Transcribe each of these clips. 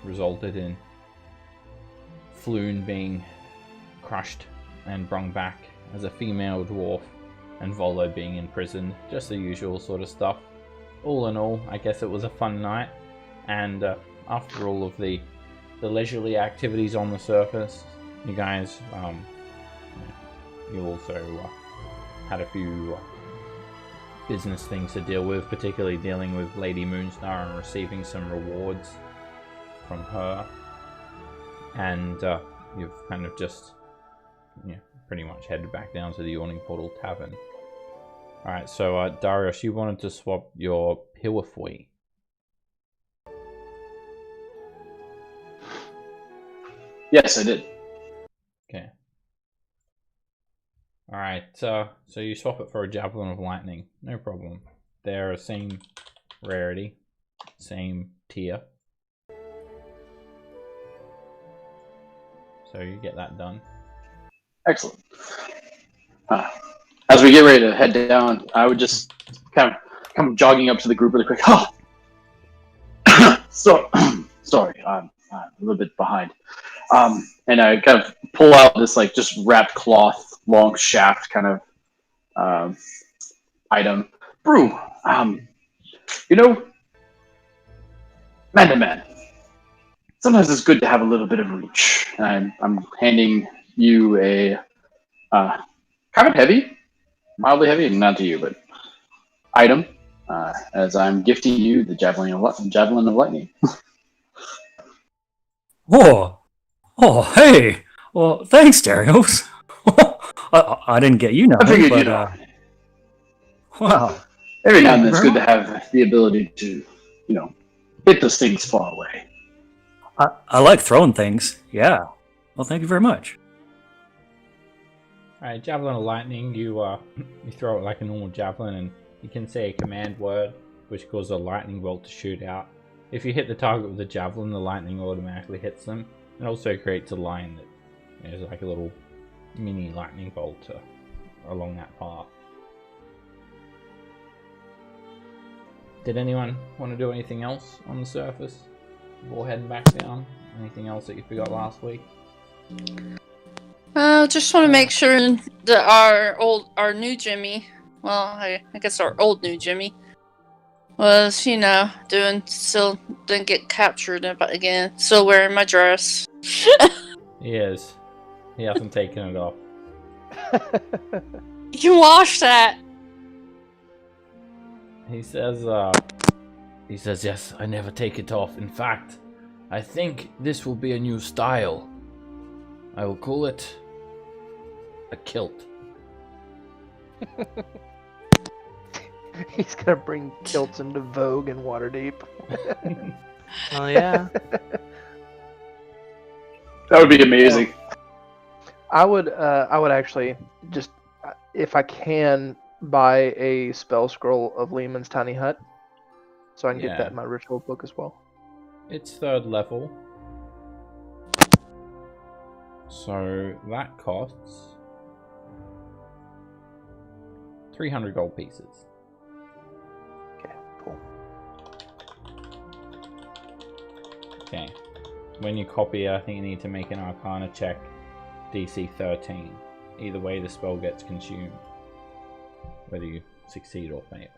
resulted in Floon being crushed and brung back as a female dwarf, and Volo being imprisoned. Just the usual sort of stuff. All in all, I guess it was a fun night, and after all of the leisurely activities on the surface, you guys, you also had a few business things to deal with, particularly dealing with Lady Moonstar and receiving some rewards from her, and you've kind of just pretty much headed back down to the Yawning Portal Tavern. Alright, so Darius, you wanted to swap your Piwafui. Yes, I did. Okay. Alright, so you swap it for a Javelin of Lightning. No problem. They're the same rarity, same tier. So you get that done. Excellent. As we get ready to head down, I would just kind of come jogging up to the group really quick. Oh! So, sorry, I'm a little bit behind. And I kind of pull out this like just wrapped cloth, long shaft kind of item. Brew, man. Sometimes it's good to have a little bit of reach. And I'm handing you a kind of heavy, mildly heavy, not to you, but item, as I'm gifting you the Javelin of Lightning. Oh, hey! Well, thanks, Darius. I didn't get you I nothing, figured but, you'd know. Wow. Every now and then it's good to have the ability to, hit those things far away. I like throwing things, yeah. Well, thank you very much. Alright, Javelin of Lightning, you throw it like a normal javelin, and you can say a command word, which causes a lightning bolt to shoot out. If you hit the target with the javelin, the lightning automatically hits them. It also creates a line that is like a little mini lightning bolt along that path. Did anyone want to do anything else on the surface before heading back down? Anything else that you forgot last week? Just want to make sure that our new Jimmy, well, I guess our old new Jimmy, was, still didn't get captured again. Still wearing my dress. He is. He hasn't taken it off. You can wash that. He says, yes, I never take it off. In fact, I think this will be a new style. I will call it a kilt. He's gonna bring kilts into vogue in Waterdeep. Oh yeah. That would be amazing. I would actually just, if I can, buy a spell scroll of Lehman's Tiny Hut, so I can get that in my ritual book as well. It's 3rd level. So that costs 300 gold pieces. Okay, cool. Okay. When you copy it, I think you need to make an Arcana check, DC 13. Either way, the spell gets consumed, whether you succeed or fail.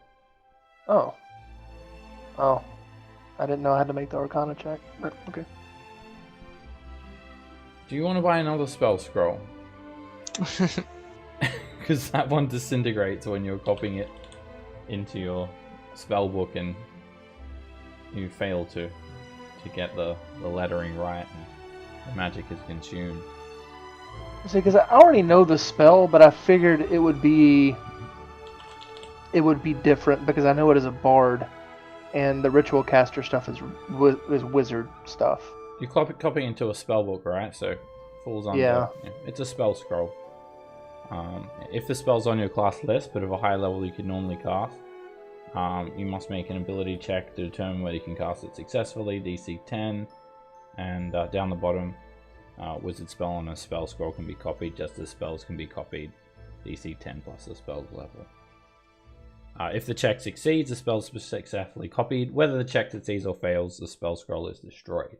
Oh. I didn't know I had to make the Arcana check, but okay. Do you want to buy another spell scroll? Because that one disintegrates when you're copying it into your spell book and you fail to get the lettering right and the magic is consumed. See, because I already know the spell, but I figured it would be different because I know it is a bard, and the ritual caster stuff is wizard stuff. You copy into a spell book, right? So it falls under. Yeah. It's a spell scroll. If the spell's on your class list, but of a high level you can normally cast, you must make an ability check to determine whether you can cast it successfully, DC 10, and down the bottom, wizard spell on a spell scroll can be copied just as spells can be copied, DC 10 plus the spell's level. If the check succeeds, the spell is successfully copied. Whether the check succeeds or fails, the spell scroll is destroyed.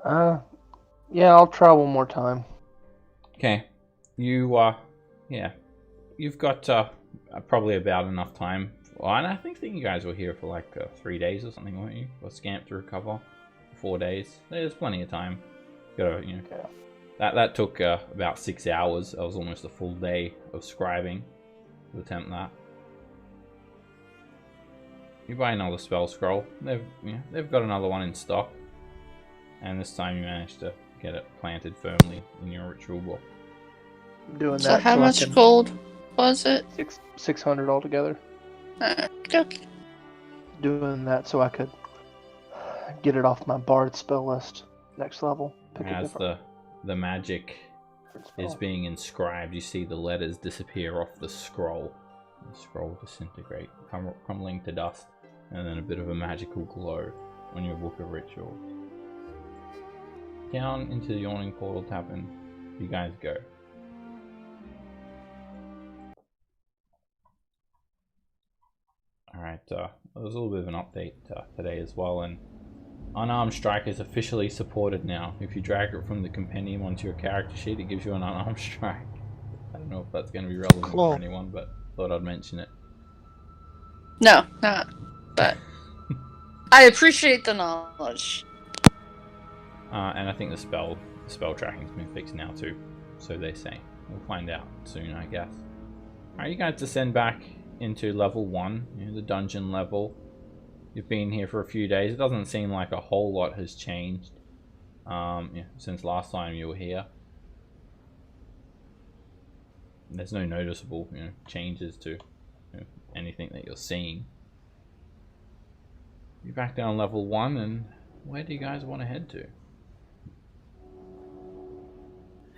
Yeah, I'll try one more time. Okay. Yeah. You've got probably about enough time. Well, and I think that you guys were here for like 3 days or something, weren't you? Or scamp to recover. 4 days. There's plenty of time. Gotta, Okay. That took about 6 hours. That was almost a full day of scribing to attempt that. You buy another spell scroll. They've got another one in stock, and this time you managed to get it planted firmly in your ritual book. Doing So that. how I much can- gold was it? 600 altogether. Okay. Doing that so I could get it off my bard spell list next level. Pick a As different the magic is spell. being inscribed, you see the letters disappear off the scroll. The scroll disintegrate, crumbling to dust, and then a bit of a magical glow on your book of rituals. Down into the Yawning Portal Tavern, you guys go. Alright, there was a little bit of an update today as well, and Unarmed Strike is officially supported now. If you drag it from the compendium onto your character sheet, it gives you an Unarmed Strike. I don't know if that's going to be relevant Cool. for anyone, but thought I'd mention it. No, not. But I appreciate the knowledge. And I think the spell tracking's been fixed now too, so they say. We'll find out soon, I guess. Alright, you guys descend back into level 1, the dungeon level. You've been here for a few days. It doesn't seem like a whole lot has changed since last time you were here. There's no noticeable changes to anything that you're seeing. You're back down level 1, and where do you guys want to head to?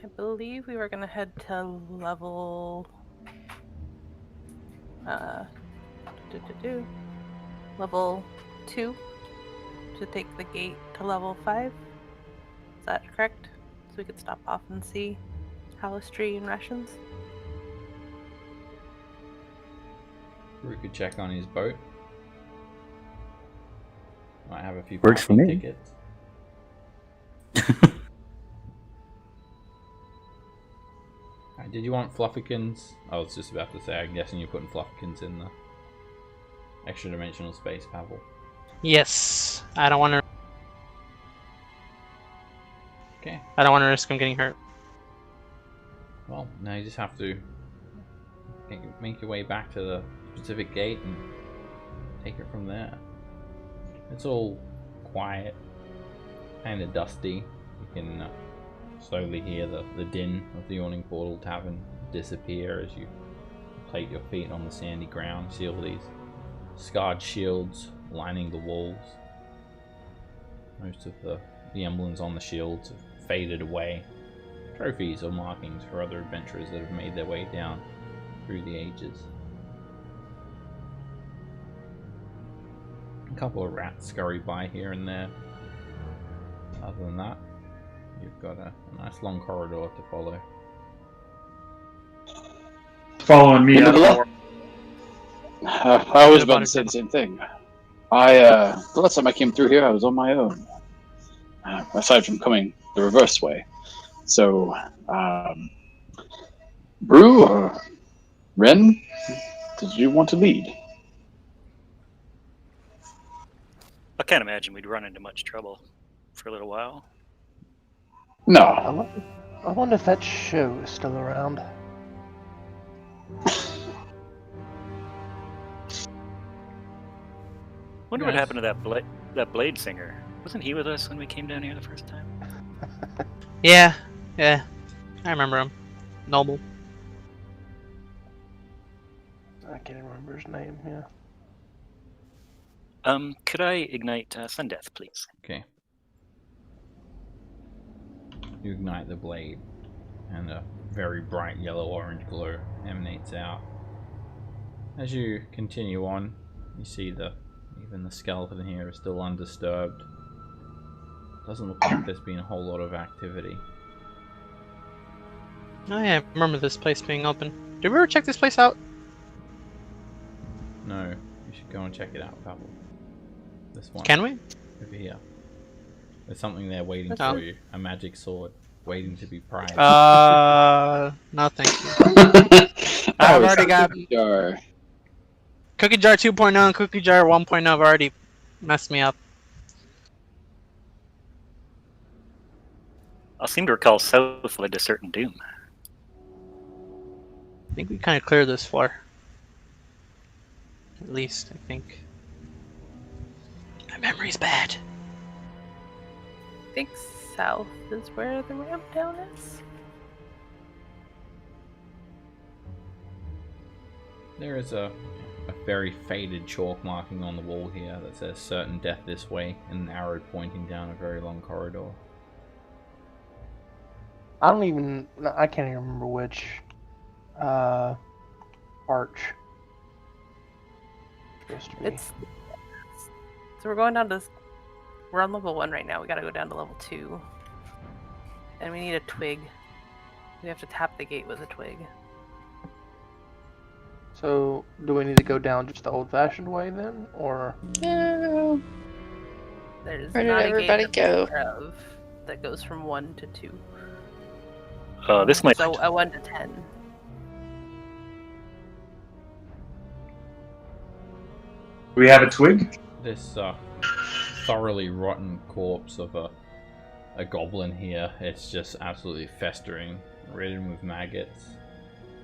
I believe we were gonna head to level level 2 to take the gate to level 5. Is that correct? So we could stop off and see Halistry and rations. We could check on his boat. Might have a few Works for parking me. tickets. Alright, did you want Fluffykins? I was just about to say, I'm guessing you're putting Fluffykins in the extra dimensional space, Pavel. Yes. I don't want to. Okay. I don't want to risk him getting hurt. Well, now you just have to make your way back to the specific gate and take it from there. It's all quiet, kind of dusty. You can slowly hear the din of the Yawning Portal Tavern disappear as you plate your feet on the sandy ground. See all these scarred shields lining the walls. Most of the emblems on the shields have faded away. Trophies or markings for other adventurers that have made their way down through the ages. A couple of rats scurry by here and there. Other than that, you've got a nice long corridor to follow. Following me Into the up. I was about to say the same thing. The last time I came through here, I was on my own. Aside from coming the reverse way. So, Brew or Ren, did you want to lead? I can't imagine we'd run into much trouble for a little while. No. I wonder if that show is still around. Wonder what happened to that blade singer. Wasn't he with us when we came down here the first time? Yeah. I remember him. Noble. I can't remember his name, yeah. Could I ignite Sundeath, please? Okay. You ignite the blade, and a very bright yellow-orange glow emanates out. As you continue on, you see even the skeleton here is still undisturbed. Doesn't look like there's been a whole lot of activity. Oh yeah, I remember this place being open. Did we ever check this place out? No, you should go and check it out, Pavel. This one. Can we? Over here. There's something there waiting Oh. for you. A magic sword waiting to be prized. No thank you. I've Oh, already got cookie jar. Cookie Jar 2.0 and Cookie Jar 1.0 have already messed me up. I seem to recall south led to certain doom. I think we kind of cleared this floor. At least, I think. My memory's bad. I think south is where the ramp down is. There is a very faded chalk marking on the wall here that says certain death this way, and an arrow pointing down a very long corridor. I can't even remember which arch. It's so we're going down to. We're on level 1 right now. We gotta go down to level 2, and we need a twig. We have to tap the gate with a twig. So, do we need to go down just the old-fashioned way then, or? No. There's Where did not a everybody gate that go? we're aware of that goes from 1 to 2. This might. So a 1 to 10. Do we have a twig? This thoroughly rotten corpse of a goblin here. It's just absolutely festering, ridden with maggots.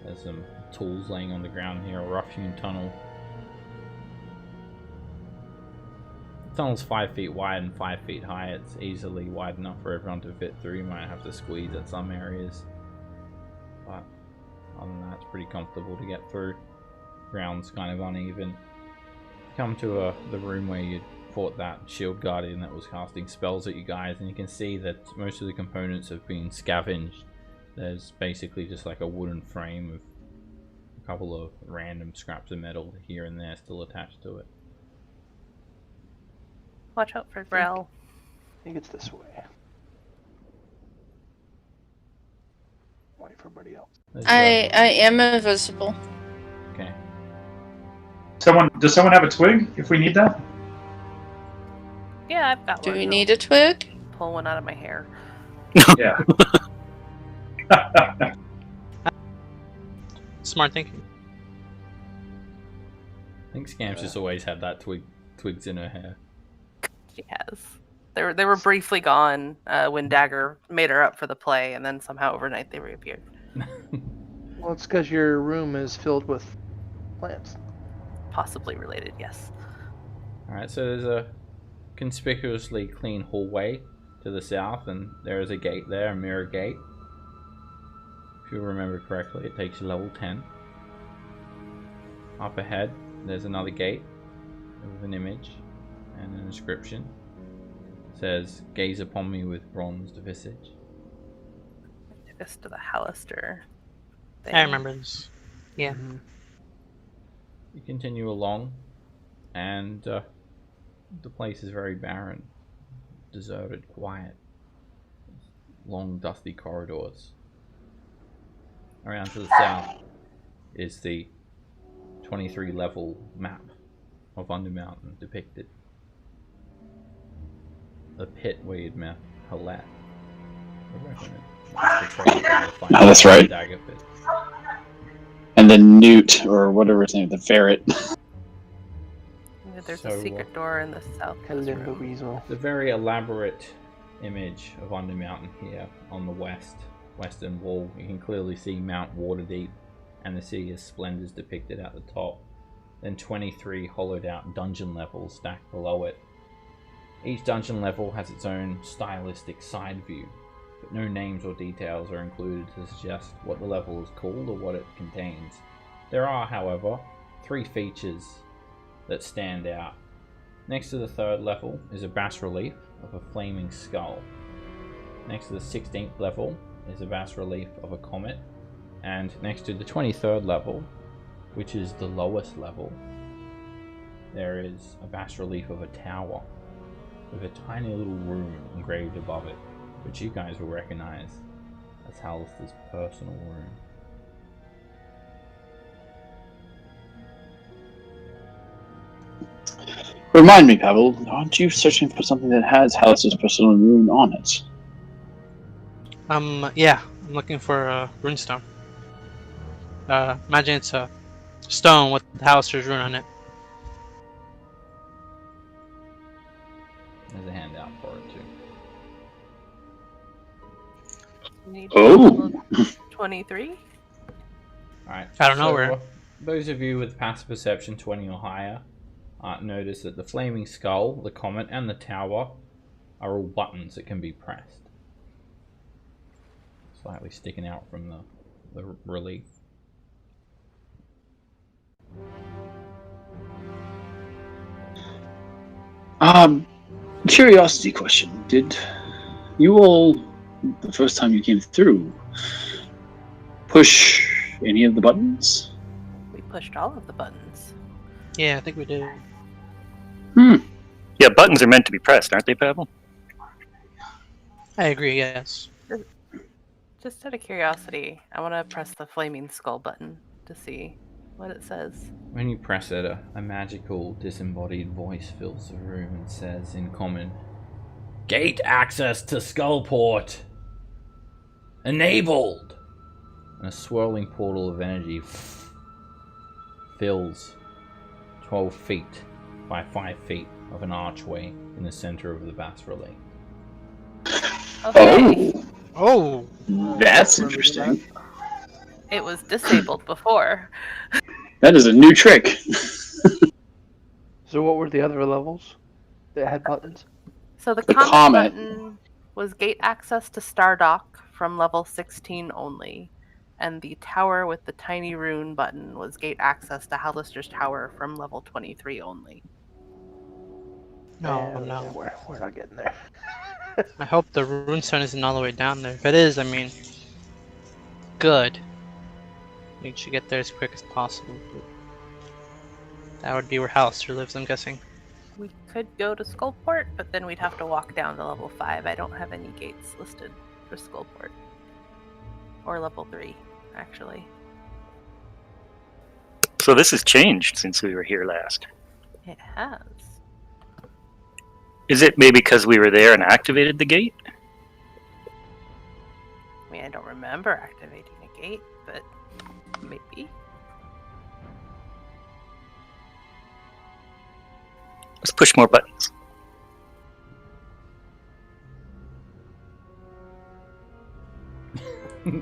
There's some tools laying on the ground here, a rough-hewn tunnel. The tunnel's 5 feet wide and 5 feet high. It's easily wide enough for everyone to fit through. You might have to squeeze at some areas, but other than that, it's pretty comfortable to get through. Ground's kind of uneven. Come to the room where you fought that shield guardian that was casting spells at you guys, and you can see that most of the components have been scavenged. There's basically just like a wooden frame with a couple of random scraps of metal here and there still attached to it. Watch out for Grell. I think it's this way. Wait for everybody else. I am invisible. Okay. Does someone have a twig if we need that? Yeah, I've got Do one. we need a twig? Pull one out of my hair. Yeah. Smart thinking. I think Scam's just always had that twigs in her hair. She has. They were briefly gone when Dagger made her up for the play, and then somehow overnight they reappeared. Well, it's because your room is filled with plants. Possibly related, yes. Alright, so there's a conspicuously clean hallway to the south, and there is a gate there, a mirror gate. If you remember correctly, it takes you level 10. Up ahead, there's another gate with an image and an inscription. It says, "Gaze upon me with bronzed visage." Took us to the Hallister thing. I remember this. Yeah. Mm-hmm. You continue along, and the place is very barren, deserted, quiet. Long, dusty corridors. Around to the south is the 23 level map of Undermountain depicted. The pit where you'd met Halette. Oh, that's right. Dagger pit. And then Newt, or whatever his name, the ferret. There's So, a secret door in the south. Kalimba room. Weasel. The very elaborate image of Undermountain here on the western wall. You can clearly see Mount Waterdeep and the Sea of Splendors depicted at the top. Then 23 hollowed out dungeon levels stacked below it. Each dungeon level has its own stylistic side view, but no names or details are included to suggest what the level is called or what it contains. There are, however, 3 features that stand out. Next to the 3rd level is a bas-relief of a flaming skull. Next to the 16th level is a bas-relief of a comet. And next to the 23rd level, which is the lowest level, there is a bas-relief of a tower with a tiny little room engraved above it, which you guys will recognize as Hallister's personal room. Remind me, Pavel, aren't you searching for something that has Halaster's personal rune on it? Yeah, I'm looking for a runestone. Imagine it's a stone with Halaster's rune on it. There's a handout for it too. You need Oh! 23? Alright. I don't know where. Those of you with passive perception 20 or higher notice that the flaming skull, the comet, and the tower are all buttons that can be pressed. Slightly sticking out from the relief. Curiosity question. Did you all, the first time you came through, push any of the buttons? We pushed all of the buttons. Yeah, I think we did. Yeah, buttons are meant to be pressed, aren't they, Pavel? I agree, yes. Just out of curiosity, I want to press the flaming skull button to see what it says. When you press it, a magical disembodied voice fills the room and says in common, "Gate access to Skullport enabled!" And a swirling portal of energy fills 12 feet by 5 feet of an archway in the center of the bas relief. Okay. Oh! That's interesting. It was disabled before. That is a new trick. So what were the other levels that had buttons? So the The comet comet. button was gate access to Stardock from level 16 only. And the tower with the tiny rune button was gate access to Halaster's tower from level 23 only. No, no. We're not getting there. I hope the runestone isn't all the way down there. If it is, I mean, good. We should get there as quick as possible. But that would be where Halaster lives, I'm guessing. We could go to Skullport, but then we'd have to walk down to level 5. I don't have any gates listed for Skullport. Or level 3, actually. So this has changed since we were here last. It has. Is it maybe because we were there and activated the gate? I mean, I don't remember activating a gate, but maybe. Let's push more buttons.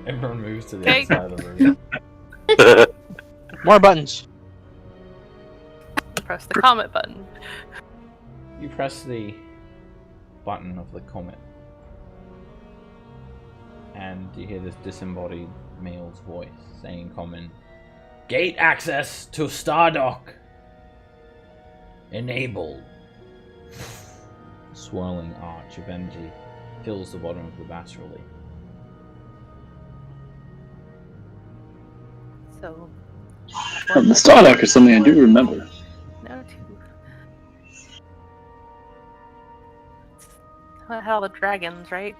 Everyone moves to the Okay. outside of the room. More buttons! Press the comet button. You press the button of the comet, and you hear this disembodied male's voice saying in common, "Gate access to Stardock enabled." A swirling arch of energy fills the bottom of the bas relief. So. The Stardock is something I do remember. No, two. How the dragons, right?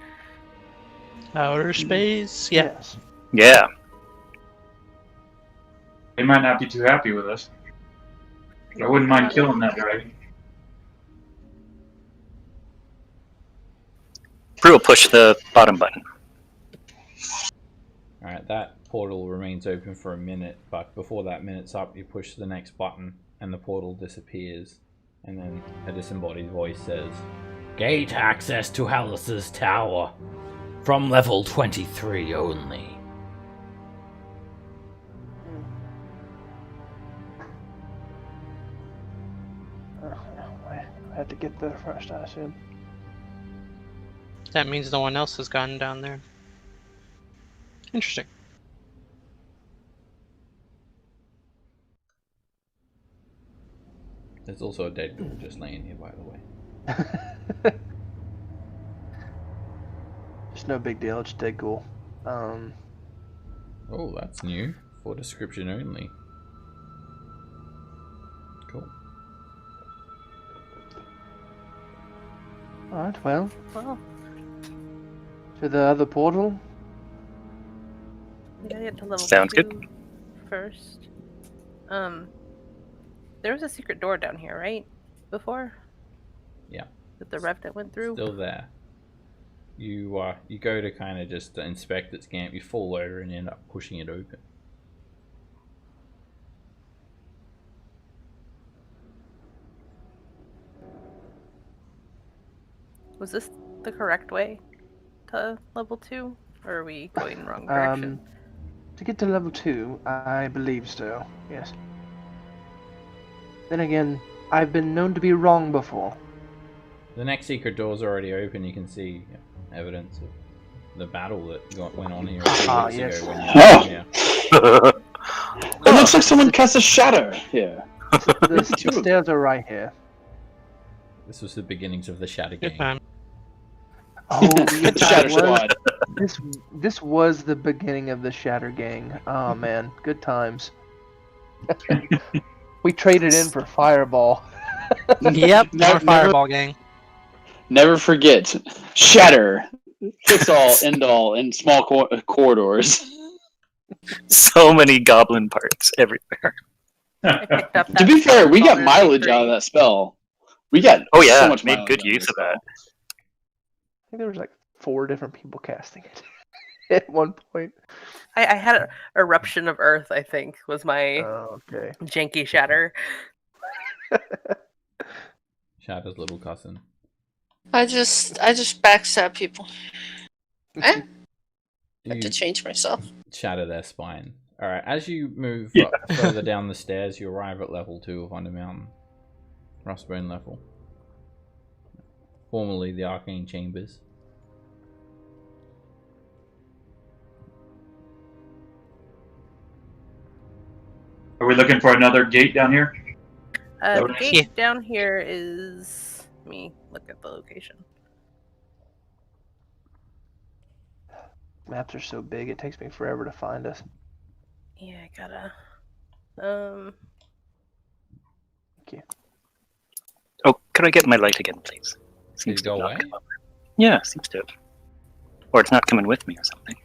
Outer space? Yeah. Yes. Yeah. They might not be too happy with us. I wouldn't mind killing that dragon. Brew will push the bottom button. Alright, that portal remains open for a minute, but before that minute's up, you push the next button, and the portal disappears. And then a disembodied voice says, "Gate access to Halaster's tower from level 23 only." I had to get there first, I assume. That means no one else has gotten down there. Interesting. There's also a dead ghoul just laying here, by the way. It's no big deal, it's dead ghoul. Oh, that's new. For description only. Cool. Alright, well, Well, to the other portal. we gotta get to level Sounds 2 good. first. There was a secret door down here, right? before? Yeah. That the rev that went through? Still there. You go to kind of just inspect its camp, you fall over and end up pushing it open. Was this the correct way to level 2? Or are we going wrong direction? To get to level 2, I believe so, yes. Then again, I've been known to be wrong before. The next secret door's already open. You can see evidence of the battle that went on here a few weeks yes. ago when you Oh. were here. It looks like someone cast a shadow here. The stairs are right here. This was the beginnings of the Shatter Good game. time. Oh, Shadow Squad. this was the beginning of the Shatter Gang. Oh man, good times. We traded in for Fireball. Yep, Never- more Fireball gang. Never forget, shatter, fix all, end all, in small corridors. So many goblin parts everywhere. I picked up To that be fair, we got spell mileage victory. out of that spell. We got Oh yeah, so much made mileage good out use this of that. spell. I think there was like 4 different people casting it at one point. I had an eruption of earth, I think, was my Oh, okay. janky shatter. Shatter's little cousin. I just backstab people. I have to You change myself. shatter their spine. Alright, as you move Yeah. up further down the stairs, you arrive at level 2 of Undermountain. Frostbone level. Formerly the Arcane Chambers. Are we looking for another gate down here? The Okay. gate down here is... Let me look at the location. Maps are so big, it takes me forever to find us. Yeah, I gotta... Thank you. Oh, could I get my light again, please? Did it go to not away? come over. Yeah, seems to have. Or it's not coming with me or something.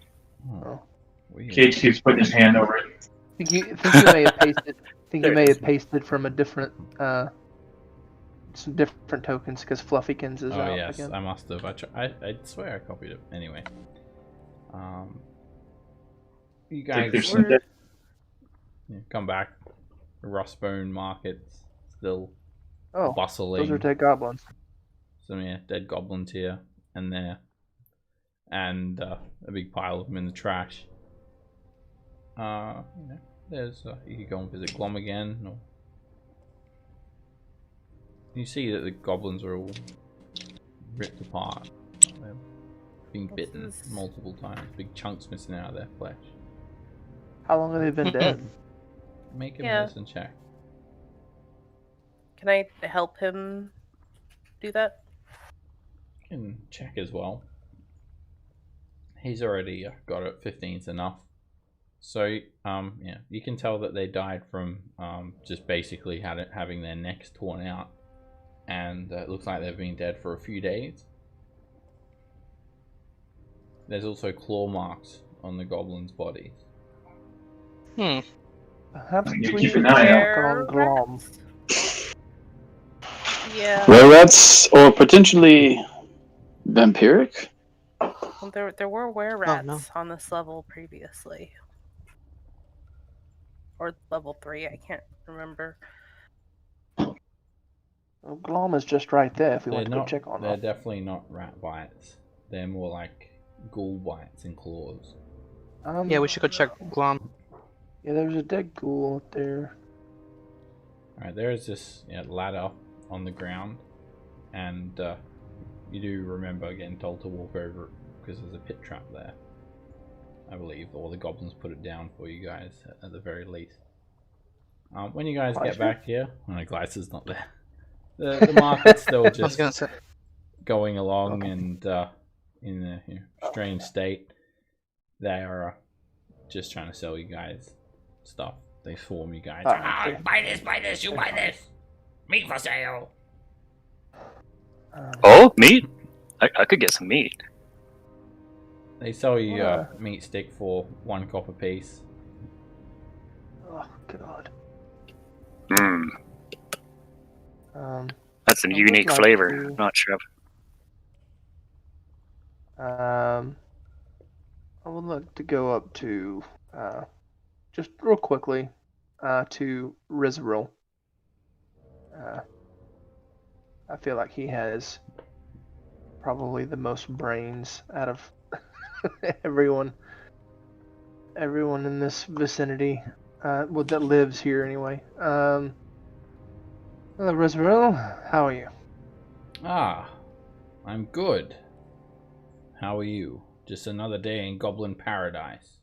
Oh, weird. Cage keeps putting his hand over it. Think you may have pasted. Think you may have pasted from a different, some different tokens because Fluffykins is Oh out yes, again. I must have. I swear I copied it. Anyway, you Like guys there's some dead- come back. Rustbone Market's still Oh, bustling. those are dead goblins. Some dead goblins here and there, and a big pile of them in the trash. There's you could go and visit Glom again. Or... You see that the goblins are all ripped apart. They're being bitten multiple times. Big chunks missing out of their flesh. How long have they been dead? Make a Yeah. medicine check. Can I help him do that? You can check as well. He's already got it. 15's enough. So, yeah, you can tell that they died from just basically having their necks torn out, and it looks like they've been dead for a few days. There's also claw marks on the goblins' bodies. Perhaps You we keep should an eye check out. on Glom. Yeah. Were rats or potentially vampiric? Well, there were were-rats no. on this level previously. Or level 3, I can't remember. Well, Glom is just right there if we want to go not, check on they're them. definitely not rat bites. They're more like ghoul bites and claws. Yeah, we should go check Glom. Yeah, there's a dead ghoul up there. Alright, there is this ladder on the ground, and you do remember getting told to walk over it because there's a pit trap there, I believe, or the goblins put it down for you guys at the very least. When you guys get Gleiser? back here, Gleiser's not there. The market's still I was just gonna say. going along and in a strange state. They are just trying to sell you guys stuff. They swarm you guys. Okay. Buy this, you buy this. Meat for sale. Oh, meat? I could get some meat. They sell you What a meat stick for 1 copper piece. Oh god. Hmm. That's a would unique like flavor. to- Not sure. I would like to go up to, just real quickly, to Rizril. I feel like he has probably the most brains out of everyone in this vicinity, well, that lives here anyway. Hello, Rizril. How are you? Ah, I'm good. How are you? Just another day in Goblin Paradise.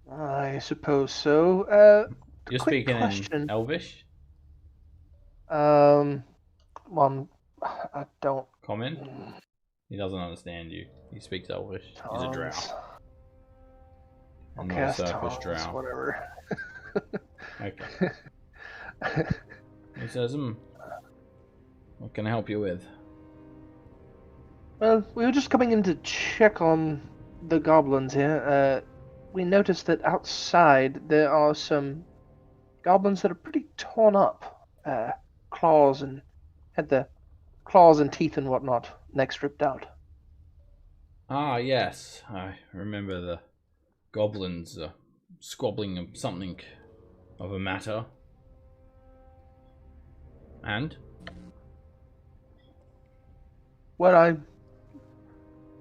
I suppose so. You're quick speaking question. in Elvish? Well, I don't. Comment? He doesn't understand you. He speaks Elvish. He's a drow. Tongues. I'll Not a cast surface tongues, drow. whatever. Okay. He says, what can I help you with? Well, we were just coming in to check on the goblins here. We noticed that outside there are some goblins that are pretty torn up. Claws and had the claws and teeth and whatnot, neck ripped out. Ah, yes. I remember the goblins squabbling something of a matter. And? Well, I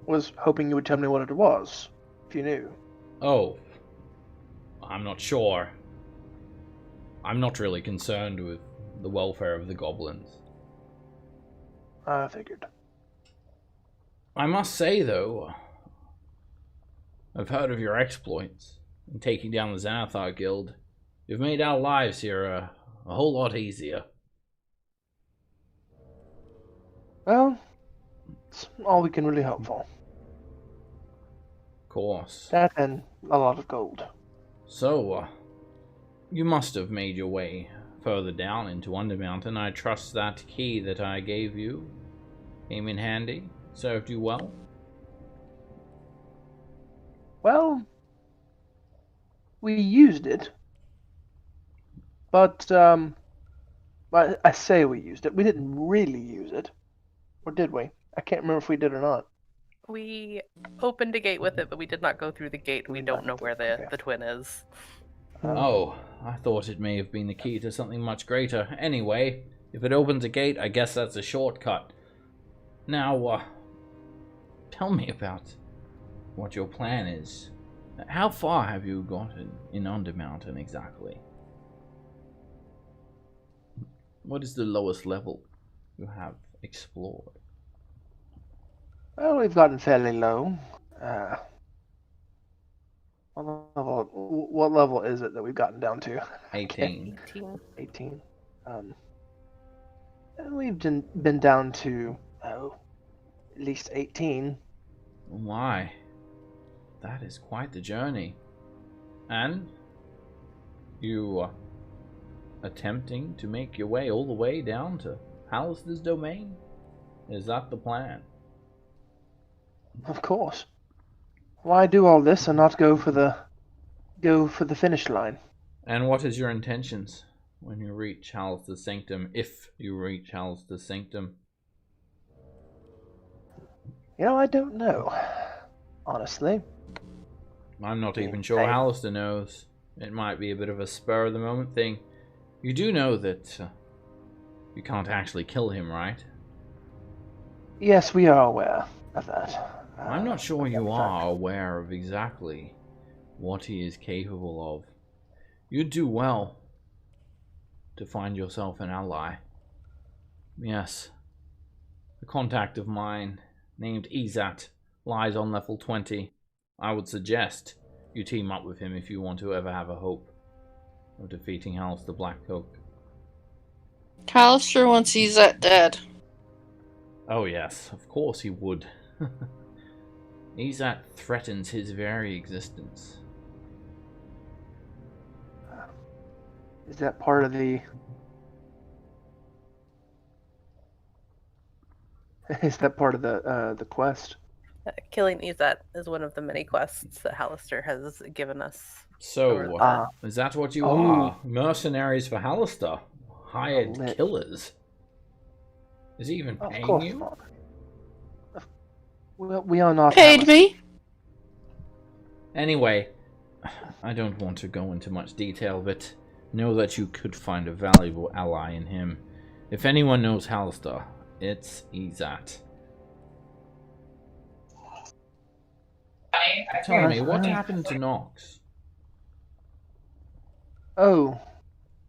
was hoping you would tell me what it was, if you knew. Oh, I'm not sure. I'm not really concerned with the welfare of the goblins. I figured. I must say, though, I've heard of your exploits in taking down the Xanathar Guild. You've made our lives here a whole lot easier. Well, it's all we can really hope for. Of course. That and a lot of gold. So, you must have made your way further down into Undermountain. I trust that key that I gave you came in handy, served you well. Well, we used it, but I say we used it. We didn't really use it, or did we? I can't remember if we did or not. We opened a gate with it, but we did not go through the gate. We don't know where the twin is. Oh, I thought it may have been the key to something much greater. Anyway, if it opens a gate, I guess that's a shortcut. Now, tell me about what your plan is. How far have you gotten in Undermountain exactly? What is the lowest level you have explored? Well, we've gotten fairly low. What level is it that we've gotten down to? 18. 18. And we've been down to, at least 18. Why? That is quite the journey. And you are attempting to make your way all the way down to Hallister's domain? Is that the plan? Of course. Why do all this and not go for the finish line? And what is your intentions when you reach Hallister's sanctum, if you reach Hallister's sanctum? You know, I don't know. Honestly. I'm not even sure Hallister knows. It might be a bit of a spur of the moment thing. You do know that you can't actually kill him, right? Yes, we are aware of that. I'm not sure you are aware of exactly what he is capable of. You'd do well to find yourself an ally. Yes. A contact of mine named Izat lies on level 20. I would suggest you team up with him if you want to ever have a hope of defeating Hallister Blackcoat. Callister wants Izat dead. Oh yes, of course he would. Izat threatens his very existence. Is that part of the... Is that part of the quest? Killing Izat is one of the many quests that Hallister has given us. So, is that what you are? Mercenaries for Hallister? Hired killers? Is he even Of paying course you? not. We are not. Paid me? Anyway, I don't want to go into much detail, but know that you could find a valuable ally in him. If anyone knows Halster, it's Izat. Tell me, what happened to Nox? Oh,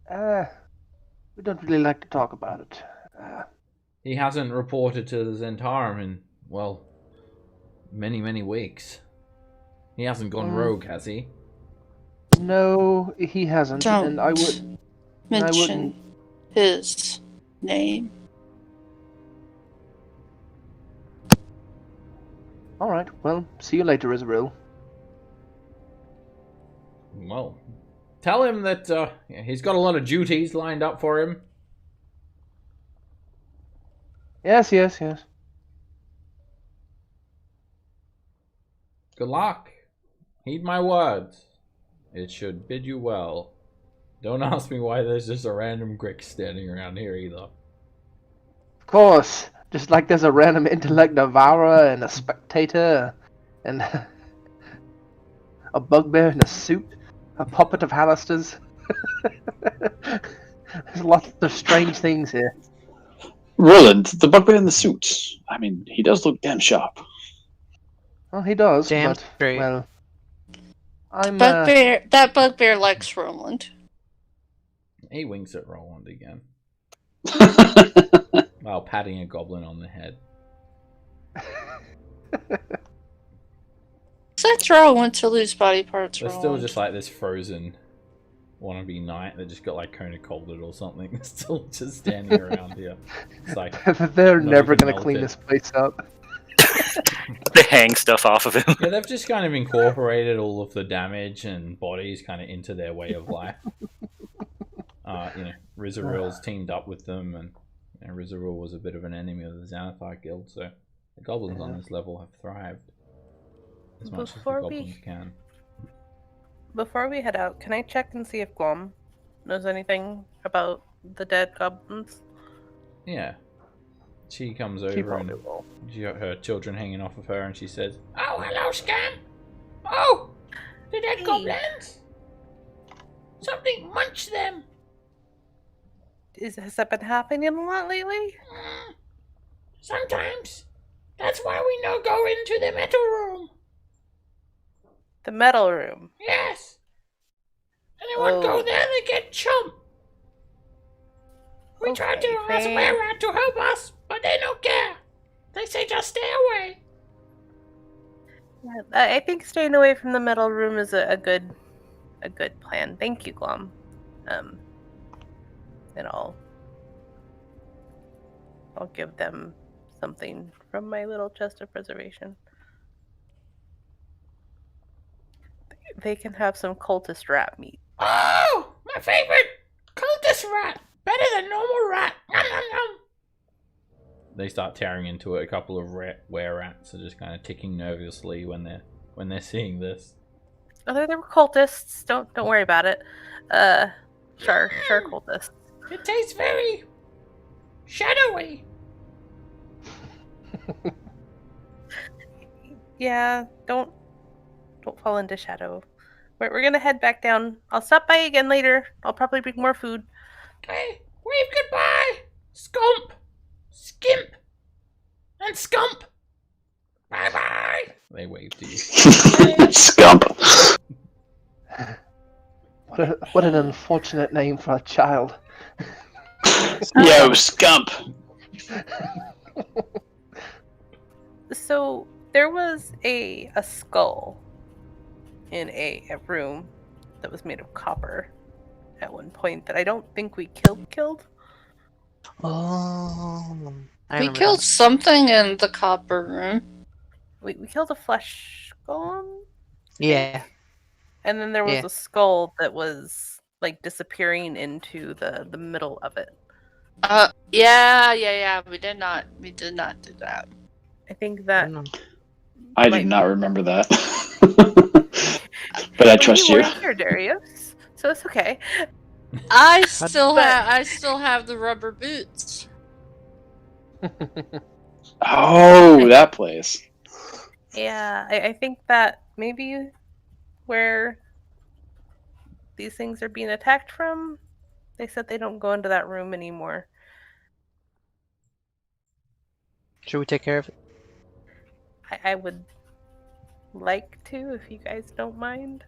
we don't really like to talk about it. He hasn't reported to the Zentarum in, well, many weeks. He hasn't gone rogue, has he? No, he hasn't, Don't and I would. mention his name. All right. Well, see you later, Israel. Well, tell him that he's got a lot of duties lined up for him. Yes. Good luck. Heed my words. It should bid you well. Don't ask me why there's just a random Grick standing around here either. Of course. Just like there's a random intellect devourer and a spectator, and a bugbear in a suit, a puppet of Hallister's. There's lots of strange things here. Roland, the bugbear in the suit. I mean, he does look damn sharp. Well, he does, Damn but straight. well, I'm. That bugbear likes Roland. He winks at Roland again, while patting a goblin on the head. That's Roland to lose body parts. There's Roland. still just like this frozen wannabe knight that just got like Kona colded or something. Still just standing around here. It's like They're not never even gonna clean melted. this place up. They hang stuff off of him. Yeah, they've just kind of incorporated all of the damage and bodies kind of into their way of life. Rizarel's teamed up with them, and Rizarel was a bit of an enemy of the Xanathar Guild, so the goblins on this level have thrived as much as the goblins can. Before we head out, can I check and see if Guam knows anything about the dead goblins? Yeah. She comes She over and probably will. she got her children hanging off of her, and she says, "Oh, hello, Scam! Oh, the dead goblins! Something munched them! Has that been happening a lot lately? Sometimes. That's why we no go into the metal room. The metal room. Yes. Anyone go there, they get chumped. We tried to ask Were-Rat to help us, but they don't care. They say just stay away. Yeah, I think staying away from the metal room is a good plan. Thank you, Glom. And I'll give them something from my little chest of preservation. They can have some cultist rat meat. Oh, my favorite! Cultist rat! Better than normal rat! Nom, nom, nom. They start tearing into it. A couple of were-rats are just kind of ticking nervously when they're seeing this. Oh, they were cultists. Don't worry about it. Sure, cultists. It tastes very shadowy. Yeah, don't fall into shadow. We're gonna head back down. I'll stop by again later. I'll probably bring more food. Okay, wave goodbye, Scump, Skimp, and Scump. Bye-bye. They wave to you. Scump. What an unfortunate name for a child. Yo, Scump. So there was a skull in a room that was made of copper at one point that I don't think we killed. Oh, We killed something in the copper room. We killed a flesh golem, Yeah. and then there was Yeah. a skull that was like disappearing into the middle of it. Yeah. We did not do that. I think that. I do not remember that. But I trust you. weren't here, Darius, so it's okay. I still have the rubber boots. Oh, that place. Yeah, I think that maybe where these things are being attacked from, they said they don't go into that room anymore. Should we take care of it? I would like to, if you guys don't mind.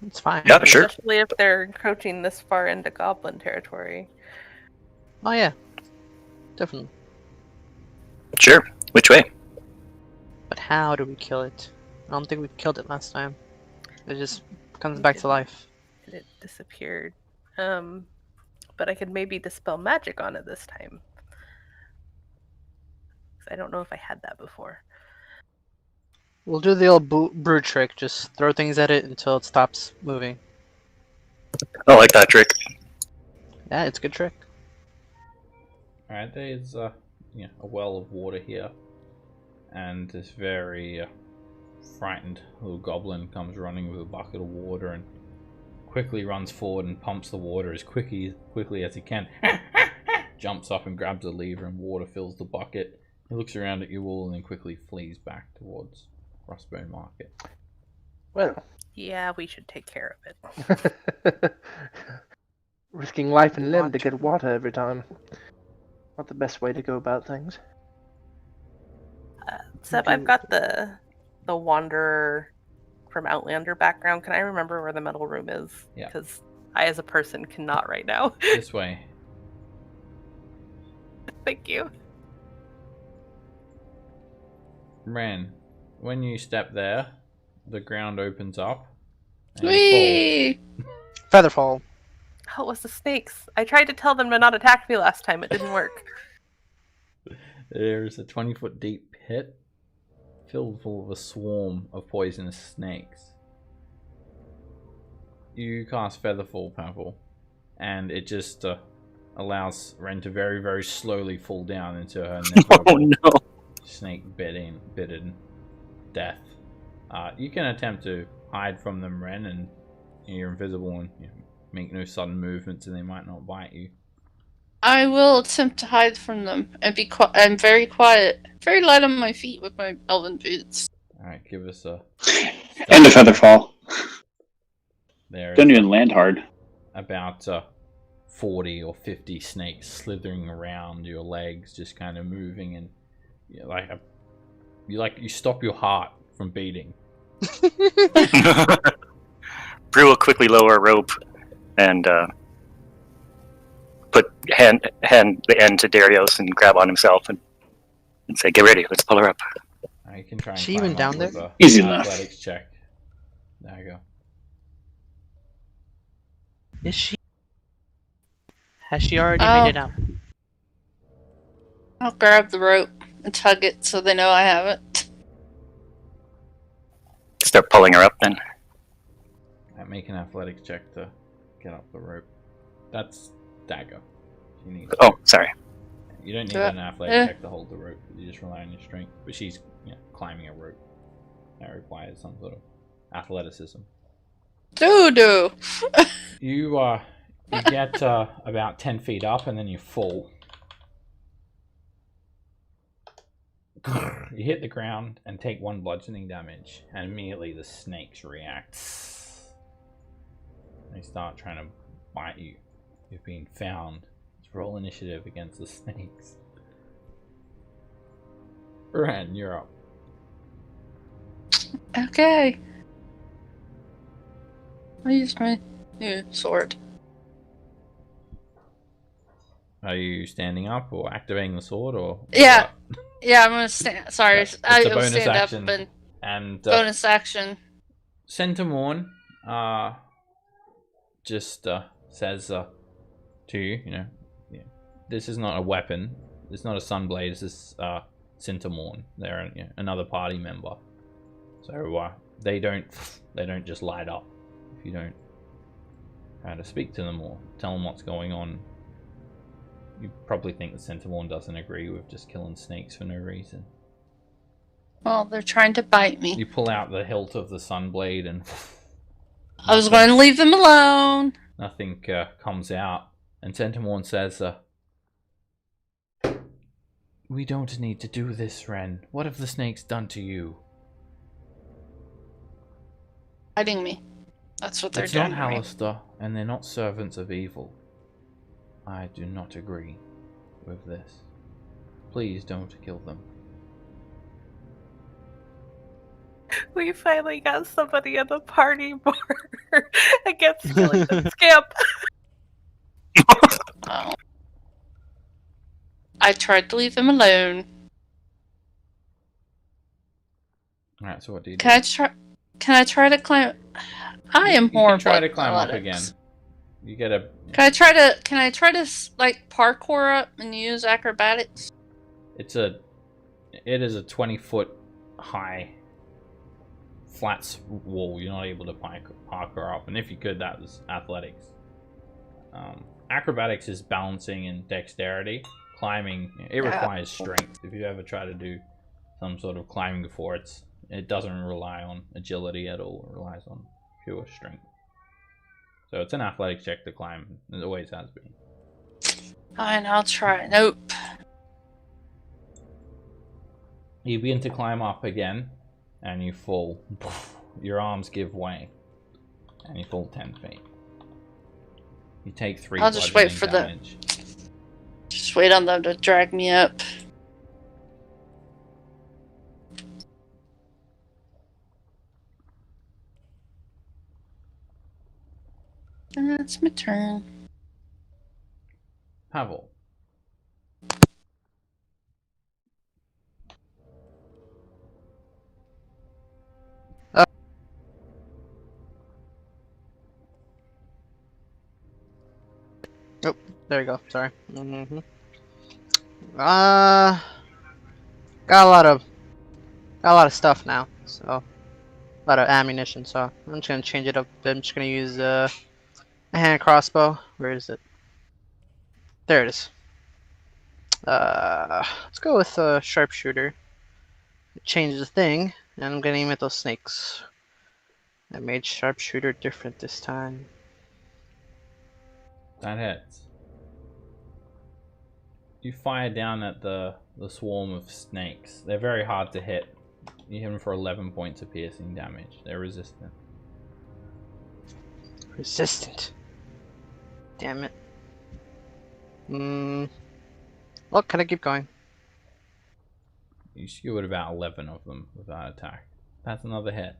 It's fine. Yeah, sure. Especially if they're encroaching this far into goblin territory. Oh yeah, definitely. Sure. Which way? But how do we kill it? I don't think we killed it last time. It just comes back to life. It disappeared. But I could maybe dispel magic on it this time. 'Cause I don't know if I had that before. We'll do the old brew trick. Just throw things at it until it stops moving. I like that trick. Yeah, it's a good trick. Alright, there's a well of water here, and this very frightened little goblin comes running with a bucket of water and quickly runs forward and pumps the water as quickly as he can. Jumps up and grabs a lever, and water fills the bucket. He looks around at you all and then quickly flees back towards Crossbone Market. Well, Yeah, we should take care of it. risking life and limb to get water every time. Not the best way to go about things. Seb, I've got the Wanderer from Outlander background. Can I remember where the metal room is? Yeah. Because I, as a person, cannot right now. This way. Thank you. Ren, when you step there, the ground opens up. And you fall. Whee! Featherfall. Oh, it was the snakes. I tried to tell them to not attack me last time. It didn't work. There's a 20-foot deep pit filled full of a swarm of poisonous snakes. You cast Featherfall, Purple, and it just allows Ren to very, very slowly fall down into her Oh no. snake-bitten death. You can attempt to hide from them, Ren, and you're invisible and make no sudden movements, and they might not bite you. I will attempt to hide from them and be I'm very quiet, very light on my feet with my elven boots. All right, give us a. And a featherfall. There. Don't even land hard. About 40 or 50 snakes slithering around your legs, just kind of moving, and you stop your heart from beating. Brew will quickly lower a rope and put hand the end to Darius and grab on himself and say, "Get ready, let's pull her up." You can try and She climb even up down with there? a Easy enough. athletics check. There you go. Is she? Has she already made it out? I'll grab the rope and tug it so they know I have it. Start pulling her up then. Make an athletics check to get up the rope. That's Dagger. You need. Oh, sorry. You don't need an athletics check to hold the rope. You just rely on your strength. But she's climbing a rope. That requires some sort of athleticism. Doo-doo! You get about 10 feet up and then you fall. You hit the ground and take 1 bludgeoning damage, and immediately the snakes react. They start trying to bite you. You've been found. Let's roll initiative against the snakes. Ren, you're up. Okay. I use my new sword. Are you standing up or activating the sword or? Yeah. Yeah, I'm gonna stand. Sorry, It's I a will bonus stand action. up and And bonus action. Centimorn just says to you, this is not a weapon. It's not a sunblade. This is Centimorn. They're another party member. So they don't just light up if you don't try to speak to them or tell them what's going on. You probably think that Centimorn doesn't agree with just killing snakes for no reason. Well, they're trying to bite me. You pull out the hilt of the sunblade and I was going to leave them alone. nothing comes out. And Centimorn says, We don't need to do this, Ren. What have the snakes done to you? Hiding me. That's what they're It's doing. not to me. Hallister, and they're not servants of evil. I do not agree with this. Please don't kill them. We finally got somebody in the party more against skeleton scamp. Oh. I tried to leave them alone. Alright, so what do you do? Can I try to climb? I am You horrible. can try to at climb up athletics. again. You get a... Can I try to like parkour up and use acrobatics? It is a 20-foot high flat wall. You're not able to parkour up, and if you could, that was athletics. Acrobatics is balancing and dexterity. Climbing, it requires strength. If you ever try to do some sort of climbing before, it doesn't rely on agility at all. It relies on pure strength. So it's an athletics check to climb. It always has been. Fine, I'll try. Nope. You begin to climb up again, and you fall. Your arms give way, and you fall 10 feet. You take 3 I'll just wait for damage. Just wait on them to drag me up. And it's my turn. Pavel. Oh, there you go. Sorry. Got a lot of stuff now. So a lot of ammunition. So I'm just gonna change it up. I'm just gonna use a hand crossbow. Where is it? There it is. Let's go with a sharpshooter. Change the thing, and I'm gonna aim at those snakes. I made sharpshooter different this time. That hits. You fire down at the swarm of snakes. They're very hard to hit. You hit them for 11 points of piercing damage. They're resistant. Resistant. Damn it. Well, can I keep going? You skewered about 11 of them with that attack. That's another hit.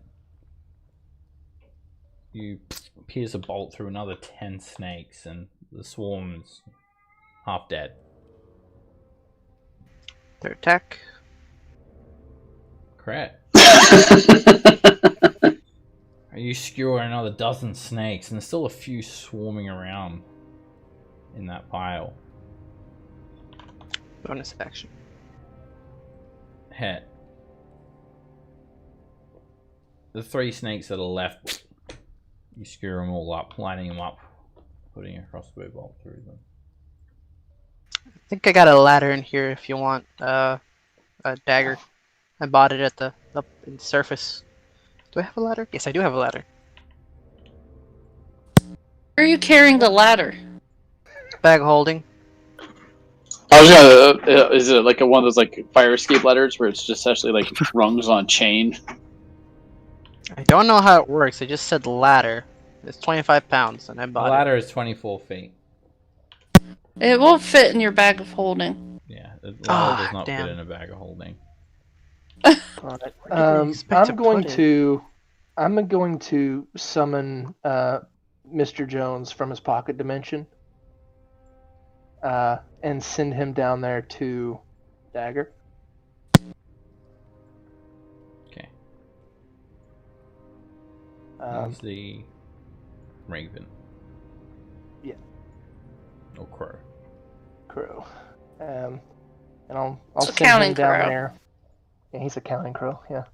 You pierce a bolt through another 10 snakes, and the swarm's half dead. Third attack. Crit. You skewer another dozen snakes, and there's still a few swarming around in that pile. Bonus action. Hit. The 3 snakes that are left, you skewer them all up, lining them up, putting a crossbow bolt through them. I think I got a ladder in here if you want a dagger. I bought it at the up in the surface. Do I have a ladder? Yes, I do have a ladder. Where are you carrying the ladder? Bag holding. I was gonna. Is it like one of those like fire escape ladders where it's just actually like rungs on a chain? I don't know how it works. I just said ladder. It's 25 pounds, and I The bought ladder is 24 feet. It won't fit in your bag of holding. Yeah, the ladder does not damn. fit in a bag of holding. Alright. Where do you expect to I'm going put it? to I'm going to summon Mr. Jones from his pocket dimension. And send him down there to Dagger. Okay. Um, That's the Raven. Yeah. Or Crow. Crow. And I'll It's a send him counting down crow. there. Yeah, he's a counting crow, yeah.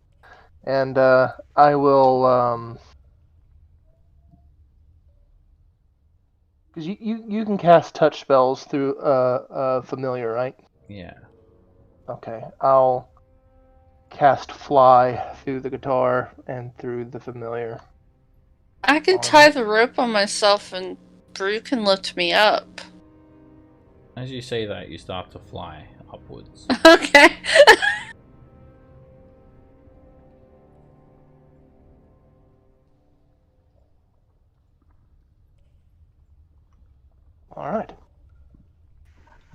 And I will because you can cast touch spells through familiar, right? Yeah. Okay. I'll cast fly through the guitar and through the familiar. I can tie the rope on myself and Brew can lift me up. As you say that, you start to fly. upwards. Okay. All right.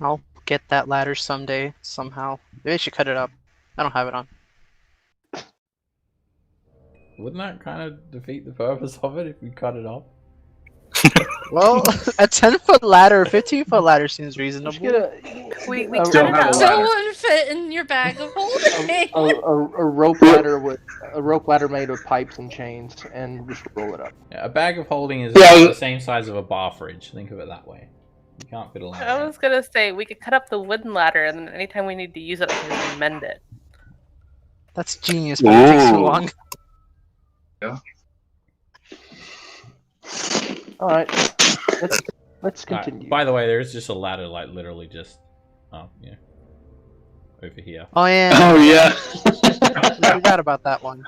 I'll get that ladder someday, somehow. Maybe I should cut it up. I don't have it on. Wouldn't that kind of defeat the purpose of it if you cut it off? Well, a 10-foot ladder, a 15-foot ladder seems Just reasonable. get We a, cut it out. Still wouldn't fit in your bag of holding. a rope ladder with a rope ladder made of pipes and chains, and just roll it up. Yeah, a bag of holding is Yeah, the same size of a bar fridge. Think of it that way. You can't fit a ladder. I was gonna say we could cut up the wooden ladder, and then anytime we need to use it, we can just mend it. That's genius, but it takes too Ooh. long. All right. Let's Alright, continue. by the way, there is just a ladder, like literally just, over here. Oh yeah. Oh yeah. I forgot about that one.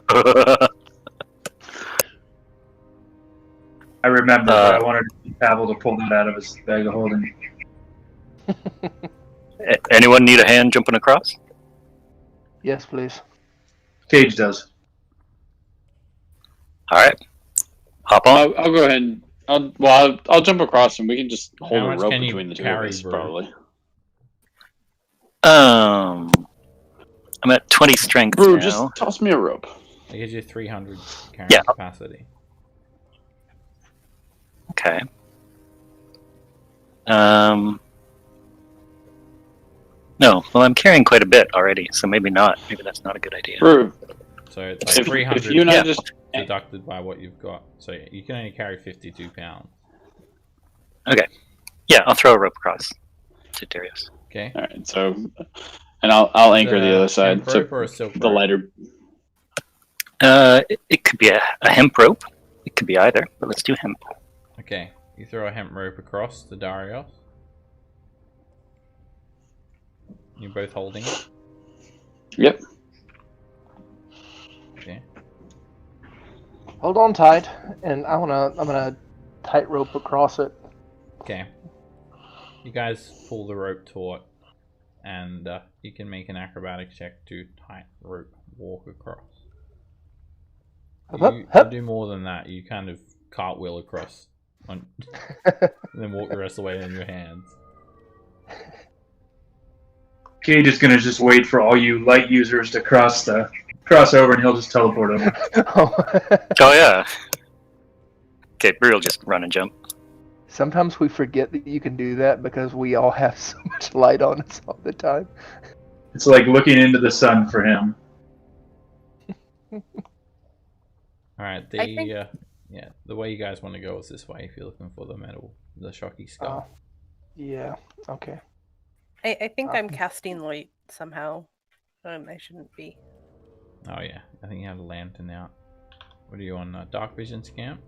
I remember that I wanted Pavel to pull that out of his bag of holding. Anyone need a hand jumping across? Yes, please. Cage does. All right, hop on. I'll go ahead. And, I'll jump across, and we can just hold How a much rope can you between the two of carry, us, bro? probably. I'm at 20 strength Brew, now. just toss me a rope. It gives you 300 carrying Yeah. capacity. Okay. No, well, I'm carrying quite a bit already, so maybe not. Maybe that's not a good idea. Brew, So it's like if 300 you and I Yeah. just deducted by what you've got. So you can only carry 52 pounds. Yeah, I'll throw a rope across to Darius. Okay. all right, so, and I'll anchor the other side. Hemp So rope or a silk the rope? lighter. It could be a hemp rope. It could be either, but let's do hemp. Okay. You throw a hemp rope across to Darius. You're both holding it. Yep. Okay. Hold on tight, and I'm gonna tight rope across it. Okay. You guys pull the rope taut, and you can make an acrobatics check to tight rope walk across. You do more than that. You kind of cartwheel across, and then walk the rest of the way on your hands. Cage is gonna just wait for all you light users to cross over, and he'll just teleport over. Oh yeah. Okay, Bree will just run and jump. Sometimes we forget that you can do that because we all have so much light on us all the time. It's like looking into the sun for him. Alright, I think- the way you guys want to go is this way if you're looking for the shocky skull. Yeah. Okay. I think I'm casting light somehow. I shouldn't be. Oh yeah, I think you have a lantern out. What are you on, dark vision scamp?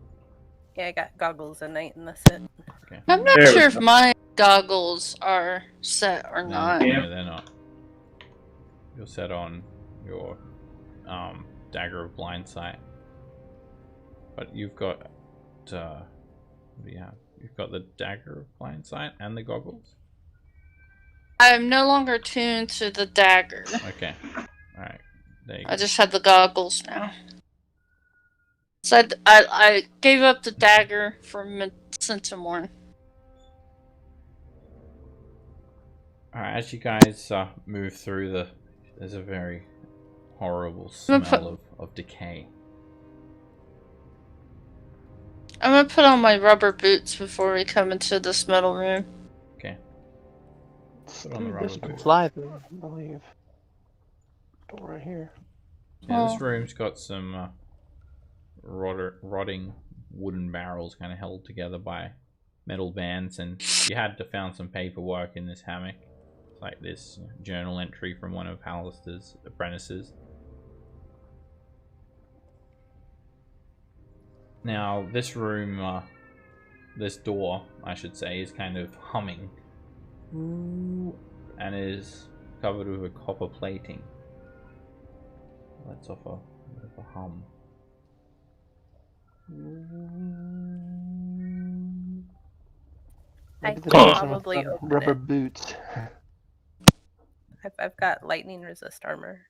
Yeah, I got goggles at night, and that's it. Okay. I'm not There we sure if go. my goggles are set or not. Yeah. No, they're not. You're set on your dagger of blind sight. But you've got what do you have? You've got the dagger of blind sight and the goggles? I'm no longer tuned to the dagger. Okay. Alright. There you go. I just have the goggles now. So I gave up the dagger for Centimorn. Alright, as you guys move through there's a very horrible smell of decay. I'm gonna put on my rubber boots before we come into this metal room. Okay. Put on the rubber boots. Fly. I believe. Door right here. Yeah, this room's got some rotting wooden barrels kind of held together by metal bands, and you had to found some paperwork in this hammock. It's like this journal entry from one of Hallister's apprentices. Now, this room, this door, I should say, is kind of humming and is covered with a copper plating. Let's off a bit of a hum. I Maybe the could person with probably the open rubber it. boots. I've got lightning resist armor.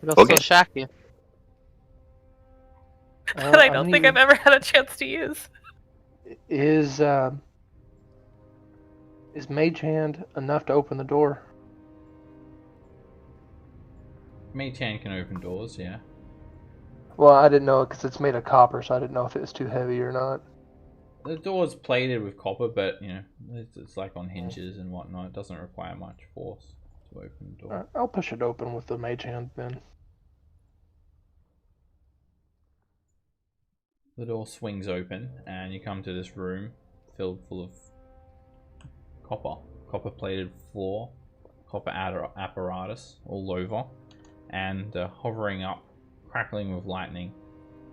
It'll Okay. still shack you. That I don't think I've ever had a chance to use. Is Mage Hand enough to open the door? Mage Hand can open doors, yeah. Well, I didn't know because it's made of copper, so I didn't know if it was too heavy or not. The door's plated with copper, but it's like on hinges and whatnot. It doesn't require much force to open the door. I'll push it open with the Mage Hand then. The door swings open, and you come to this room filled full of copper-plated floor, copper apparatus all over, and hovering up, crackling with lightning,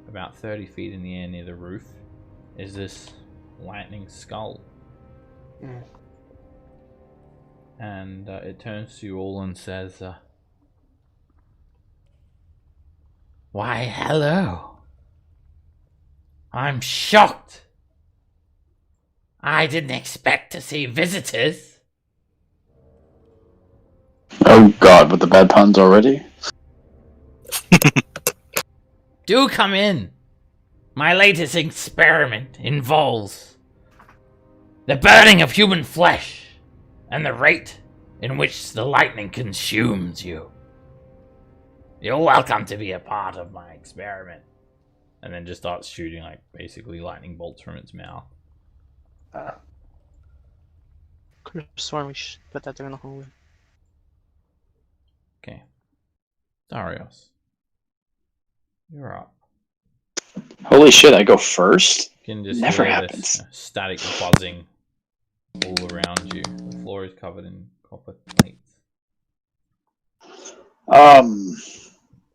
about 30 feet in the air near the roof, is this lightning skull. Mm. And it turns to you all and says, "Why, hello. I'm shocked. I didn't expect to see visitors." Oh god, with the bad puns already? "Do come in. My latest experiment involves the burning of human flesh and the rate in which the lightning consumes you. You're welcome to be a part of my experiment." And then just starts shooting, like, basically lightning bolts from its mouth. Could have sworn we should put that there in the hallway. Okay. Darius. You're up. Holy shit, I go first? You can just Never hear happens. this static buzzing all around you. The floor is covered in copper plates.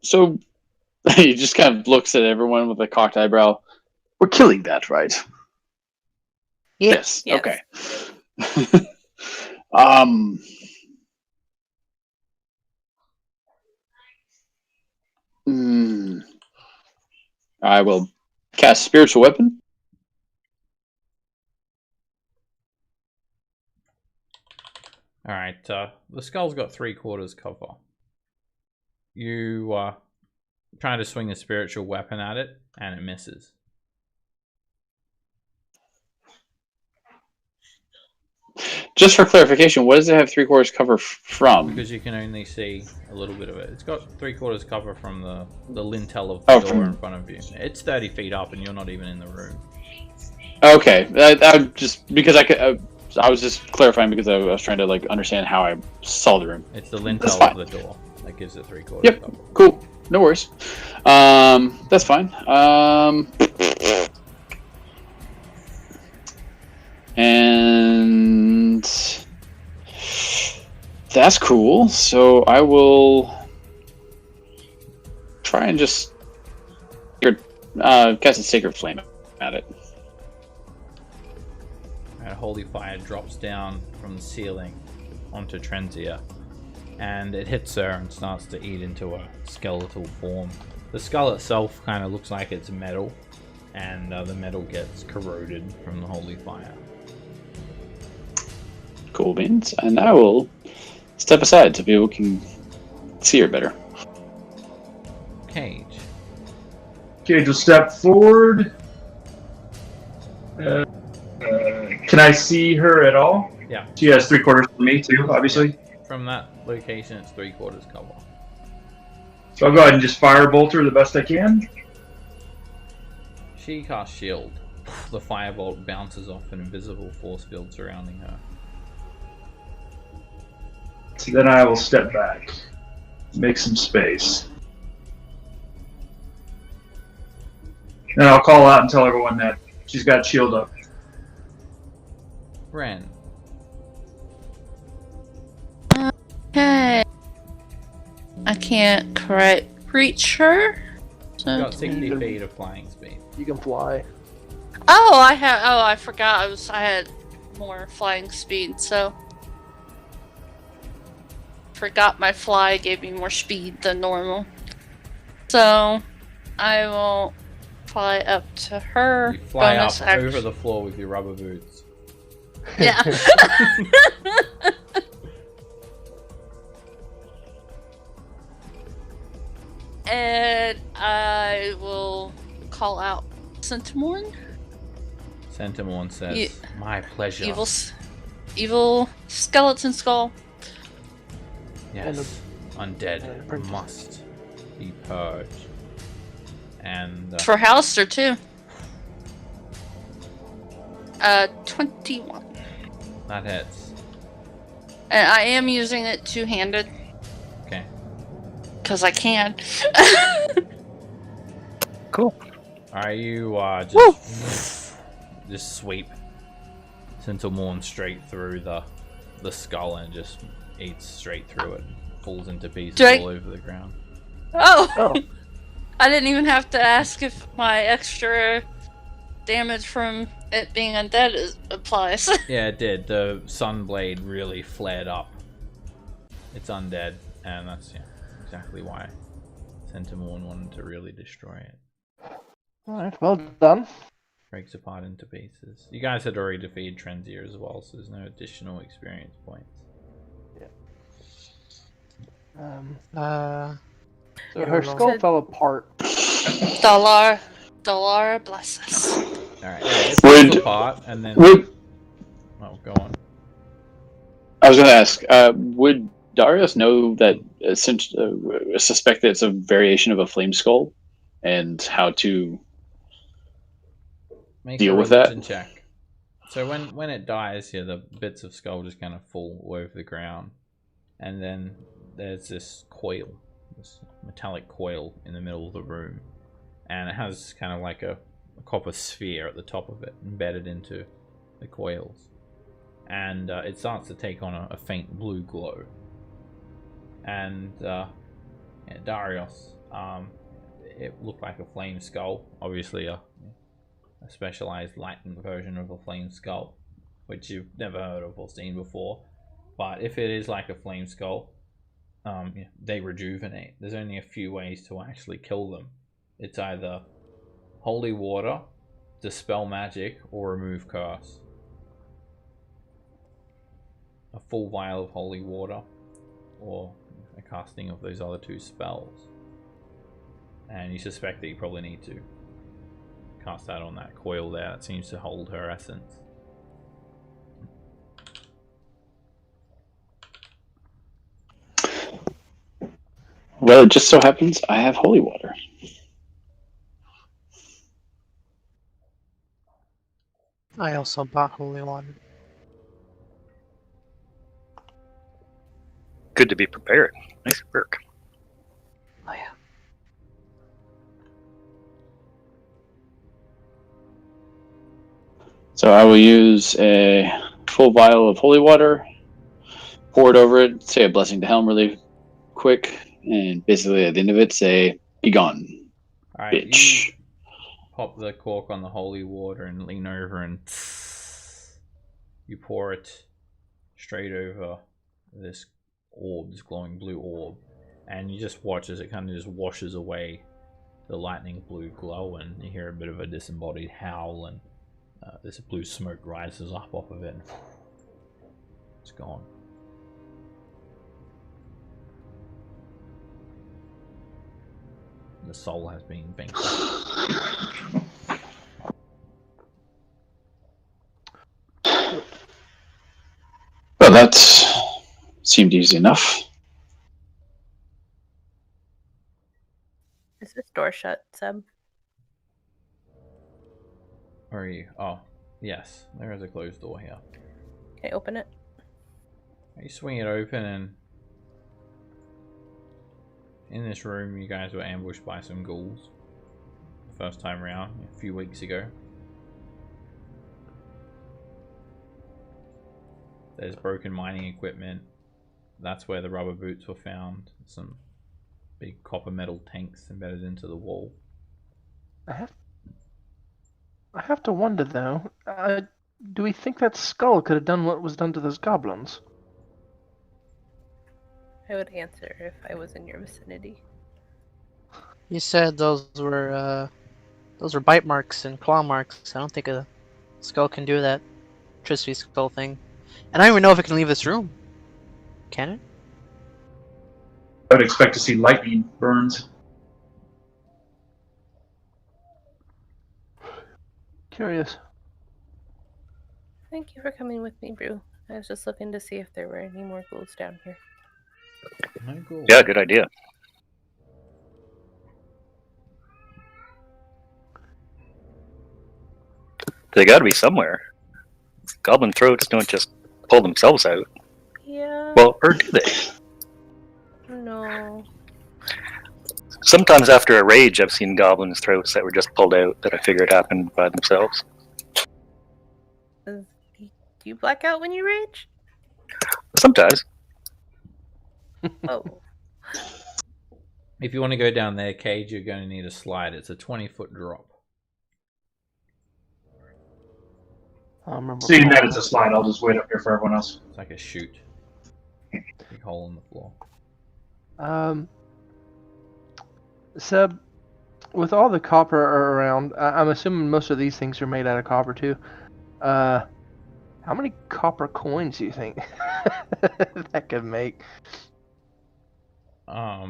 So he just kind of looks at everyone with a cocked eyebrow. We're killing that, right? Yes. Yes. Okay. I will cast Spiritual Weapon. Alright, the skull's got 3/4 cover. You try to swing a spiritual weapon at it, and it misses. Just for clarification, what does it have 3/4 cover from? Because you can only see a little bit of it. It's got 3/4 cover from the lintel of the door in front of you. It's 30 feet up, and you're not even in the room. Okay, I just because I was just clarifying because I was trying to like understand how I saw the room. It's the lintel of the door that gives it 3/4 Yep. cover. Cool. No worries. That's fine. And that's cool. So I will try and just cast a Sacred Flame at it. A holy fire drops down from the ceiling onto Trenzia, and it hits her and starts to eat into a skeletal form. The skull itself kind of looks like it's metal, and the metal gets corroded from the holy fire. Cool beans. And I will step aside so people can see her better. Cage. Cage will step forward. Can I see her at all? Yeah. She has 3/4 for me too, obviously. From that location, it's 3/4 cover. So I'll go ahead and just firebolt her the best I can. She casts shield. The firebolt bounces off an invisible force field surrounding her. So then I will step back, make some space. And I'll call out and tell everyone that she's got shield up. Ren. Okay. I can't quite reach her. So You've got 60 feet of flying speed. You can fly. I forgot I had more flying speed, so forgot my fly gave me more speed than normal. So I will fly up to her. You fly up bonus action. over the floor with your rubber boots. Yeah. And I will call out Centimorn. Centimorn says, Ye- "My pleasure." Evil skeleton skull. Yes, undead must be purged. And For Halster too. 21. that hits. And I am using it two-handed. Okay. Because I can. Cool. Are you just sweep Centimorn straight through the skull and just eats straight through it, falls into pieces all over the ground. Oh! I didn't even have to ask if my extra damage from it being undead applies. Yeah, it did. The Sunblade really flared up. It's undead, and that's exactly why Centimorn wanted to really destroy it. Alright, well done. Breaks apart into pieces. You guys had already defeated Trenzier as well, so there's no additional experience points. So her skull fell apart. Dollar bless us. Alright, it falls apart, and then... Oh, go on. I was going to ask, would Darius know that, suspect that it's a variation of a flame skull, and how to deal with that? Check. So when it dies, the bits of skull just kind of fall all over the ground, and then there's this coil, this metallic coil in the middle of the room, and it has kind of like a copper sphere at the top of it embedded into the coils, and it starts to take on a faint blue glow. And Darius, it looked like a flame skull, obviously a specialized lightning version of a flame skull, which you've never heard of or seen before. But if it is like a flame skull, they rejuvenate. There's only a few ways to actually kill them. It's either holy water, dispel magic, or remove curse. A full vial of holy water, or a casting of those other two spells. And you suspect that you probably need to cast that on that coil there. It seems to hold her essence. Well, it just so happens I have holy water. I also bought holy water. Good to be prepared. Nice work. Oh yeah. So I will use a full vial of holy water, pour it over it, say a blessing to Helm really quick, and basically at the end of it say, "Be gone, Alright, bitch." you pop the cork on the holy water and lean over and you pour it straight over this orb, this glowing blue orb, and you just watch as it kind of just washes away the lightning blue glow, and you hear a bit of a disembodied howl, and this blue smoke rises up off of it, and it's gone. The soul has been vanquished. Well, that seemed easy enough. Is this door shut, Seb? Where are you? Oh, yes. There is a closed door here. Can I open it? You swing it open, and in this room you guys were ambushed by some ghouls the first time around a few weeks ago. There's broken mining equipment. That's where the rubber boots were found. Some big copper metal tanks embedded into the wall. I have to wonder though, do we think that skull could have done what was done to those goblins? I would answer if I was in your vicinity. You said those were bite marks and claw marks. I don't think a skull can do that Tricity skull thing. And I don't even know if it can leave this room. Can it? I would expect to see lightning burns. curious. Thank you for coming with me, Brew. I was just looking to see if there were any more ghouls down here. No ghouls. Yeah, good idea. They gotta be somewhere. Goblin throats don't just pull themselves out. Yeah. Well, or do they? No. Sometimes after a rage, I've seen goblins' throats that were just pulled out that I figured happened by themselves. Do you black out when you rage? Sometimes. Oh. If you want to go down there, Cage, you're going to need a slide. It's a 20-foot drop. I remember. Seeing that it's a slide, I'll just wait up here for everyone else. It's like a chute. Big hole in the floor. Seb, with all the copper around, I'm assuming most of these things are made out of copper too. How many copper coins do you think that could make? I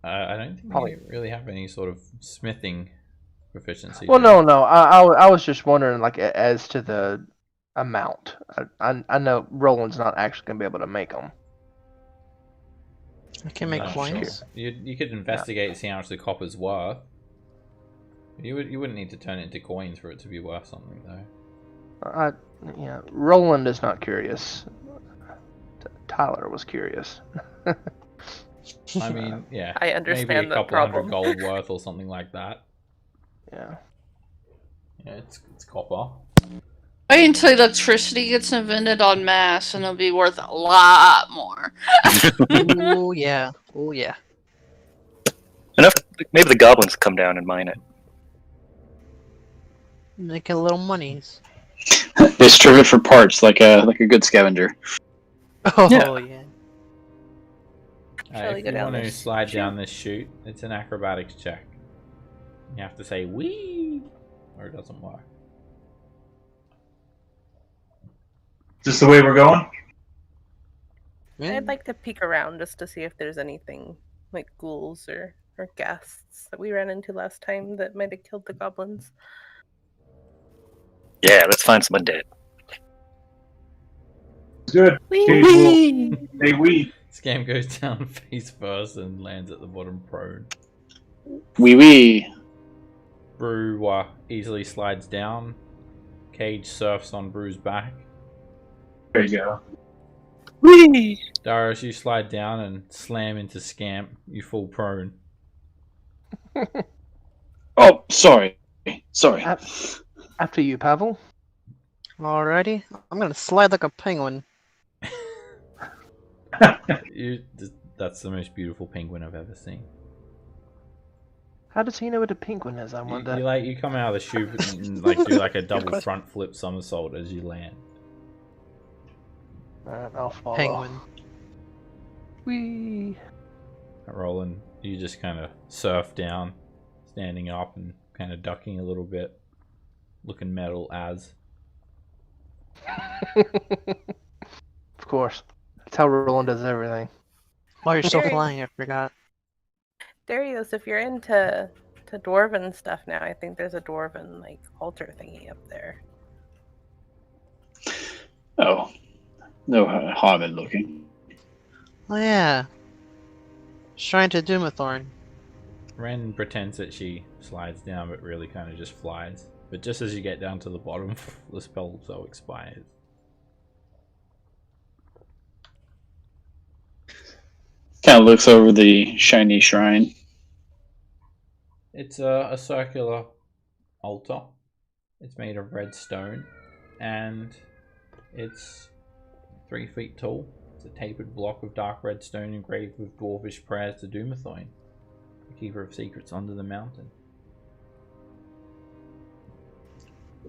don't think Probably. we really have any sort of smithing proficiency. Well, do we? no. I was just wondering, like, as to the amount. I know Roland's not actually gonna be able to make them. I can make Not coins. sure. You could investigate and see how much the copper's worth. You wouldn't need to turn it into coins for it to be worth something, though. Roland is not curious. Tyler was curious. I mean, yeah. I understand maybe a the couple problem. hundred gold worth or something like that. Yeah. Yeah, it's copper. Wait until electricity gets invented en masse, and it'll be worth a lot more. Oh yeah. Oh yeah. Enough. Maybe the goblins come down and mine it. Making little monies. They strip it for parts like a good scavenger. Oh Yeah. yeah. Shall we If go you down want to this slide chute? down this chute, it's an acrobatics check. You have to say "wee" or it doesn't work. Is this the way we're going? I'd like to peek around just to see if there's anything like ghouls or ghasts that we ran into last time that might have killed the goblins. Yeah, let's find some undead. Good. Whee! Hey, we. Scam goes down face first and lands at the bottom prone. Wee wee. Brew easily slides down. Cage surfs on Brew's back. There you go. Wee. Darius, you slide down and slam into Scamp. You fall prone. Oh, sorry. Sorry. After you, Pavel. Alrighty. I'm gonna slide like a penguin. That's the most beautiful penguin I've ever seen. How does he know what a penguin is? I wonder. You come out of the chute and do like a double front flip somersault as you land. Alright, I'll follow. Penguin. Whee! Roland, you just kind of surf down, standing up and kind of ducking a little bit, looking metal as. Of course. That's how Roland does everything. While you're still Very- flying, I forgot. Darius, if you're into dwarven stuff now, I think there's a dwarven like altar thingy up there. Oh. No harm in looking. Oh yeah. Shrine to Doomathorn. Ren pretends that she slides down, but really kind of just flies. But just as you get down to the bottom, the spell so expires. Kind of looks over the shiny shrine. It's a circular altar. It's made of red stone, and it's 3 feet tall. It's a tapered block of dark red stone engraved with dwarvish prayers to Doomathorn, the keeper of secrets under the mountain.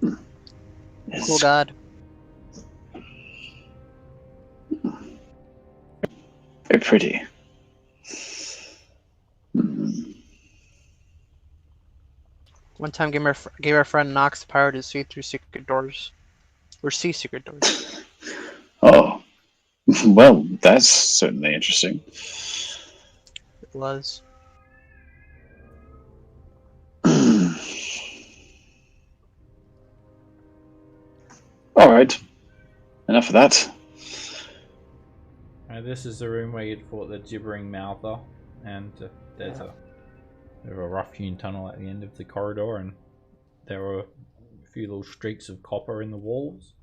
Cool god. Very pretty. Hmm. One time gave our friend Nox the power to see through secret doors. Or see secret doors. Oh. Well, that's certainly interesting. It was. All right. Enough of that. This is the room where you'd fought the gibbering mouther, and there's a rough-hewn tunnel at the end of the corridor, and there are a few little streaks of copper in the walls,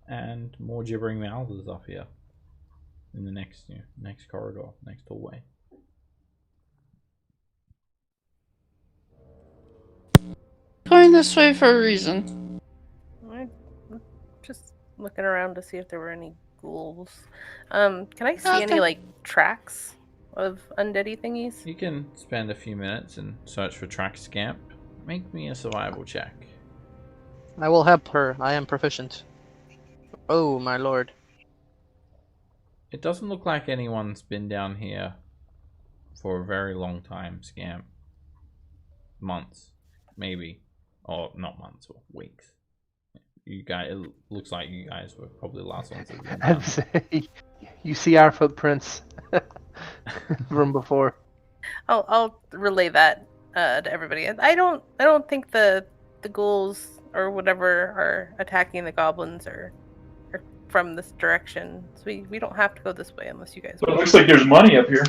and more gibbering mouthers up here in the next corridor, next hallway. Going this way for a reason. I'm just looking around to see if there were any ghouls. Can I see any like tracks of undeady thingies? You can spend a few minutes and search for track scamp. Make me a survival check. I will help her. I am proficient. Oh, my lord. It doesn't look like anyone's been down here for a very long time, Scamp. Months, maybe. Or not months, or weeks. You guys, it looks like you guys were probably the last ones that went down. I'd say you see our footprints from before. I'll relay that to everybody. I don't think the ghouls or whatever are attacking the goblins or from this direction. So we don't have to go this way unless you guys But it looks like there's money up here.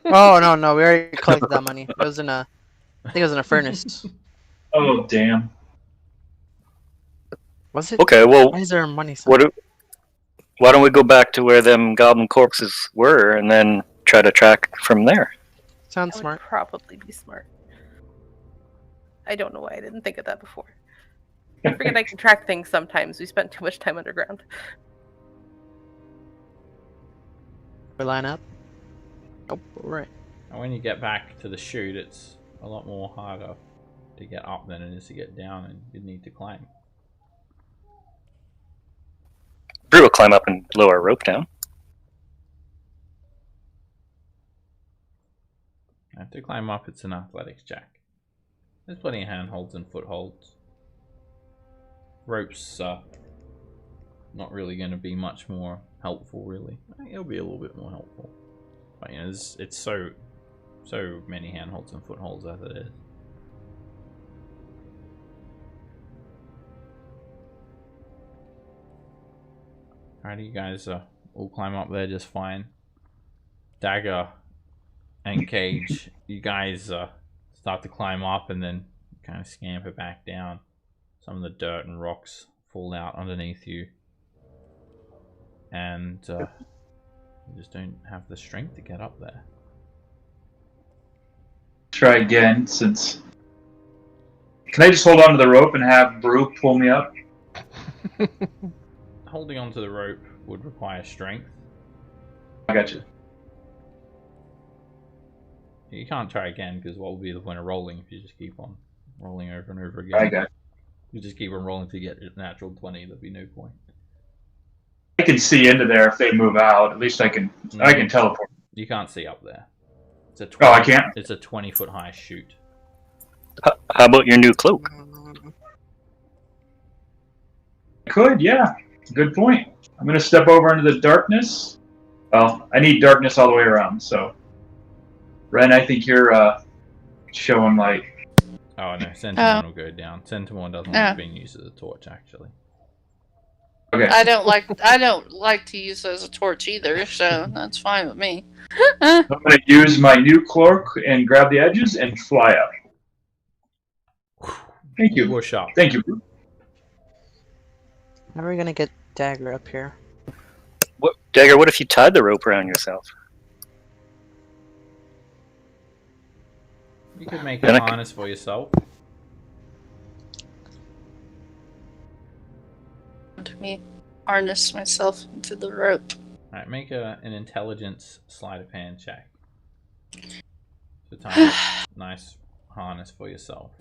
Oh, no, we already collected that money. It was in a... I think it was in a furnace. Oh, damn. Was it? Okay, well, Why is there a money sign? why don't we go back to where them goblin corpses were and then try to track from there? Sounds That smart. would probably be smart. I don't know why I didn't think of that before. I forget I can track things sometimes. We spent too much time underground. We line up. Oh, right. And when you get back to the chute, it's a lot more harder to get up than it is to get down, and you need to climb. Brew will climb up and lower a rope down. To climb up, it's an athletics check. There's plenty of handholds and footholds. Ropes not really going to be much more helpful, really. It'll be a little bit more helpful, but you know, it's so many handholds and footholds as it is. Alright, you guys all climb up there just fine. Dagger and Cage, you guys start to climb up and then kind of scamper back down. Some of the dirt and rocks fall out underneath you, and you just don't have the strength to get up there. Try again, since... Can I just hold on to the rope and have Brew pull me up? Holding onto the rope would require strength. I got you. You can't try again, because what would be the point of rolling if you just keep on rolling over and over again? I got you. You just keep on rolling to get a natural 20, there'd be no point. I can see into there if they move out. At least I can teleport. You can't see up there. It's a 20, Oh, I can't? It's a 20-foot high chute. How about your new cloak? Could, yeah. Good point. I'm going to step over into the darkness. Well, I need darkness all the way around, so... Ren, I think you're showing, like... Oh no, Centimorn will go down. Centimorn doesn't like being used as a torch, actually. Okay. I don't like to use it as a torch either, so that's fine with me. I'm going to use my new cloak and grab the edges and fly up. Thank you. Push up. Thank you. How are we gonna get Dagger up here? Dagger, what if you tied the rope around yourself? You could make a harness for yourself. Let me harness myself into the rope. Alright, make an intelligence sleight of hand check. To tie a nice harness for yourself.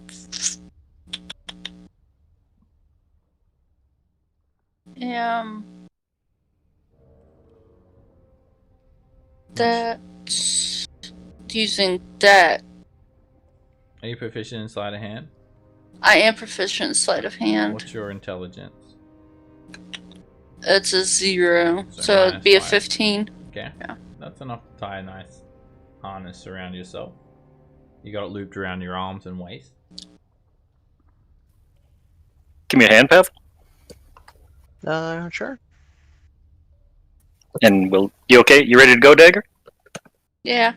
That's using that. Are you proficient in sleight of hand? I am proficient in sleight of hand. What's your intelligence? It's a 0, so minus it'd be a 5. 15. Okay. Yeah. That's enough to tie a nice harness around yourself. You got it looped around your arms and waist. Give me a hand, Pav. Sure. And you okay? You ready to go, Dagger? Yeah.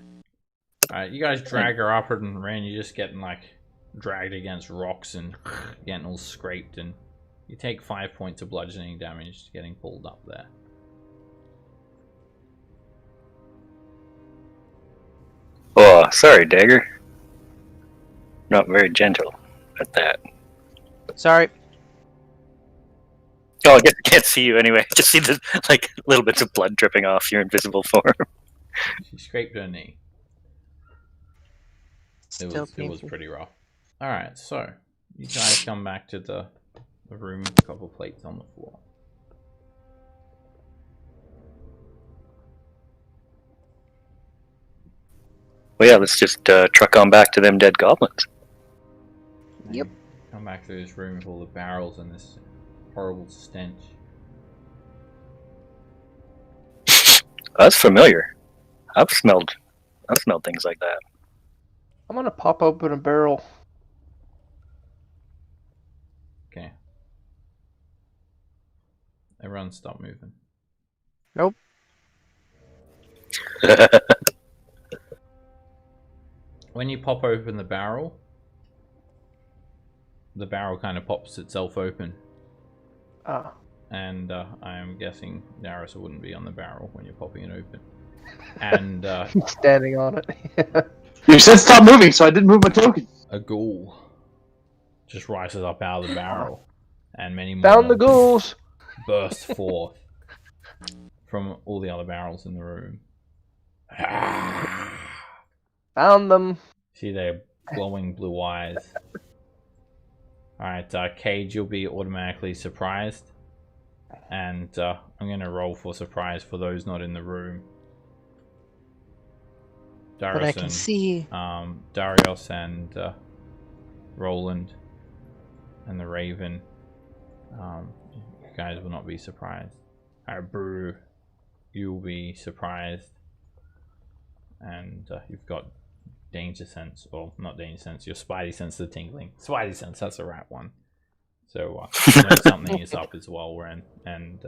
Alright, you guys drag her up, and Ren, you're just getting like dragged against rocks and getting all scraped, and you take 5 points of bludgeoning damage getting pulled up there. Oh, sorry, Dagger. Not very gentle at that. Sorry. Oh, I guess I can't see you anyway. Just see the little bits of blood dripping off your invisible form. She scraped her knee. It was pretty rough. Alright, so you guys come back to the room, a couple plates on the floor. Well, yeah, let's just truck on back to them dead goblins. Yep. Come back to this room with all the barrels and this horrible stench. That's familiar. I've smelled things like that. I'm gonna pop open a barrel. Okay. Everyone stop moving. Nope. When you pop open the barrel kind of pops itself open. Ah. And I am guessing Darius wouldn't be on the barrel when you're popping it open. And standing on it. You said stop moving, so I didn't move my token. A ghoul just rises up out of the barrel, and many more Down the ghouls! burst forth from all the other barrels in the room. Found them. See their glowing blue eyes. Alright, Cage, you'll be automatically surprised. And I'm going to roll for surprise for those not in the room. But I can see. Darius and Roland and the Raven. You guys will not be surprised. Alright, Brew, you'll be surprised. And you've got danger sense, or not danger sense, your spidey sense of tingling. Spidey sense, that's the right one. So you know something is up as well, Ren. And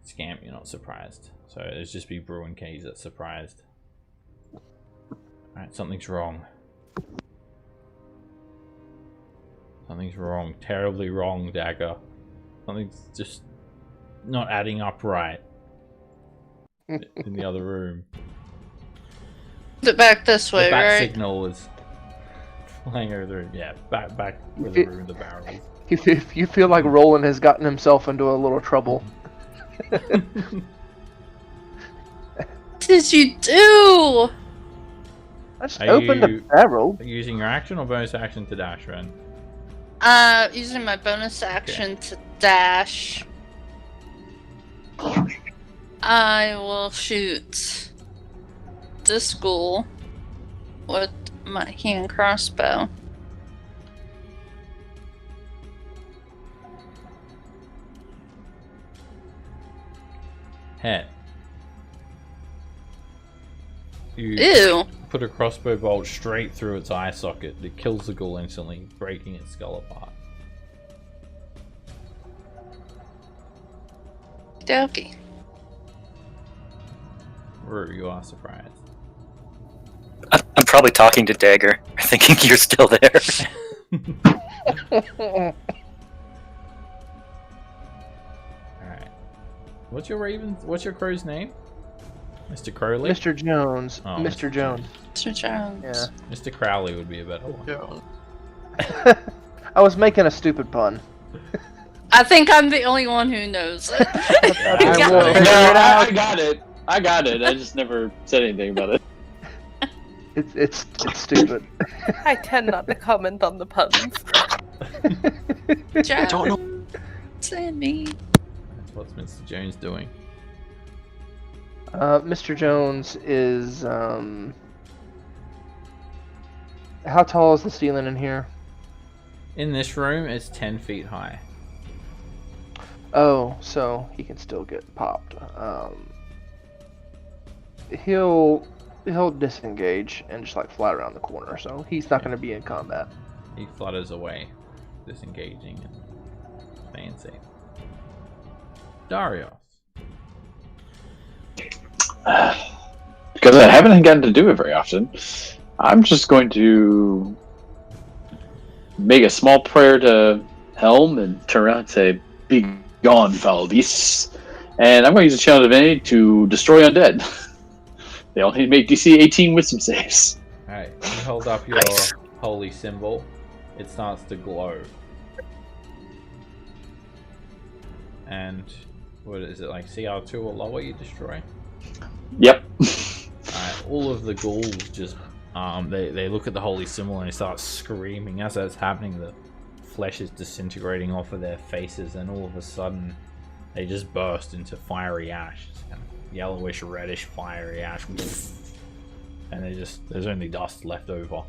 Scamp, you're not surprised. So it'll just be Brew and Cage that's surprised. Alright, something's wrong. Something's wrong. Terribly wrong, Dagger. Something's just not adding up right. In the other room. Is it back this way, the bat right? signal is flying over the room. Yeah, back where the room, the barrel is. If you feel like Roland has gotten himself into a little trouble. What did you do? I just opened the barrel. Are you using your action or bonus action to dash, Ren? Using my bonus action to dash. I will shoot this ghoul with my hand crossbow. Hit. You Ew. put a crossbow bolt straight through its eye socket. It kills the ghoul instantly, breaking its skull apart. Dokey. Rue, you are surprised. I'm probably talking to Dagger, thinking you're still there. Alright. What's your crow's name? Mr. Crowley? Mr. Jones. Oh, Mr. Jones. Mr. Jones. Yeah. Mr. Crowley would be a better one. I was making a stupid pun. I think I'm the only one who knows it. I got it. I got it. I just never said anything about it. It's stupid. I tend not to comment on the puns. I don't know. Send me. What's Mr. Jones doing? Mr. Jones is how tall is the ceiling in here? In this room, it's 10 feet high. Oh, so he can still get popped. He'll disengage and just like fly around the corner, so he's not going to be in combat. He flutters away, disengaging. Fancy. Darius. Because I haven't gotten to do it very often, I'm just going to make a small prayer to Helm and turn around and say, "Be gone, foul beasts." And I'm going to use a channel divinity to destroy undead. They only make DC 18 wisdom saves. Alright, you hold up your Nice. holy symbol. It starts to glow. And what is it, like CR2 or lower you destroy? Yep. Alright, all of the ghouls just they look at the holy symbol and they start screaming. As that's happening, the flesh is disintegrating off of their faces, and all of a sudden they just burst into fiery ash. It's kind of yellowish, reddish, fiery ash. And there's only dust left over.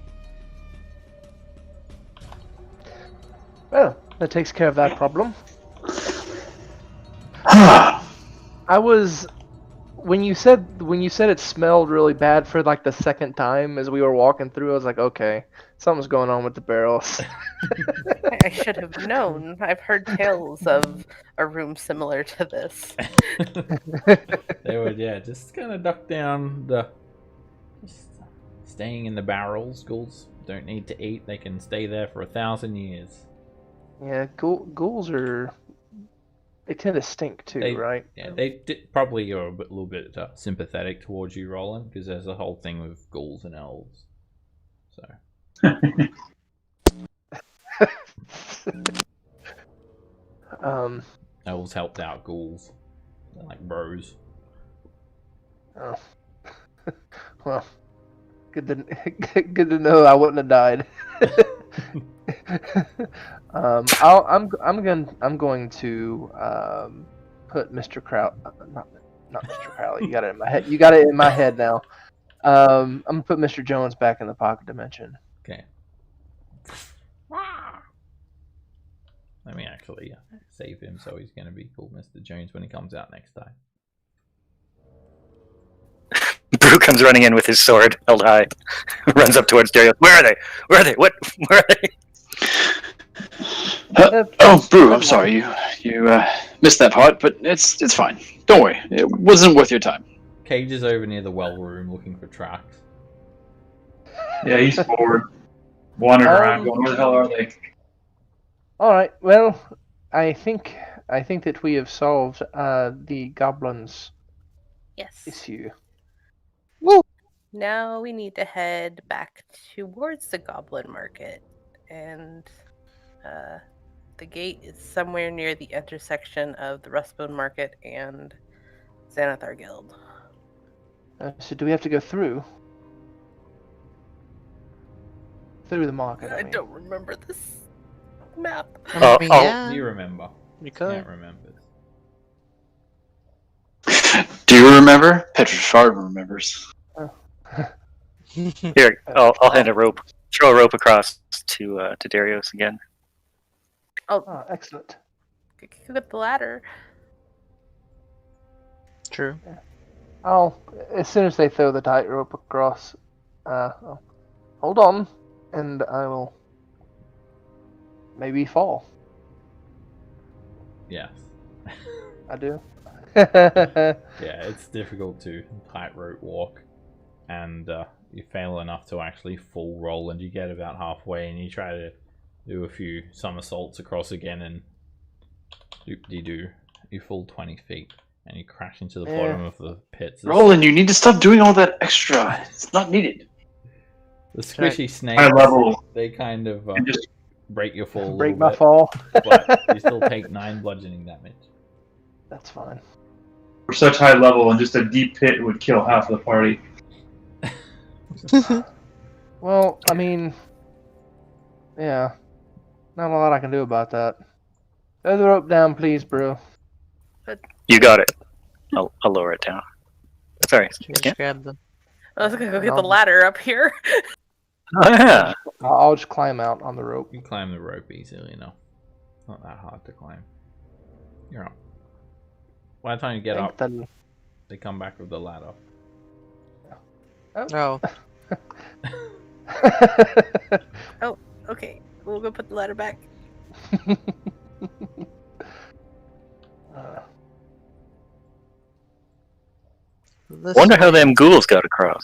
Well, that takes care of that problem. When you said it smelled really bad for like the second time as we were walking through, I was like, okay, something's going on with the barrels. I should have known. I've heard tales of a room similar to this. They would, just kind of duck down just staying in the barrels. Ghouls don't need to eat; they can stay there for 1,000 years. Yeah, ghouls they tend to stink too, right? Yeah, they probably are a little bit sympathetic towards you, Roland, because there's a whole thing with ghouls and elves. So. Elves helped out ghouls. They're like bros. Oh. Well, good to know I wouldn't have died. I'm going to put Mr. Crowley, not Mr. Crowley. You got it in my head. You got it in my head now. I'm gonna put Mr. Jones back in the pocket dimension. Okay. Let me actually save him, so he's going to be called Mr. Jones when he comes out next time. Brew comes running in with his sword held high, runs up towards Dario. Where are they? Where are they? What? Where are they? Oh, Brew, I'm sorry. You missed that part, but it's fine. Don't worry. It wasn't worth your time. Cage is over near the well room looking for tracks. Yeah, he's forward. Wandering around going, where the hell are they? All right. Well, I think that we have solved the goblins' Yes. issue. Now we need to head back towards the goblin market, and the gate is somewhere near the intersection of the Rustbone Market and Xanathar Guild. So do we have to go through the market? I don't remember this map. You remember. You Can't remember. Do you remember? Petrified remembers. Here, I'll hand a rope. Throw a rope across to Darius again. Oh, excellent. Get the ladder. True. As soon as they throw the tightrope across, I'll hold on, and I will maybe fall. Yes. I do. Yeah, it's difficult to tightrope walk, and you fail enough to actually full roll, and you get about halfway, and you try to do a few somersaults across again, and doop-de-doo, you fall 20 feet, and you crash into the bottom of the pits. Roland, you need to stop doing all that extra. It's not needed. The squishy snakes, High level. they kind of Just break your fall a Break little my bit, fall. but you still take 9 bludgeoning damage. That's fine. for such high level, and just a deep pit would kill half of the party. Well, I mean, yeah, not a lot I can do about that. Throw the rope down, please, bro. You got it. I'll lower it down. Sorry. Just Yeah. grab them. I was gonna go get the ladder up here. Oh, yeah. I'll just climb out on the rope. You climb the rope easily enough. Not that hard to climb. You're up. By the time you get up, they come back with the ladder. Oh, Oh, okay. We'll go put the ladder back. This Wonder how way. them ghouls got across.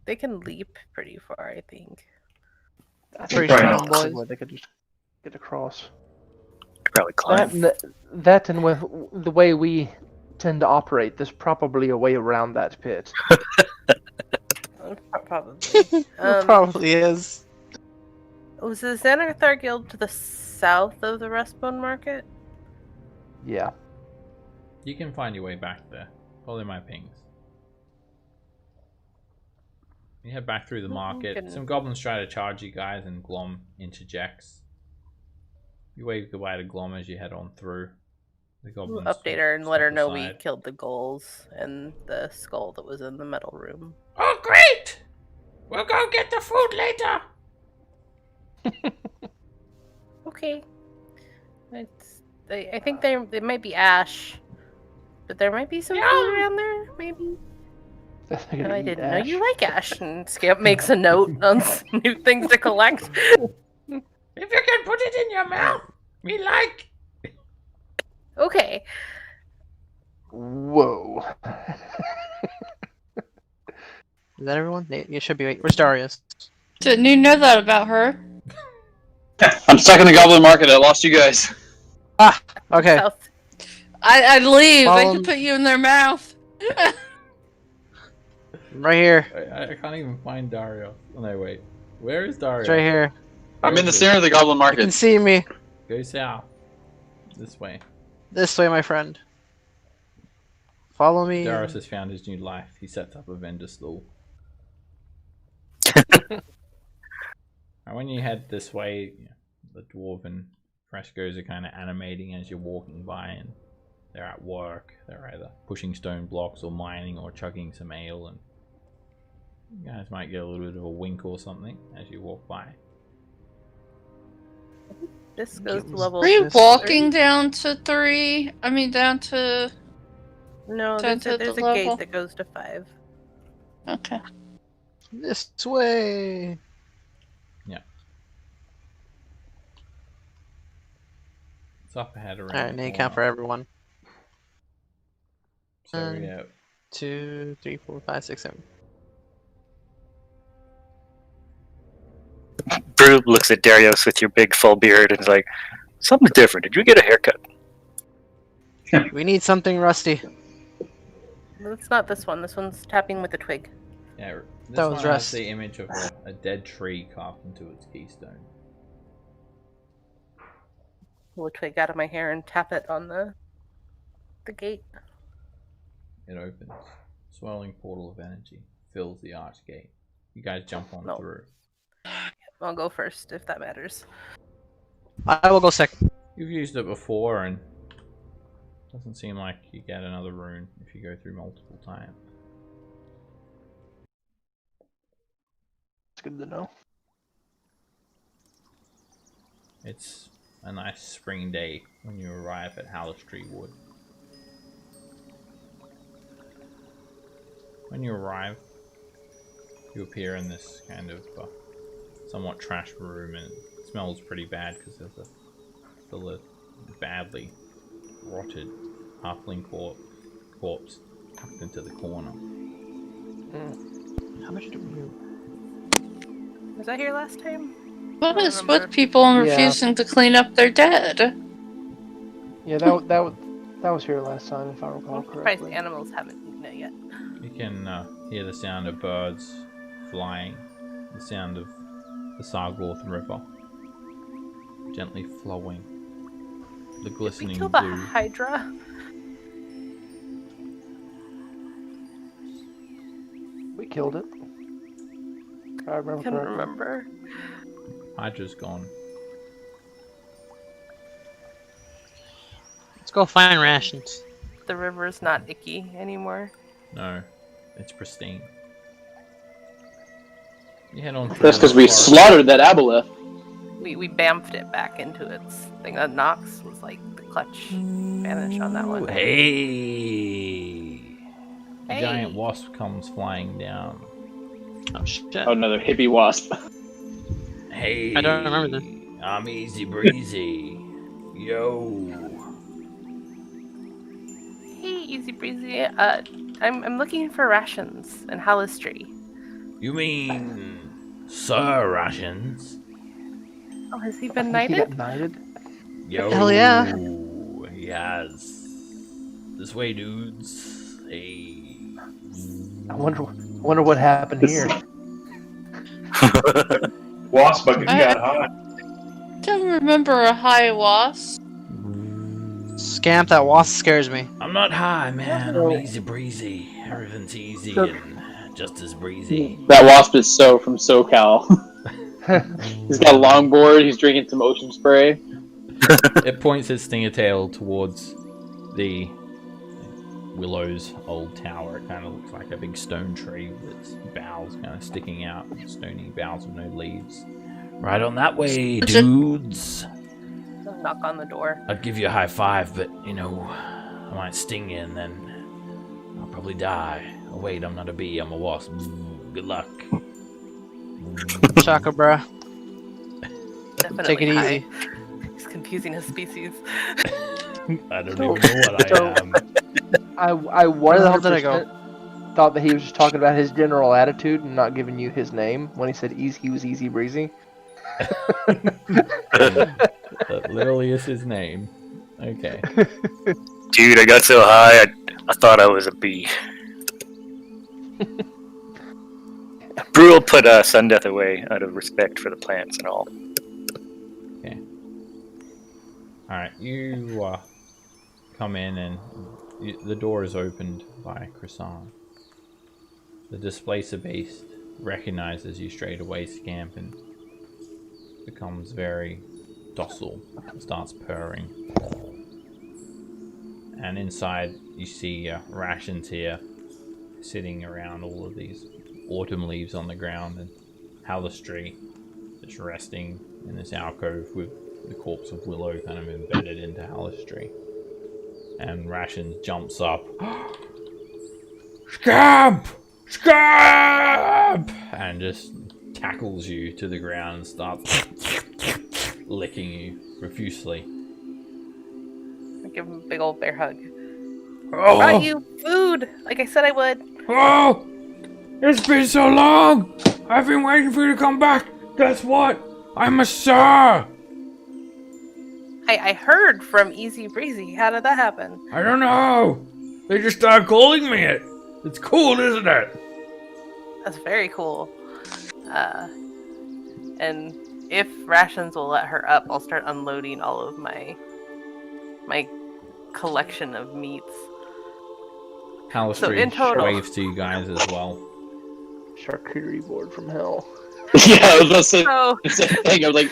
They can leap pretty far, I think. I Pretty think strong, that's boys. where they could just get across. Probably climb. That and with the way we tend to operate, there's probably a way around that pit. Probably. It probably is. Was the Xanathar Guild to the south of the Restbone Market? Yeah. You can find your way back there. Follow my pings. You head back through the market. Some goblins try to charge you guys, and Glom interjects. You wave goodbye to Glom as you head on through. The We'll goblins update her and let her step know we aside. killed the ghouls and the skull that was in the metal room. Oh, great! We'll go get the food later. Okay. I think they might be ash, but there might be some food around there, maybe. No, I didn't know you like ash. And Scamp makes a note on new things to collect. If you can put it in your mouth, me like. Okay. Whoa. Is that everyone? You should be. Where's Darius? Didn't you know that about her? I'm stuck in the goblin market. I lost you guys. Ah, okay. South. I'd leave. They Follow could put you in their mouth. Right here. I can't even find Dario. Oh, no, wait. Where is Dario? It's right here. I'm in the center of the goblin You market. can see me. Go south. This way. This way, my friend. Follow me. Darius has found his new life. He sets up a vendor stall. And when you head this way, the dwarven frescoes are kind of animating as you're walking by, and they're at work. They're either pushing stone blocks or mining or chugging some ale, and you guys might get a little bit of a wink or something as you walk by. This goes to level. Are you This- walking down to 3? I mean, down to. No, Down there's to a the gate level? that goes to 5. Okay. This way. It's up ahead around. Alright, the now you count for corner. everyone. So yeah, 2, 3, 4, 5, 6, 7. Brew looks at Darius with your big full beard and is like, something's different. Did you get a haircut? We need something rusty. It's not this one. This one's tapping with a twig. yeah. This That one was has rust. the image of a dead tree carved into its keystone. Pull a twig out of my hair and tap it on the gate. It opens. Swirling portal of energy fills the arch gate. You guys jump on No. through. I'll go first if that matters. I will go second. You've used it before, and doesn't seem like you get another rune if you go through multiple times. It's good to know. It's a nice spring day when you arrive at Hallestree Wood. When you arrive, you appear in this kind of somewhat trashed room, and it smells pretty bad because there's still a badly rotted halfling corpse tucked into the corner. How much do we do? Was I here last time? What I is remember. with people Yeah. refusing to clean up their dead? Yeah, that was here last time, if I recall I'm surprised correctly. the animals haven't eaten it yet. You can hear the sound of birds flying, the sound of the Sargorth River gently flowing, the Did we glistening kill the blue. Hydra? We killed it. I remember Couldn't correctly. remember. Hydra's gone. Let's go find rations. The river's not icky anymore. No, it's pristine. You head on through That's because the we forest. slaughtered that aboleth. We bamfed it back into its thing. That Nox was like the clutch vanish on that one. Hey! A Hey. giant wasp comes flying down. Oh shit. Oh, another hippie wasp. Hey! I don't remember this. I'm easy breezy. Yo. Hey, Easy Breezy. I'm looking for rations and Halistry. You mean Sir Rations? Oh, has he I been think he knighted? got knighted. Yo. Hell yeah. He has. This way, dudes. Hey. I wonder what happened here. Wasp bucket I- got hot. Don't remember a high wasp. Scamp, that wasp scares me. I'm not high, man. I'm No. easy breezy. Everything's easy So- and just as breezy. That wasp is from SoCal. He's got a longboard. He's drinking some ocean spray. It points its stinger tail towards the Willow's old tower. It kind of looks like a big stone tree with its boughs kind of sticking out. Stony boughs with no leaves. Right on that way, dudes. Knock on the door. I'd give you a high five, but, you know, I might sting you and then I'll probably die. Oh, wait, I'm not a bee. I'm a wasp. Good luck. Chaka, bruh. Definitely Take it high. easy. He's confusing his species. I don't even know what I am. I Where the hell did I go? 100% thought that he was just talking about his general attitude and not giving you his name when he said he was easy breezy. That literally is his name. Okay. Dude, I got so high, I thought I was a bee. Brule put Sundeath away out of respect for the plants and all. Okay. Alright, you come in and the door is opened by Croissant. The displacer beast recognizes you straight away, Scamp, and becomes very docile and starts purring. And inside you see Rations here sitting around all of these autumn leaves on the ground, and Halistry just resting in this alcove with the corpse of Willow kind of embedded into Halistry. And Rations jumps up. Scamp! Scamp! And just tackles you to the ground and starts licking you profusely. I give him a big old bear hug. Oh! Brought you food, like I said I would. Oh! It's been so long! I've been waiting for you to come back! Guess what? I'm a sir! I heard from Easy Breezy. How did that happen? I don't know! They just started calling me it! It's cool, isn't it? That's very cool. And if Rations will let her up, I'll start unloading all of my collection of meats. Halistry in total- waves to you guys as well. Charcuterie board from hell. Yeah, I was about to say So the same thing. I was like,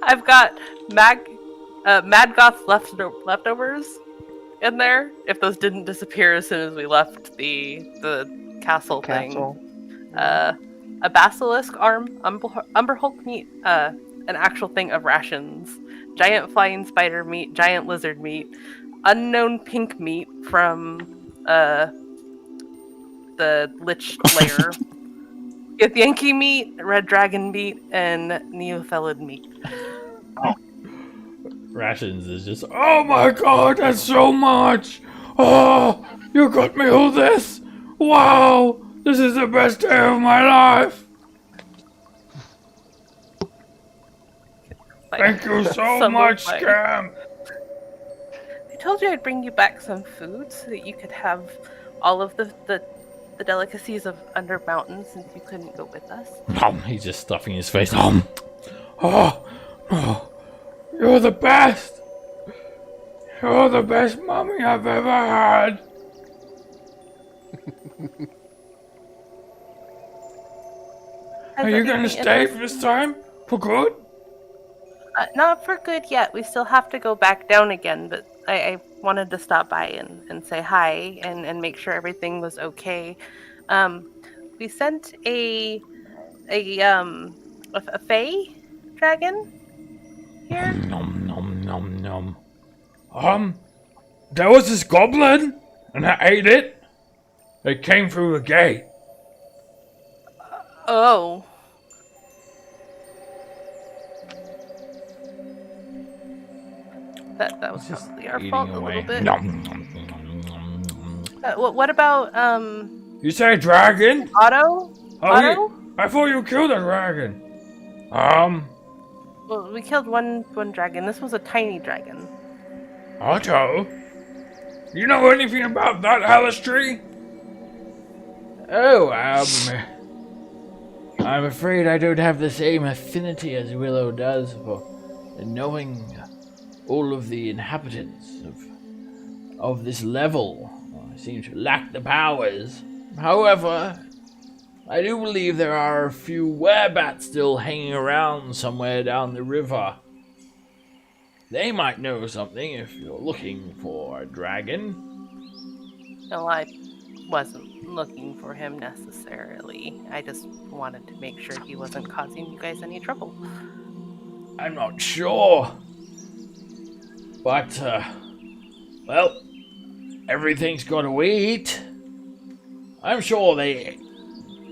I've got Mad Goth's leftovers in there. If those didn't disappear as soon as we left the castle thing. A basilisk arm, umber hulk meat, an actual thing of rations, giant flying spider meat, giant lizard meat, unknown pink meat from the Lich lair, Yankee meat, red dragon meat, and neothelid meat. Rations is just, oh my god, that's so much! Oh, you got me all this! Wow! This is the best day of my life! Thank you so Some much, of my- Scam! I told you I'd bring you back some food so that you could have all of the delicacies of Undermountain since you couldn't go with us. He's just stuffing his face. Oh, you're the best! You're the best mummy I've ever had! Are you gonna stay for this time? For good? Not for good yet. We still have to go back down again, but I wanted to stop by and say hi and make sure everything was okay. We sent a fae dragon here. Nom nom nom nom. There was this goblin, and I ate it. It came through the gate. Oh. That was It's just probably our eating fault away. a little bit. Nom, nom, nom, nom, nom. What about You say dragon? Otto? Oh, Otto? I thought you killed a dragon. Well, we killed one dragon. This was a tiny dragon. Otto? You know anything about that Halistry? Oh, I'm afraid I don't have the same affinity as Willow does for knowing all of the inhabitants of this level. I seem to lack the powers. However, I do believe there are a few werebats still hanging around somewhere down the river. They might know something if you're looking for a dragon. No, I wasn't looking for him necessarily. I just wanted to make sure he wasn't causing you guys any trouble. I'm not sure. But, well, everything's got to eat. I'm sure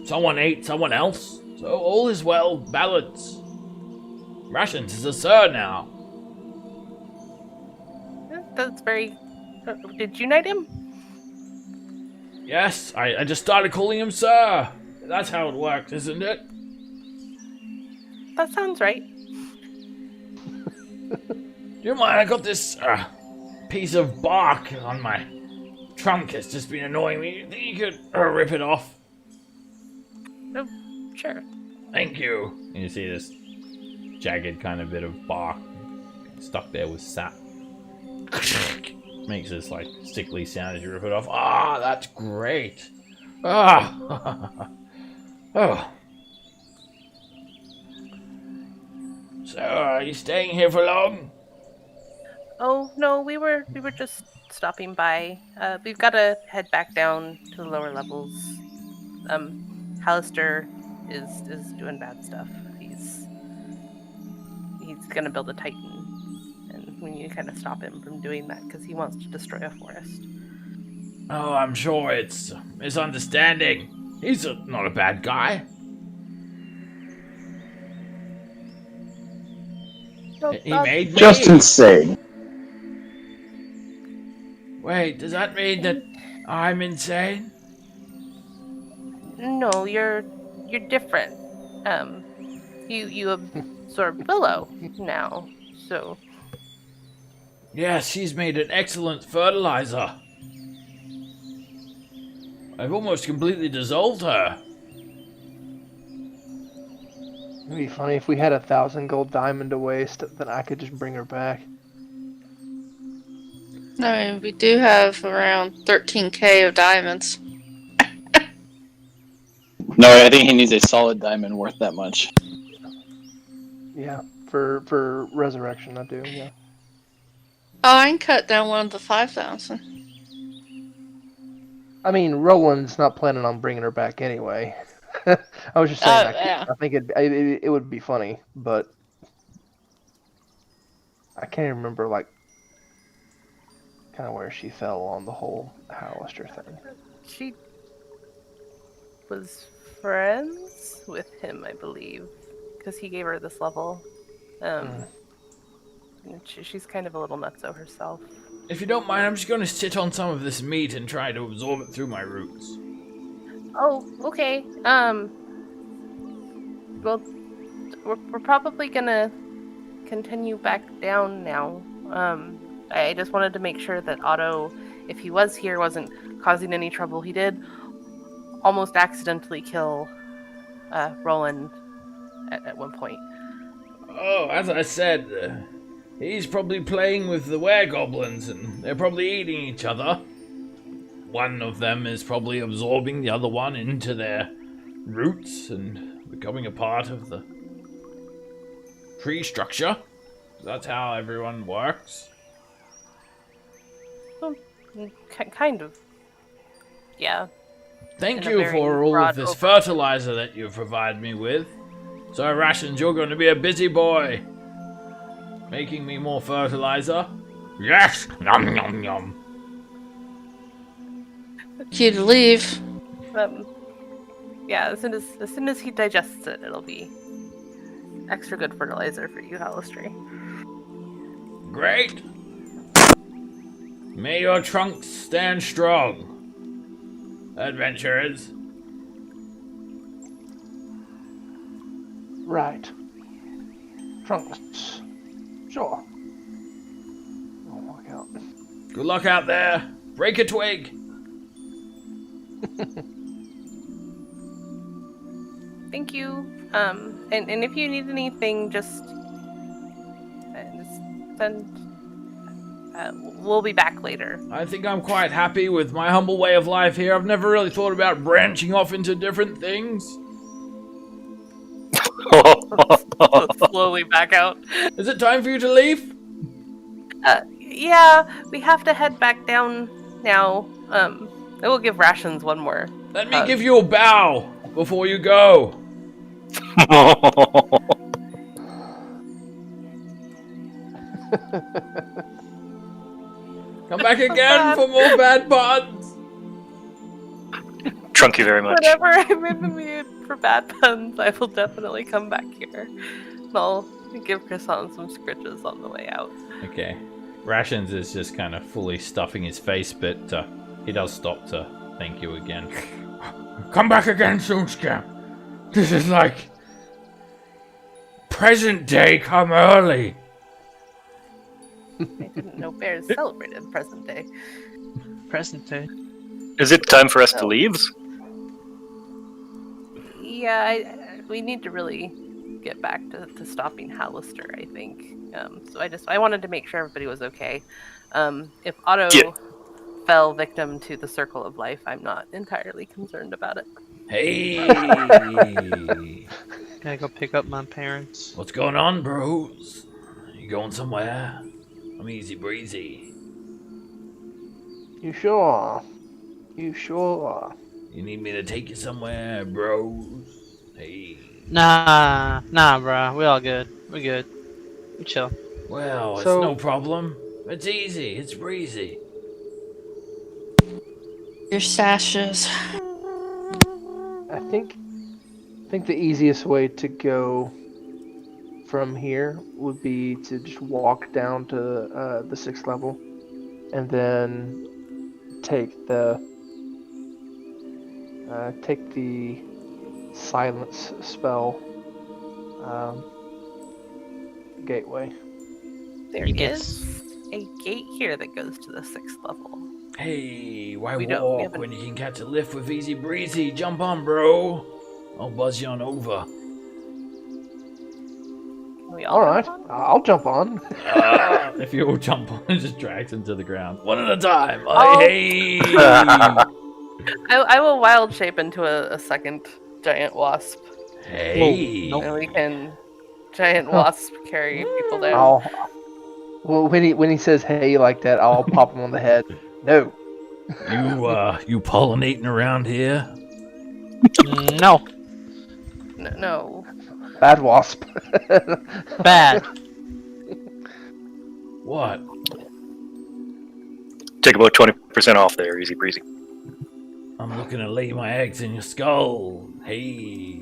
someone ate someone else, so all is well balanced. Rations is a sir now. That's very... Did you knight him? Yes, I just started calling him sir. That's how it works, isn't it? That sounds right. Do you mind? I got this piece of bark on my trunk. It's just been annoying me. You think you could rip it off? Oh, sure. Thank you. And you see this jagged kind of bit of bark stuck there with sap. Makes this like sickly sound as you rip it off. Ah, that's great. Ah. Oh. So, are you staying here for long? Oh, no, we were just stopping by. We've got to head back down to the lower levels. Hallister is doing bad stuff. He's gonna build a Titan, and we need to kind of stop him from doing that because he wants to destroy a forest. Oh, I'm sure it's misunderstanding. He's not a bad guy. He made me. Just insane. Wait, does that mean that I'm insane? No, you're different. You absorb Willow now, so. Yes, she's made an excellent fertilizer. I've almost completely dissolved her. It'd be funny if we had 1,000 gold diamond to waste, then I could just bring her back. I mean, we do have around 13k of diamonds. No, I think he needs a solid diamond worth that much. Yeah, for resurrection, I do. Yeah. Oh, I can cut down one of the 5,000. I mean, Roland's not planning on bringing her back anyway. I was just saying, Yeah. I think it would be funny, but I can't remember like kind of where she fell on the whole Hallister thing. She was friends with him, I believe, because he gave her this level. And she's kind of a little nutso herself. If you don't mind, I'm just going to sit on some of this meat and try to absorb it through my roots. Oh, okay. Well, we're probably gonna continue back down now. I just wanted to make sure that Otto, if he was here, wasn't causing any trouble. He did almost accidentally kill Roland at one point. Oh, as I said, he's probably playing with the weregoblins and they're probably eating each other. One of them is probably absorbing the other one into their roots and becoming a part of the tree structure. That's how everyone works. Well, kind of. Yeah. Thank In a you very for all broad of this over- fertilizer that you've provided me with. So, Rations, you're going to be a busy boy. Making me more fertilizer. Yes! Nom nom nom. You to leave. Yeah, as soon as he digests it, it'll be extra good fertilizer for you, Hallister. Great. May your trunks stand strong, adventurers. Right. Trunks. Sure. I'll walk out. Good luck out there. Break a twig. Thank you. And if you need anything, just send. We'll be back later. I think I'm quite happy with my humble way of life here. I've never really thought about branching off into different things. Slowly back out. Is it time for you to leave? Yeah, we have to head back down now. I will give rations one more. Let me give you a bow before you go. Come back again for more bad puns. Trunk you very much. Whenever I'm in the mood for bad puns, I will definitely come back here. And I'll give Croissant some scritches on the way out. Okay. Rations is just kind of fully stuffing his face, but he does stop to thank you again. Come back again soon, Scamp. This is like present day come early. I didn't know bears celebrated present day. Present day. Is it time for us to leave? Yeah, we need to really get back to stopping Hallister, I think. So I wanted to make sure everybody was okay. If Otto fell victim to the circle of life, I'm not entirely concerned about it. Hey! Can I go pick up my parents? What's going on, bros? You going somewhere? I'm easy breezy. You sure? You sure? You need me to take you somewhere, bros? Hey. Nah, bro. We all good. We good. We chill. Well, it's So- no problem. It's easy. It's breezy. Your sashes. I think the easiest way to go from here would be to just walk down to the 6th level, and then take the silence spell gateway. There You get- is a gate here that goes to the 6th level. Hey, why We walk haven't- when you can catch a lift with easy breezy? Jump on, bro. I'll buzz you on over. Can we all All right, jump on? I'll jump on. If you all jump on, it just drags him to the ground. One at a time. Oh. Hey! I will wild shape into a second giant wasp, Hey! Nope. and we can giant wasp carry people down. Well, when he says "hey" like that, I'll pop him on the head. No. You pollinating around here? No. No. Bad wasp. Bad. What? Take about 20% off there, easy breezy. I'm looking to lay my eggs in your skull. Hey.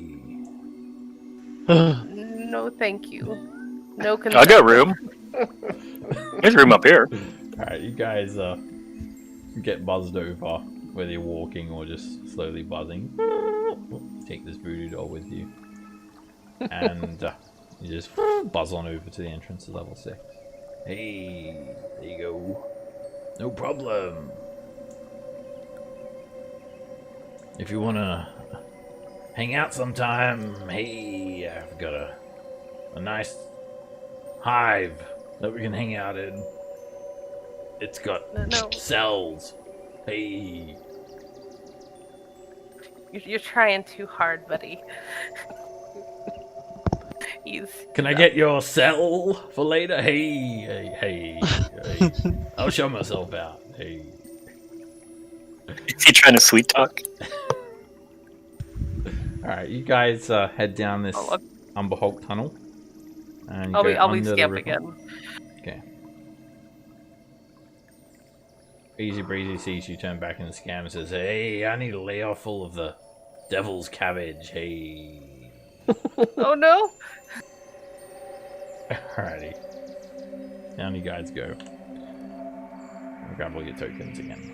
No, thank you. No concern. I got room. There's room up here. Alright, you guys get buzzed over, whether you're walking or just slowly buzzing. Take this voodoo doll with you. And you just buzz on over to the entrance to level 6. Hey, there you go. No problem. If you wanna hang out sometime, hey, I've got a nice hive that we can hang out in. It's got No. cells. Hey. You're trying too hard, buddy. Can I get your cell for later? Hey. I'll show myself out. Hey. Is he trying to sweet talk? Alright, you guys head down this Oh, look. Umber Hulk tunnel. And you I'll go be under the scamp river. again. Okay. Easy breezy sees you turn back in the scam and says, hey, I need a layoff full of the devil's cabbage. Hey. Oh no! Alrighty. Down you guys go. I'll grab all your tokens again.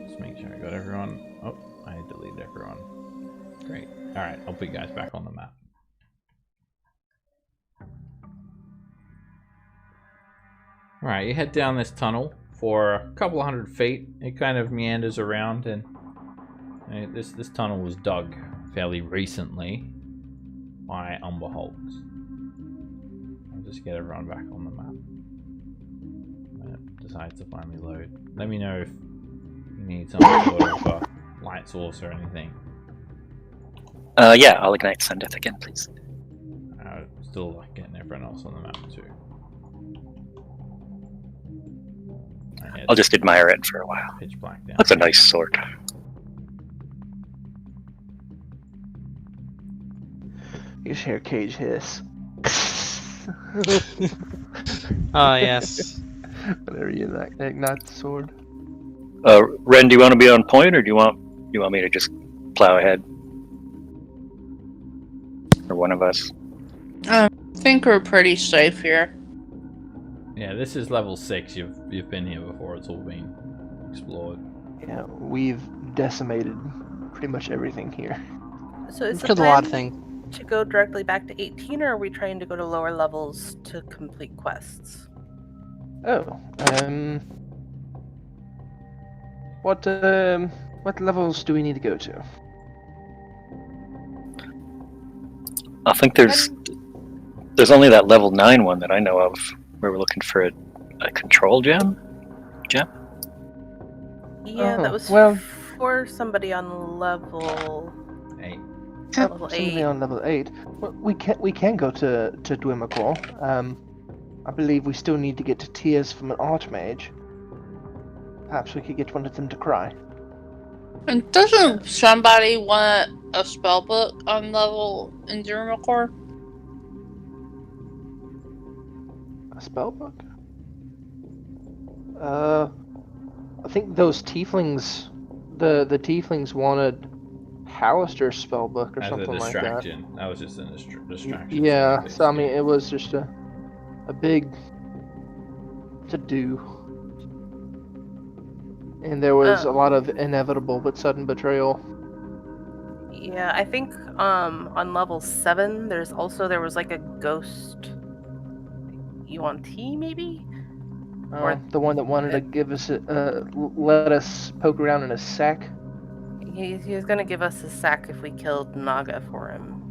Just make sure I got everyone. Oh, I deleted everyone. Great. Alright, I'll put you guys back on the map. Alright, you head down this tunnel for a couple of 100 feet. It kind of meanders around, and this tunnel was dug fairly recently by Umberholtz. I'll just get everyone back on the map. When it decides to finally load. Let me know if you need some sort of light source or anything. Yeah, I'll ignite Sundeth again, please. Still like getting everyone else on the map too. I'll just admire it for a while. Pitch black down. That's a nice sword. You just hear Cage hiss. Oh, yes. Whenever you ignite the sword. Ren, do you want to be on point, or do you want me to just plow ahead? Or one of us? I think we're pretty safe here. Yeah, this is level 6. You've been here before. It's all been explored. Yeah, we've decimated pretty much everything here. So is the Killed a lot of plan things. to go directly back to 18, or are we trying to go to lower levels to complete quests? Oh, what levels do we need to go to? I think there's only that level 9 one that I know of, where we're looking for a control gem. Yeah, that was for somebody on level 8. level Somebody 8. on level 8. Well, we can go to Dwimacor. I believe we still need to get to tears from an Archmage. Perhaps we could get one of them to cry. And doesn't somebody want a spellbook on level in Durmacore? A spellbook? I think those tieflings, the tieflings wanted Hallister's spellbook or As something a like that. distraction. That was just a distraction. Yeah, so I mean, it was just a big to-do. And there was a lot of inevitable but sudden betrayal. Yeah, I think on level 7 there was like a ghost Yuan-Ti maybe? Or The one that wanted to give us let us poke around in a sack. he was gonna give us a sack if we killed Naga for him.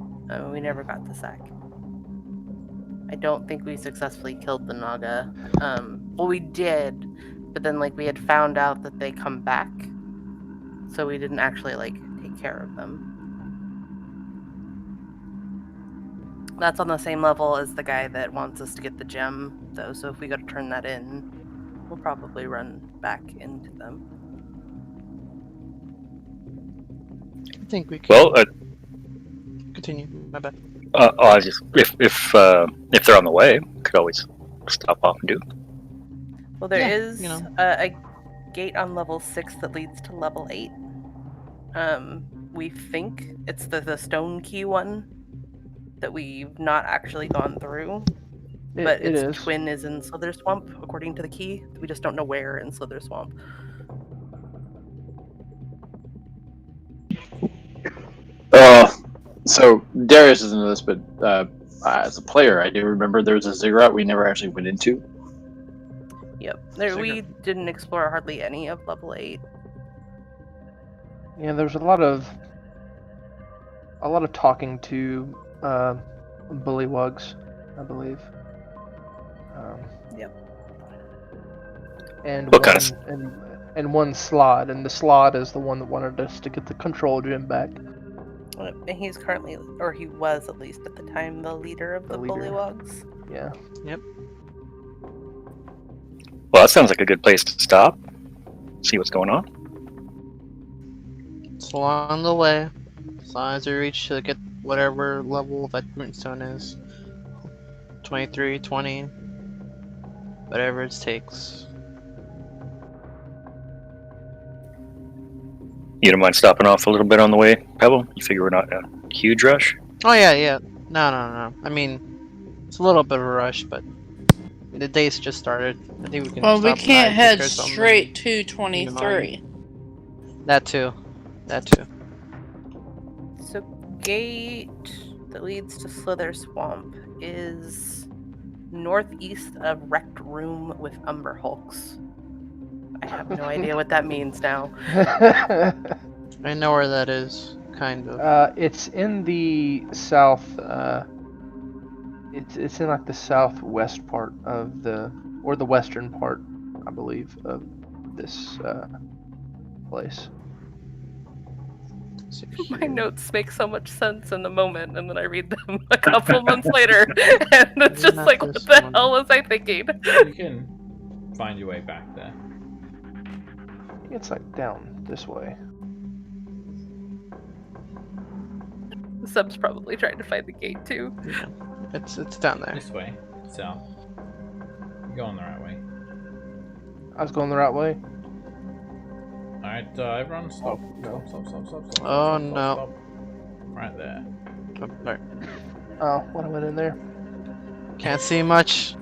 We never got the sack. I don't think we successfully killed the Naga. Well, we did, but then like we had found out that they come back, so we didn't actually like take care of them. That's on the same level as the guy that wants us to get the gem, though. So if we got to turn that in, we'll probably run back into them. I think we can Well, continue. My bad. I just if they're on the way, could always stop off and do. Well, there Yeah, is you know. a gate on level 6 that leads to level 8. We think it's the stone key one that we've not actually gone through. But It its is. twin is in Slither Swamp, according to the key. We just don't know where in Slither Swamp. So Darius isn't in this, but as a player, I do remember there was a ziggurat we never actually went into. Yep. We didn't explore hardly any of level 8. Yeah, there's a lot of talking to bullywugs, I believe. Yep. And What one, kind and one slot, and the slot is the one that wanted us to get the control gem back. And he's currently, or he was at least at the time, the leader of the leader. bullywugs. Yeah. Well, that sounds like a good place to stop. See what's going on. It's along the way. As long as we reach to get whatever level that runestone is. 23, 20. Whatever it takes. You don't mind stopping off a little bit on the way, Pebble? You figure we're not in a huge rush? Oh yeah. No. I mean, it's a little bit of a rush, but the day's just started. I think we can. Well, we stop can't by, head take care of something. straight to 23. That too. So, gate that leads to Slither Swamp is northeast of Wrecked Room with Umber Hulks. I have no idea what that means now. I know where that is, kind of. It's in the south. It's in like the southwest part of the western part, I believe, of this place. My notes make so much sense in the moment, and then I read them a couple months later, and it's just like, what the hell was I thinking? You can find your way back there. It's like down this way. Sub's probably trying to find the gate too. Yeah. It's down there. This way, south. You're going the right way. I was going the right way. Alright, everyone stop. No. Stop. Oh, no. Stop. Right there. Oh, no. Oh, what I went in there? Can't see much.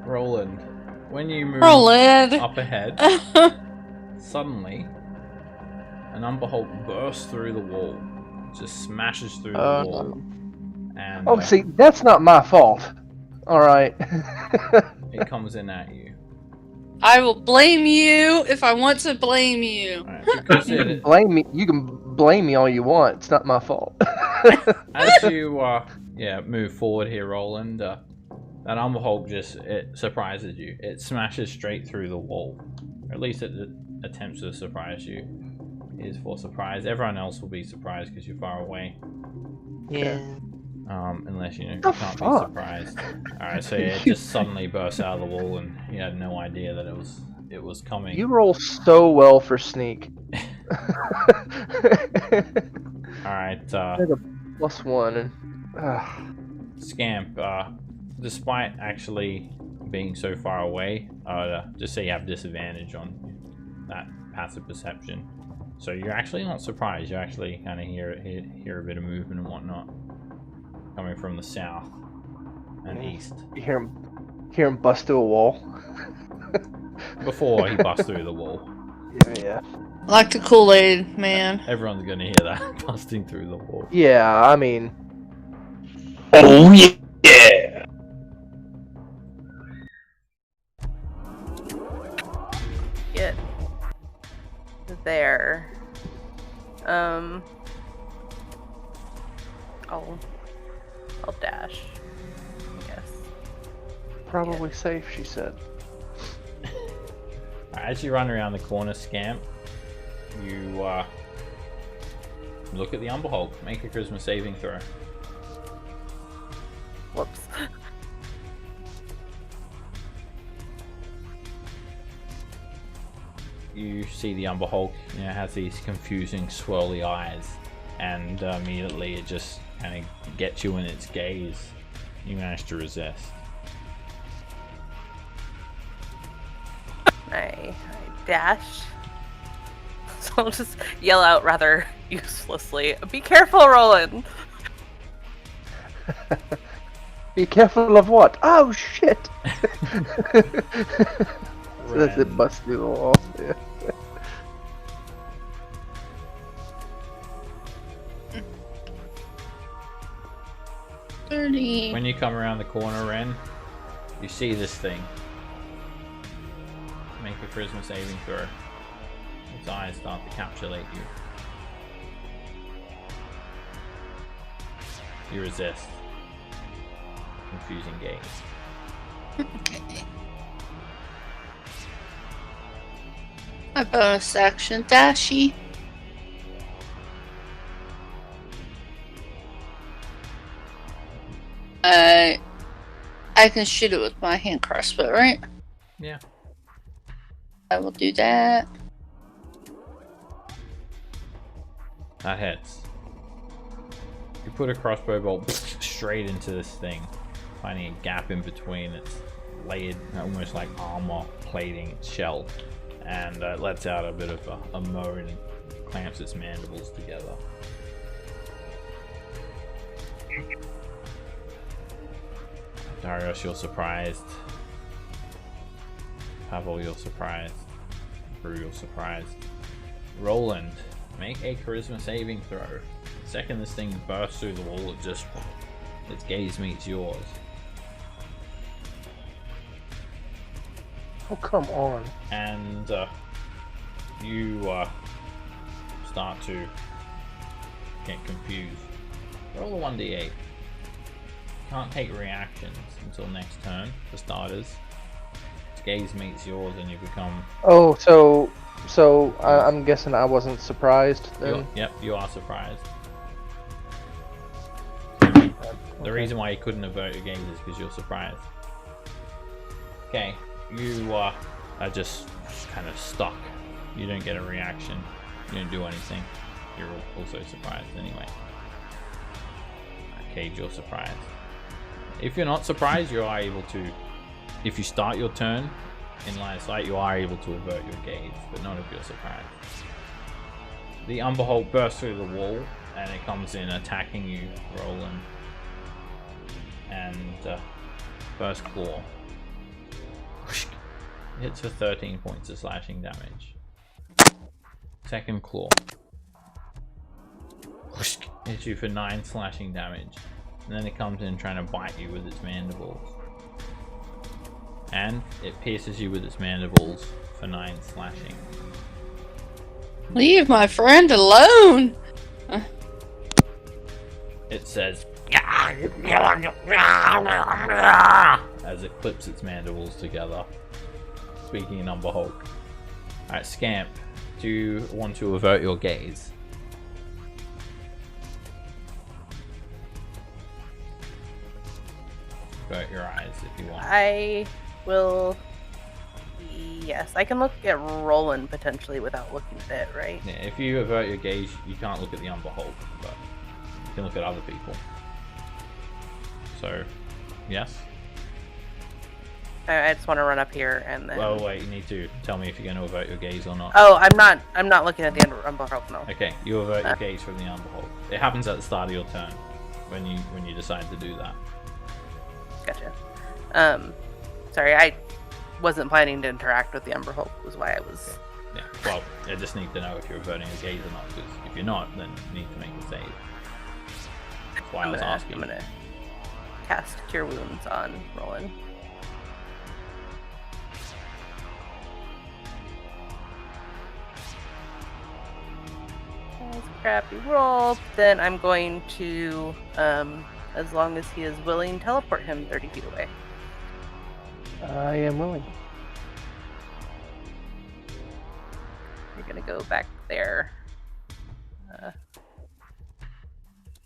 Roland, when you move Roland! up ahead, suddenly, an Umber Hulk bursts through the wall. Just smashes through the wall. No. And Oh, see, that's not my fault. All right. it comes in at you. I will blame you if I want to blame you. Alright, because Blame me. You can blame me all you want. It's not my fault. as you move forward here, Roland, that Umber Hulk it surprises you. It smashes straight through the wall. Or at least it attempts to surprise you. It is for surprise. Everyone else will be surprised because you're far away. Yeah. Unless you The can't be fuck? surprised. Alright, so yeah, it just suddenly bursts out of the wall and you had no idea that it was coming. You roll so well for sneak. Alright, +1 and Scamp, despite actually being so far away, just say you have disadvantage on that passive perception. So you're actually not surprised. You actually kind of hear a bit of movement and whatnot coming from the south and east. you hear him bust through a wall. Before he busts through the wall. Yeah. Like the Kool-Aid, man. Everyone's gonna hear that busting through the wall. Yeah, I mean, Oh yeah! Get there. I'll dash, I guess. probably safe, she said. As you run around the corner, Scamp, you look at the Umber Hulk. Make a charisma saving throw. Whoops. You see the Umber Hulk, has these confusing swirly eyes, and immediately it just kind of gets you in its gaze. You manage to resist. I dash. So I'll just yell out rather uselessly, "Be careful, Roland!" Be careful of what? Oh shit! So that's it, Ren. bust through the wall. Yeah. When you come around the corner, Ren, you see this thing. Make a charisma saving throw. Its eyes start to capsulate you. You resist. Confusing gaze. Okay. My bonus action, Dashy. I can shoot it with my hand crossbow, right? Yeah. I will do that. That hits. You put a crossbow bolt straight into this thing, finding a gap in between. It's layered almost like armor plating its shell, and it lets out a bit of a moan and clamps its mandibles together. Darius, you're surprised. Pavel, you're surprised. Brew, you're surprised. Roland, make a charisma saving throw. The second this thing bursts through the wall, its gaze meets yours. Oh, come on. And you start to get confused. Roll a 1d8. Can't take reactions until next turn, for starters. Its gaze meets yours and you become... Oh, so I'm guessing I wasn't surprised then? Yep, you are surprised. The reason why you couldn't avert your gaze is because you're surprised. Okay, you are just kind of stuck. You don't get a reaction. You don't do anything. You're also surprised anyway. Cage, you're surprised. If you're not surprised, you are able to, if you start your turn in line of sight, you are able to avert your gaze, but not if you're surprised. The Umberholt bursts through the wall and it comes in attacking you, Roland. And first claw hits for 13 points of slashing damage. Second claw hits you for 9 slashing damage. And then it comes in trying to bite you with its mandibles. And it pierces you with its mandibles for 9 slashing. Leave my friend alone! It says as it clips its mandibles together. Speaking in Umberholt. Alright, Scamp, do you want to avert your gaze? Avert your eyes if you want. I will. Yes, I can look at Roland potentially without looking at it, right? Yeah, if you avert your gaze, you can't look at the Umberholt, but you can look at other people. So, yes? I just want to run up here and then. Well, wait, you need to tell me if you're going to avert your gaze or not. Oh, I'm not looking at the Umberholt, no. Okay, you avert your gaze from the Umberholt. It happens at the start of your turn when you decide to do that. Gotcha. Sorry, I wasn't planning to interact with the Umberholt, was why I was... Yeah, well, I just need to know if you're averting your gaze or not, because if you're not, then you need to make a save. That's why I was asking. I'm gonna cast Cure Wounds on Roland. That's a crappy roll. Then I'm going to, as long as he is willing, teleport him 30 feet away. I am willing. You're gonna go back there.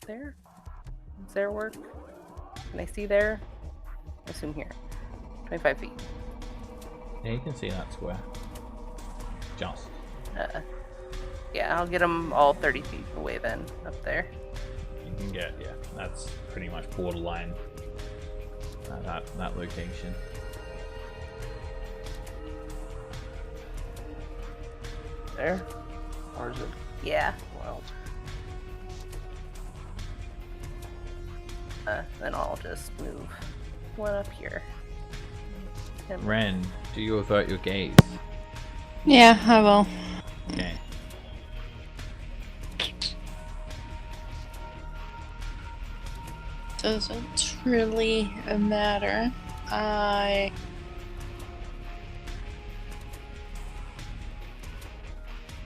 There? Does there work? Can I see there? I assume here. 25 feet. Yeah, you can see that square. Just. Yeah, I'll get them all 30 feet away then, up there. You can get, yeah, that's pretty much borderline that location. There? Or is it Yeah. wild? Then I'll just move one up here. Ren, do you avert your gaze? Yeah, I will. Okay. Doesn't really matter. I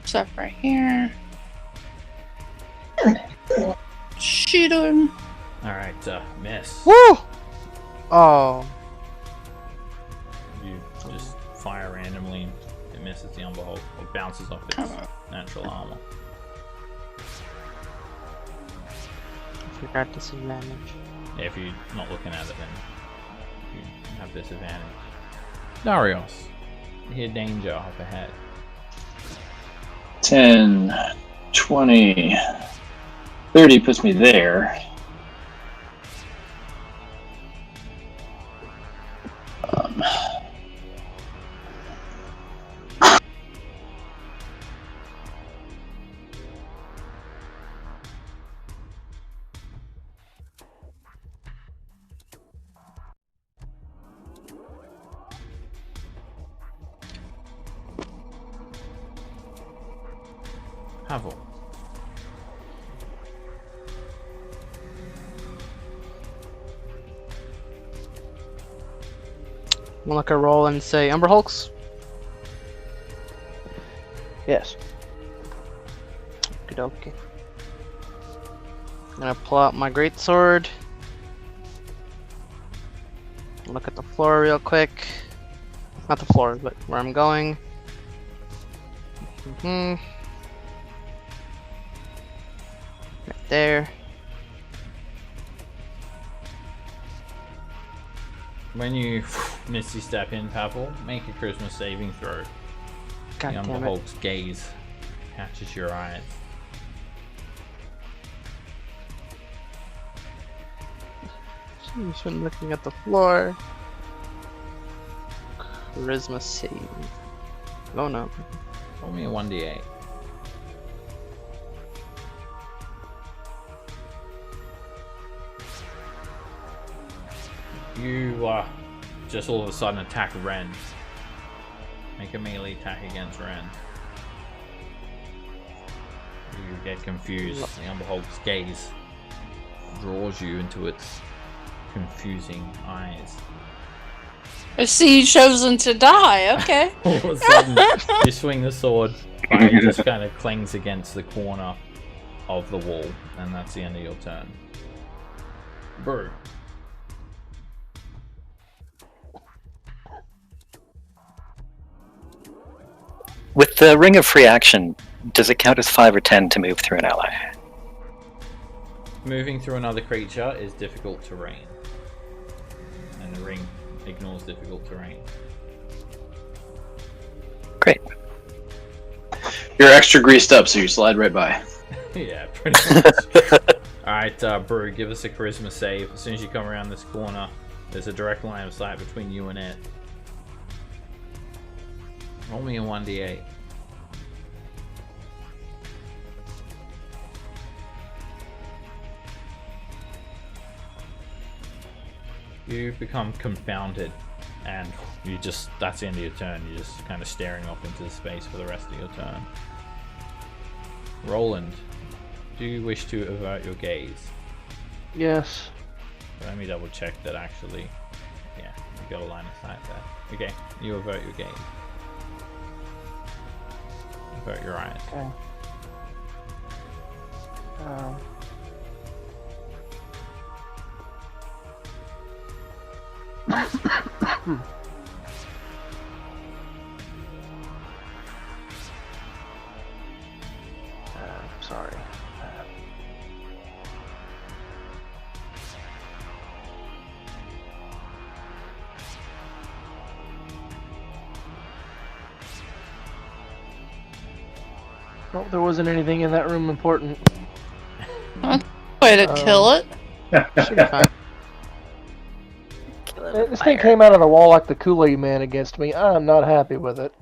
stop right here. Shoot him. Alright, miss. Woo! Oh. You just fire randomly and it misses the Umberholt. It bounces off its natural armor. I forgot disadvantage. Yeah, if you're not looking at it, then you have disadvantage. Darius, you hear danger up ahead. 10, 20, 30 puts me there. Pavel. We'll look at roll and say Umber Hulks. Yes. Okie dokie. I'm gonna pull out my greatsword. Look at the floor real quick. Not the floor, but where I'm going. Right there. When you misty step in, Pavel, make a charisma saving throw. God The Umber damn it. Hulk's gaze catches your eyes. She's been looking at the floor. Charisma save. Oh no. Roll me a 1d8. You just all of a sudden attack Ren. Make a melee attack against Ren. You get confused. The Umber Hulk's gaze draws you into its confusing eyes. I see you chosen to die. Okay. All of a sudden, you swing the sword, but it just kind of clings against the corner of the wall, and that's the end of your turn. Brew. With the Ring of Free Action, does it count as 5 or 10 to move through an ally? Moving through another creature is difficult terrain, and the ring ignores difficult terrain. Great. You're extra greased up, so you slide right by. Yeah, pretty much. Alright, Brew, give us a charisma save. As soon as you come around this corner, there's a direct line of sight between you and it. Roll me a 1d8. You become confounded, and that's the end of your turn. You're just kind of staring off into space for the rest of your turn. Roland, do you wish to avert your gaze? Yes. Let me double check that actually. Yeah, you got a line of sight there. Okay, you avert your gaze. Avert your eyes. Okay. Sorry. Well, there wasn't anything in that room important. Way to kill it. Should be fine. Kill it with This thing fire. came out of the wall like the Kool-Aid Man against me. I'm not happy with it.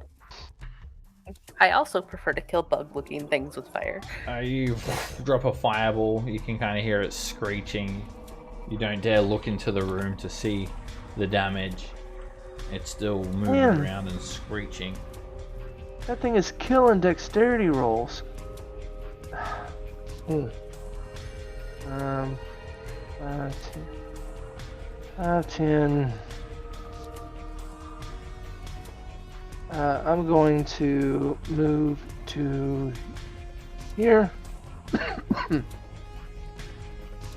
I also prefer to kill bug-looking things with fire. You drop a fireball, you can kind of hear it screeching. You don't dare look into the room to see the damage. It's still moving Man. around and screeching. That thing is killing dexterity rolls. 10. 10. I'm going to move to here. And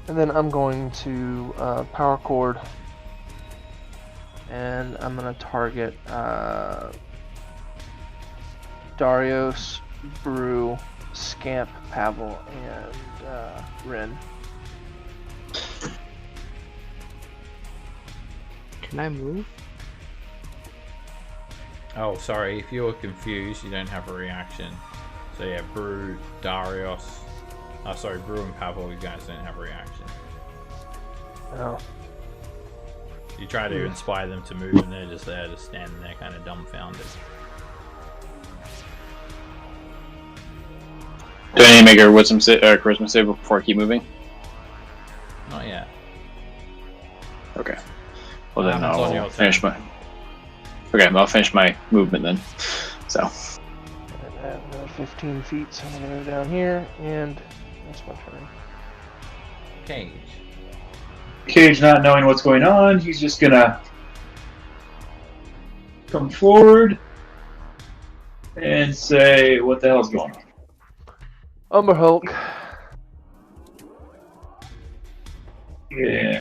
then I'm going to power chord. And I'm going to target Darius, Brew, Scamp, Pavel, and Ren. Can I move? Oh, sorry, if you're confused, you don't have a reaction. So yeah, Brew, Darius, Brew and Pavel, you guys don't have a reaction. Oh. You try to inspire them to move, and they're just there, just standing there, kind of dumbfounded. Do I need to make a charisma save before I keep moving? Not yet. Okay. Well then It's on your I'll turn. finish my. Okay, I'll finish my movement then. So. And 15 feet, so I'm gonna go down here, and that's my turn. Cage. Cage, not knowing what's going on, he's just gonna come forward and say, "What the hell's going on?" Umber Hulk. Yeah.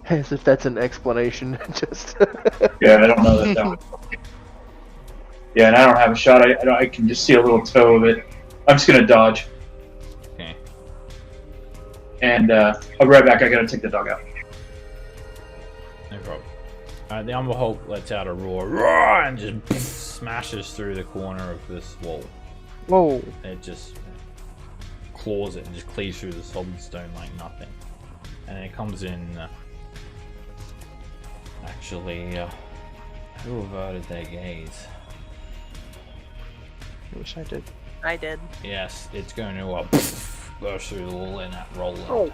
As if that's an explanation. Just. Yeah, I don't know that one. Yeah, and I don't have a shot. I can just see a little toe of it. I'm just gonna dodge. Okay. And I'll be right back. I gotta take the dog out. No problem. The Umber Hulk lets out a roar, and just smashes through the corner of this wall. Whoa. It just claws it and just cleaves through the solid stone like nothing. And then it comes in. Actually, who averted their gaze? I wish I did. I did. Yes, it's going to go through the wall in that roll. Oh.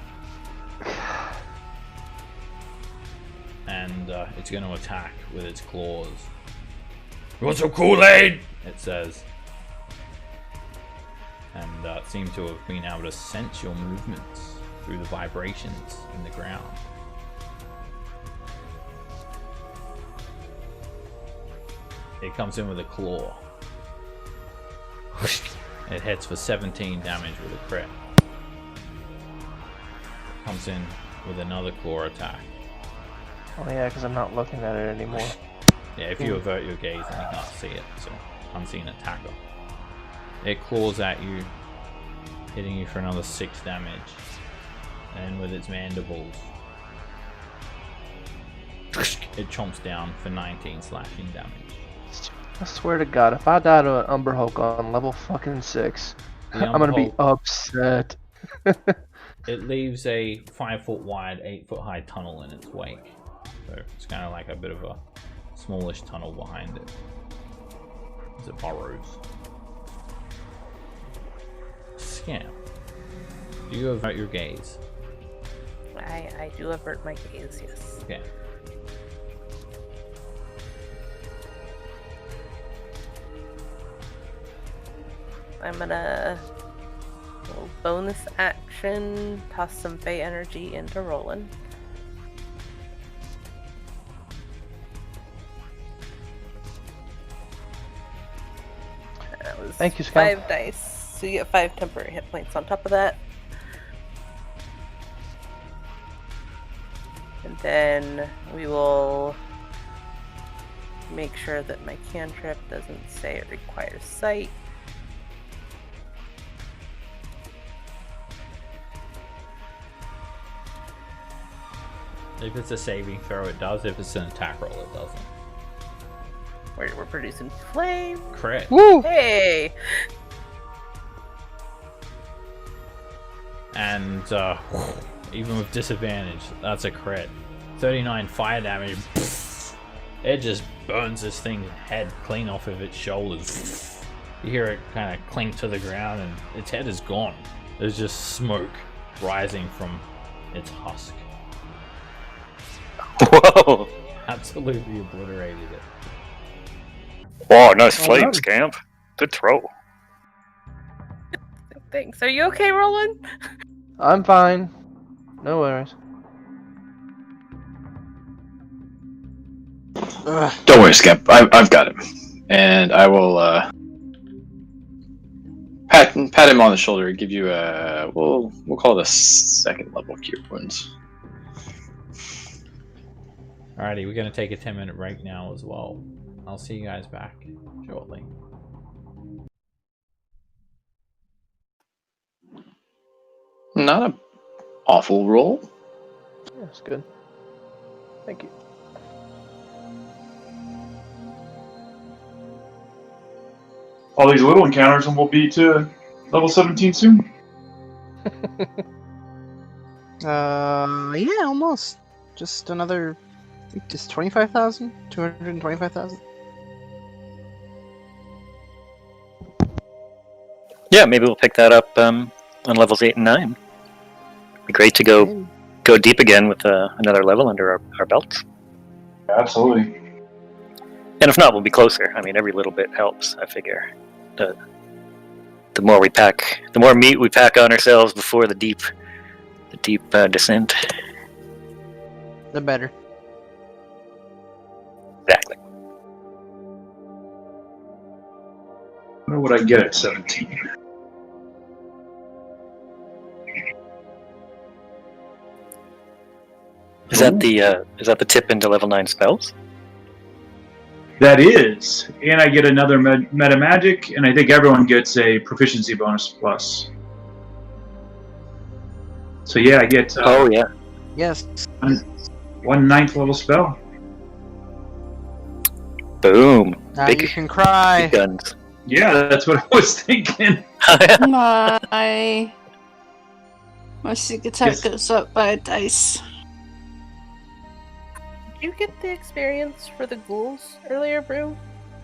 And it's going to attack with its claws. You want some Kool-Aid? It says. And seem to have been able to sense your movements through the vibrations in the ground. It comes in with a claw. It hits for 17 damage with a crit. Comes in with another claw attack. Oh yeah, because I'm not looking at it anymore. Yeah, if you avert your gaze, then you can't see it. So, unseen attacker. It claws at you, hitting you for another 6 damage. And with its mandibles, it chomps down for 19 slashing damage. I swear to God, if I die to an Umber Hulk on level fucking 6, I'm gonna be upset. It leaves a 5-foot wide, 8-foot high tunnel in its wake. So it's kind of like a bit of a smallish tunnel behind it as it burrows. Scam. Do you avert your gaze? I do avert my gaze, yes. Okay. I'm gonna little bonus action, toss some Fey energy into Roland. That was Thank you, Scott. 5 dice, so you get 5 temporary hit points on top of that. And then we will make sure that my cantrip doesn't say it requires sight. If it's a saving throw, it does. If it's an attack roll, it doesn't. We're producing flame. Crit. Woo! Hey! And even with disadvantage, that's a crit. 39 fire damage. It just burns this thing's head clean off of its shoulders. You hear it kind of clink to the ground, and its head is gone. There's just smoke rising from its husk. Whoa! Absolutely obliterated it. Whoa, nice flames, Camp. Good throw. Thanks. Are you okay, Roland? I'm fine. No worries. Don't worry, Scamp. I've got him, and I will pat him on the shoulder and give you a we'll call it a 2nd level cure wounds. Alrighty, we're gonna take a 10-minute break now as well. I'll see you guys back shortly. Not an awful roll. Yeah, that's good. Thank you. All these little encounters, and we'll be to level 17 soon. Yeah, almost. Just another, I think just 25,000? 225,000? Yeah, maybe we'll pick that up on levels 8 and 9. Be great to go deep again with another level under our belts. Absolutely. And if not, we'll be closer. I mean, every little bit helps, I figure. the more meat we pack on ourselves before the deep descent. The better. Exactly. What would I get at 17? Is that the tip into level 9 spells? That is, and I get another meta magic, and I think everyone gets a proficiency bonus plus. So yeah, I get. Oh yeah. Yes. One 9th level spell. Boom. Now Big, you can cry. big guns. Yeah, that's what I was thinking. My sneak attack Yes. goes up by a dice. Did you get the experience for the ghouls earlier, Brew?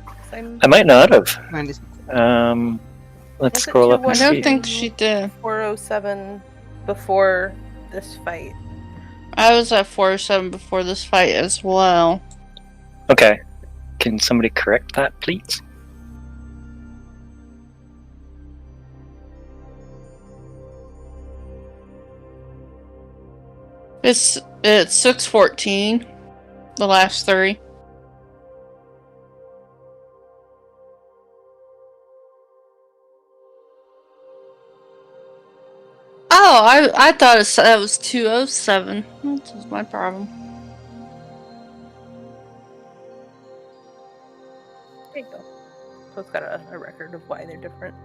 'Cause I might not have. 90. Let's Was it scroll up I and don't see. think she did. 407 before this fight. I was at 407 before this fight as well. Okay. Can somebody correct that, please? It's 614. The last 3. Oh, I thought that was 207. That's my problem. There you go. So it's got a record of why they're different.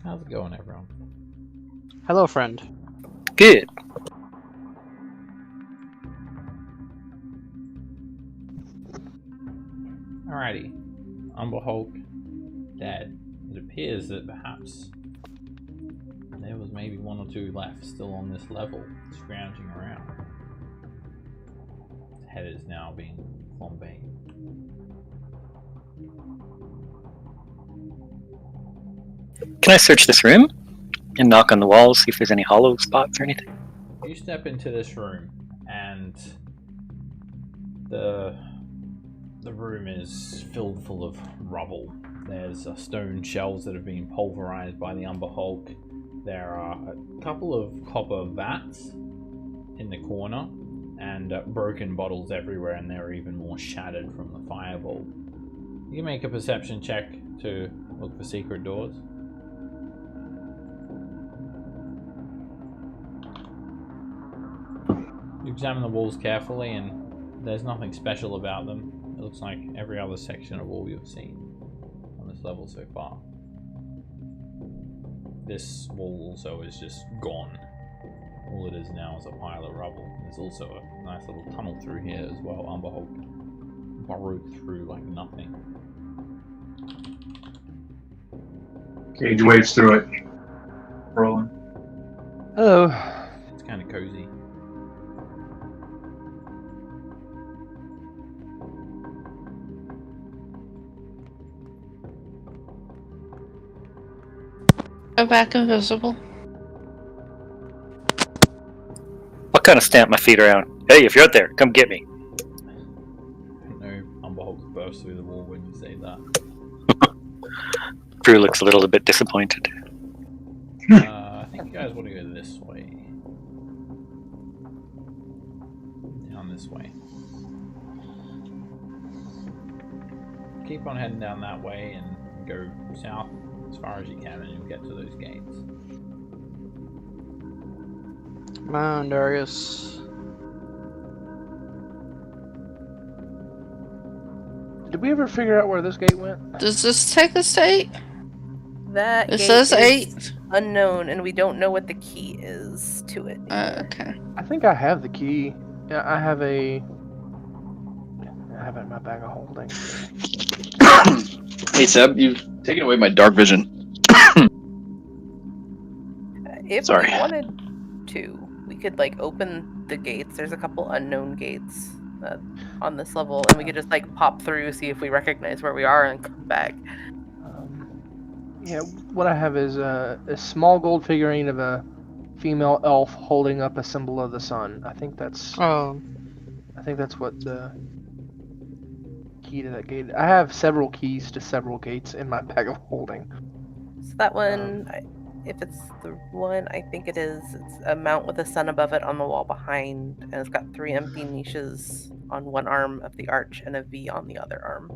How's it going, everyone? Hello, friend. Good. Alrighty. Umber Hulk dead. It appears that perhaps there was maybe one or two left still on this level, scrounging around. His head is now being flambéed. Can I search this room and knock on the walls, see if there's any hollow spots or anything? You step into this room, and the room is filled full of rubble. There's stone shelves that have been pulverized by the Umber Hulk. There are a couple of copper vats in the corner, and broken bottles everywhere, and they're even more shattered from the fireball. You can make a perception check to look for secret doors. You examine the walls carefully, and there's nothing special about them. It looks like every other section of wall you've seen on this level so far. This wall also is just gone. All it is now is a pile of rubble. There's also a nice little tunnel through here as well. Umber Hulk burrowed through like nothing. Cage wades through it. Rolling. Hello. It's kind of cozy. Go back invisible. I'll kind of stamp my feet around. Hey, if you're out there, come get me. No, Umber Hulk bursts through the wall when you say that. Drew looks a little bit disappointed. I think you guys want to go this way. Down this way. Keep on heading down that way and go south as far as you can, and you'll get to those gates. Come on, Darius. Did we ever figure out where this gate went? Does this take us to 8? That It gate says is 8. unknown, and we don't know what the key is to it. Okay. I think I have the key. Yeah, I have it in my bag of holding. Hey Seb, you've taken away my dark vision. If Sorry. we wanted to, we could like open the gates. There's a couple unknown gates on this level, and we could just like pop through, see if we recognize where we are, and come back. Yeah, what I have is a small gold figurine of a female elf holding up a symbol of the sun. I think that's Oh, what the key to that gate. I have several keys to several gates in my bag of holding. So that one, if it's the one, I think it is. It's a mount with a sun above it on the wall behind, and it's got 3 empty niches on one arm of the arch and a V on the other arm.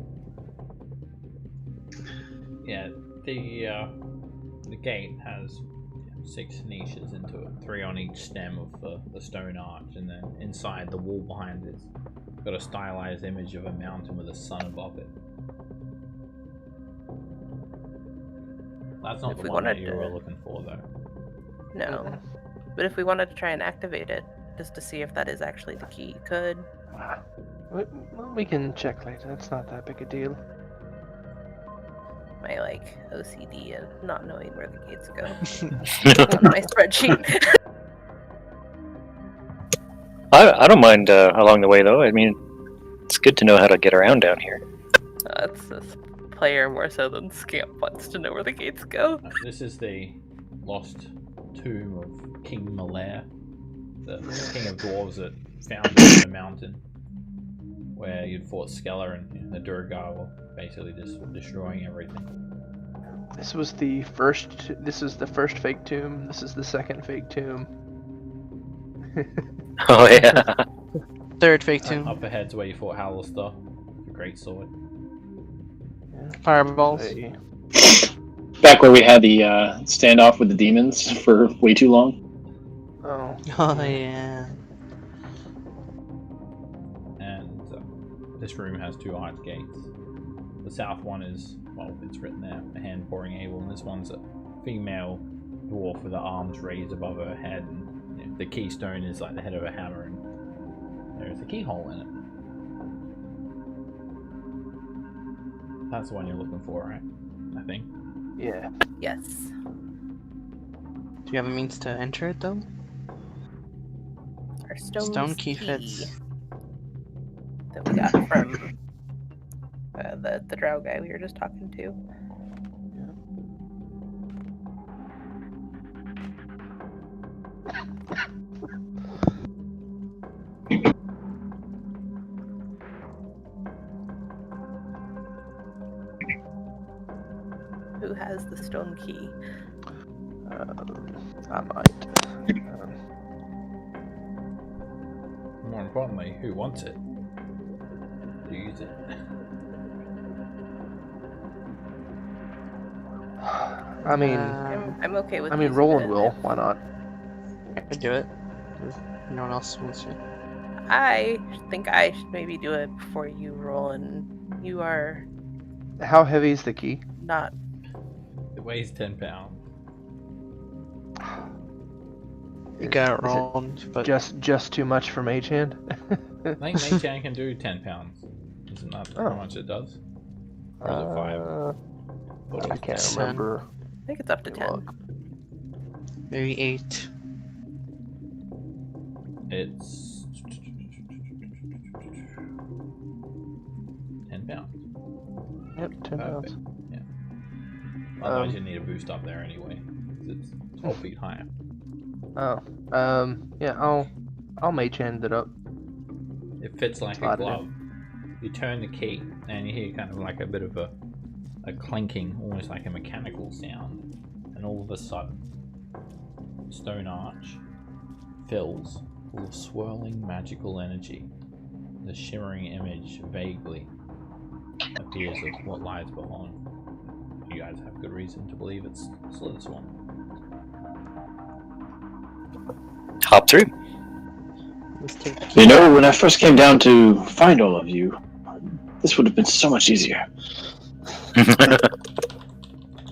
Yeah, the gate has 6 niches into it, 3 on each stem of the stone arch, and then inside the wall behind it's got a stylized image of a mountain with a sun above it. That's not If the we one that wanted you were to- looking for, though. No. But if we wanted to try and activate it, just to see if that is actually the key, could. We can check later. That's not that big a deal. My OCD of not knowing where the gates go on my spreadsheet. I don't mind along the way, though. I mean, it's good to know how to get around down here. It's this player more so than Scamp wants to know where the gates go. This is the lost tomb of King Malair, the king of dwarves that founded the mountain, where you'd fought Skeller and the Durgar were basically just destroying everything. This was the first. This is the first fake tomb. This is the second fake tomb. Oh, yeah. third fake tomb. Up ahead's where you fought Howlster, the great sword. Fireballs. Hey. Back where we had the standoff with the demons for way too long. Oh. Oh, yeah. And this room has 2 arch gates. The south one is, well, it's written there, a hand pouring able, and this one's female dwarf with her arms raised above her head, and the keystone is like the head of a hammer, and there's a keyhole in it. That's the one you're looking for, right? I think. Yeah. Yes. Do you have a means to enter it though? Our Stone key fits. that we got from the drow guy we were just talking to. Who has the stone key? I might. More importantly, who wants it? To use it. I mean, I'm okay with. I mean, using Roland it will. if- Why not? I could do it. If no one else wants to. I think I should maybe do it before you roll, and you are How heavy is the key? not. It weighs 10 pounds. You got it Is it wrong, but just too much for Mage Hand? I think Mage Hand can do 10 pounds. Isn't that how much it does? Or is it 5? I can't 10. remember. I think it's up to 10. maybe 8. It's 10 pounds. Yep, 10 Perfect. pounds. Yeah. Otherwise, you need a boost up there anyway. 'Cause it's 12 feet higher. Oh, yeah, I'll Mage Hand it up. It fits like Slide a it in. glove. You turn the key, and you hear kind of like a bit of a clanking, almost like a mechanical sound, and all of a sudden, stone arch fills full of swirling magical energy. The shimmering image vaguely appears of what lies below. You guys have good reason to believe it's Slithersworn. Hop through. Let's take the You know, when I first came down to find all of you, this would have been so much easier.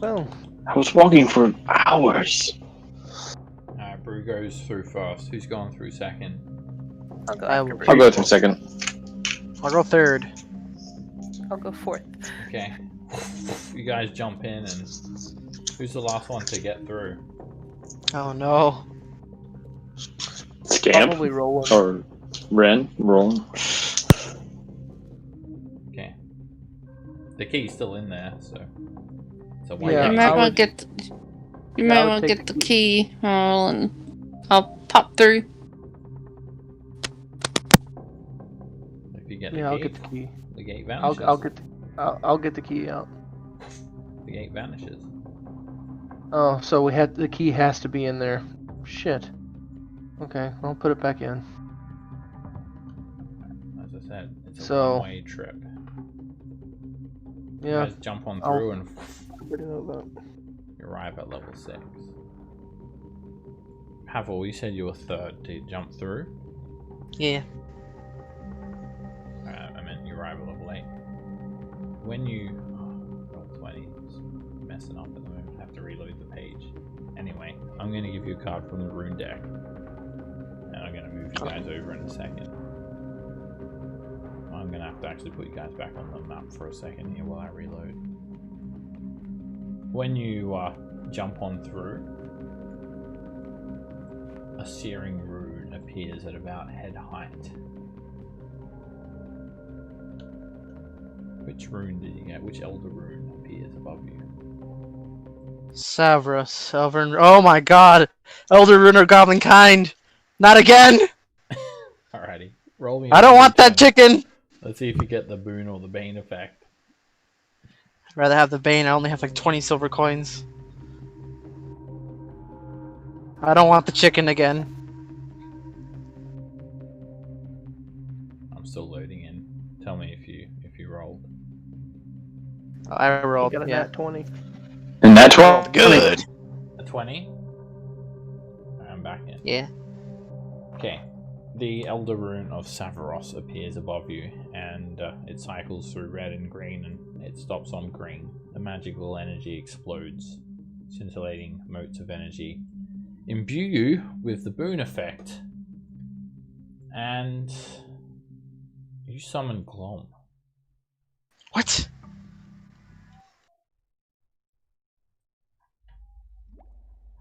Well, I was walking for hours. Brew goes through first. Who's going through second? I'll go I after will- Bree. I'll go through second. I'll go 3rd. I'll go 4th. Okay. You guys jump in, and who's the last one to get through? Oh no. Scamp probably Roland. or Ren rolling. Okay. The key's still in there, so. So Yeah, You I might want would- to get. You I might would want to take get the the key, and I'll pop through. If you get Yeah, the I'll key, get the key. the gate I'll vanishes. I'll get the key out. The gate vanishes. Oh, so the key has to be in there. Shit. Okay, I'll put it back in. As I said, it's a So- one-way trip. You Yeah. guys jump on I'll- through and Pretty know that. you arrive at level 6. Havel, you said you were 3rd to jump through. Yeah. I meant you arrive at level 8. When you Roll20 is messing up at the moment, I have to reload the page. Anyway, I'm going to give you a card from the rune deck, and I'm going to move you guys over in a second. I'm going to have to actually put you guys back on the map for a second here while I reload. When you jump on through, a searing rune appears at about head height. Which rune did you get? Which elder rune appears above you? Savros, Elven. Oh my god! Elder Rune or Goblin Kind! Not again! Alrighty. Roll me. I don't want that chicken! Let's see if you get the boon or the bane effect. I'd rather have the Bane, I only have like 20 silver coins. I don't want the chicken again. I'm still loading in. Tell me if you rolled. I rolled, Got a yeah. nat 20. And that 12. Good. A 20? I'm back in. Yeah. Okay. The Elder Rune of Savros appears above you, and it cycles through red and green, and it stops on green. The magical energy explodes scintillating motes of energy imbue you with the boon effect, and you summon Glom. What?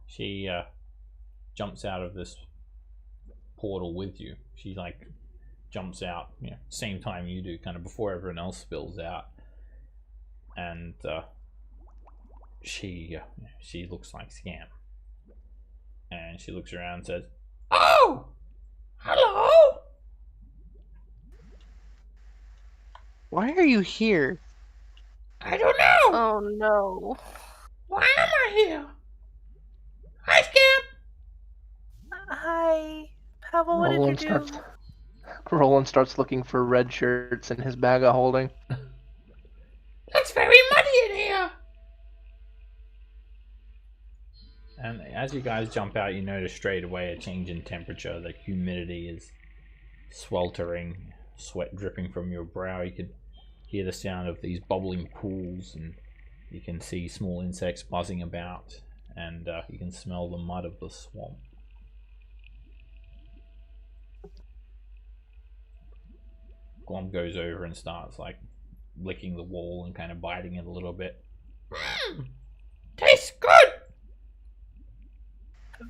She jumps out of this portal with you. She like jumps out, same time you do, kind of before everyone else spills out, and she looks like Scam, and she looks around and says, "Oh, hello." Why are you here? I don't know. Oh no. Why am I here? Hi, Scam. Hi, Pavel. What did you do? Roland starts looking for red shirts in his bag of holding. Looks very muddy in here. And as you guys jump out, you notice straight away a change in temperature. The humidity is sweltering, sweat dripping from your brow. You could hear the sound of these bubbling pools, and you can see small insects buzzing about, and you can smell the mud of the swamp. Glom goes over and starts like licking the wall and kind of biting it a little bit. Tastes good.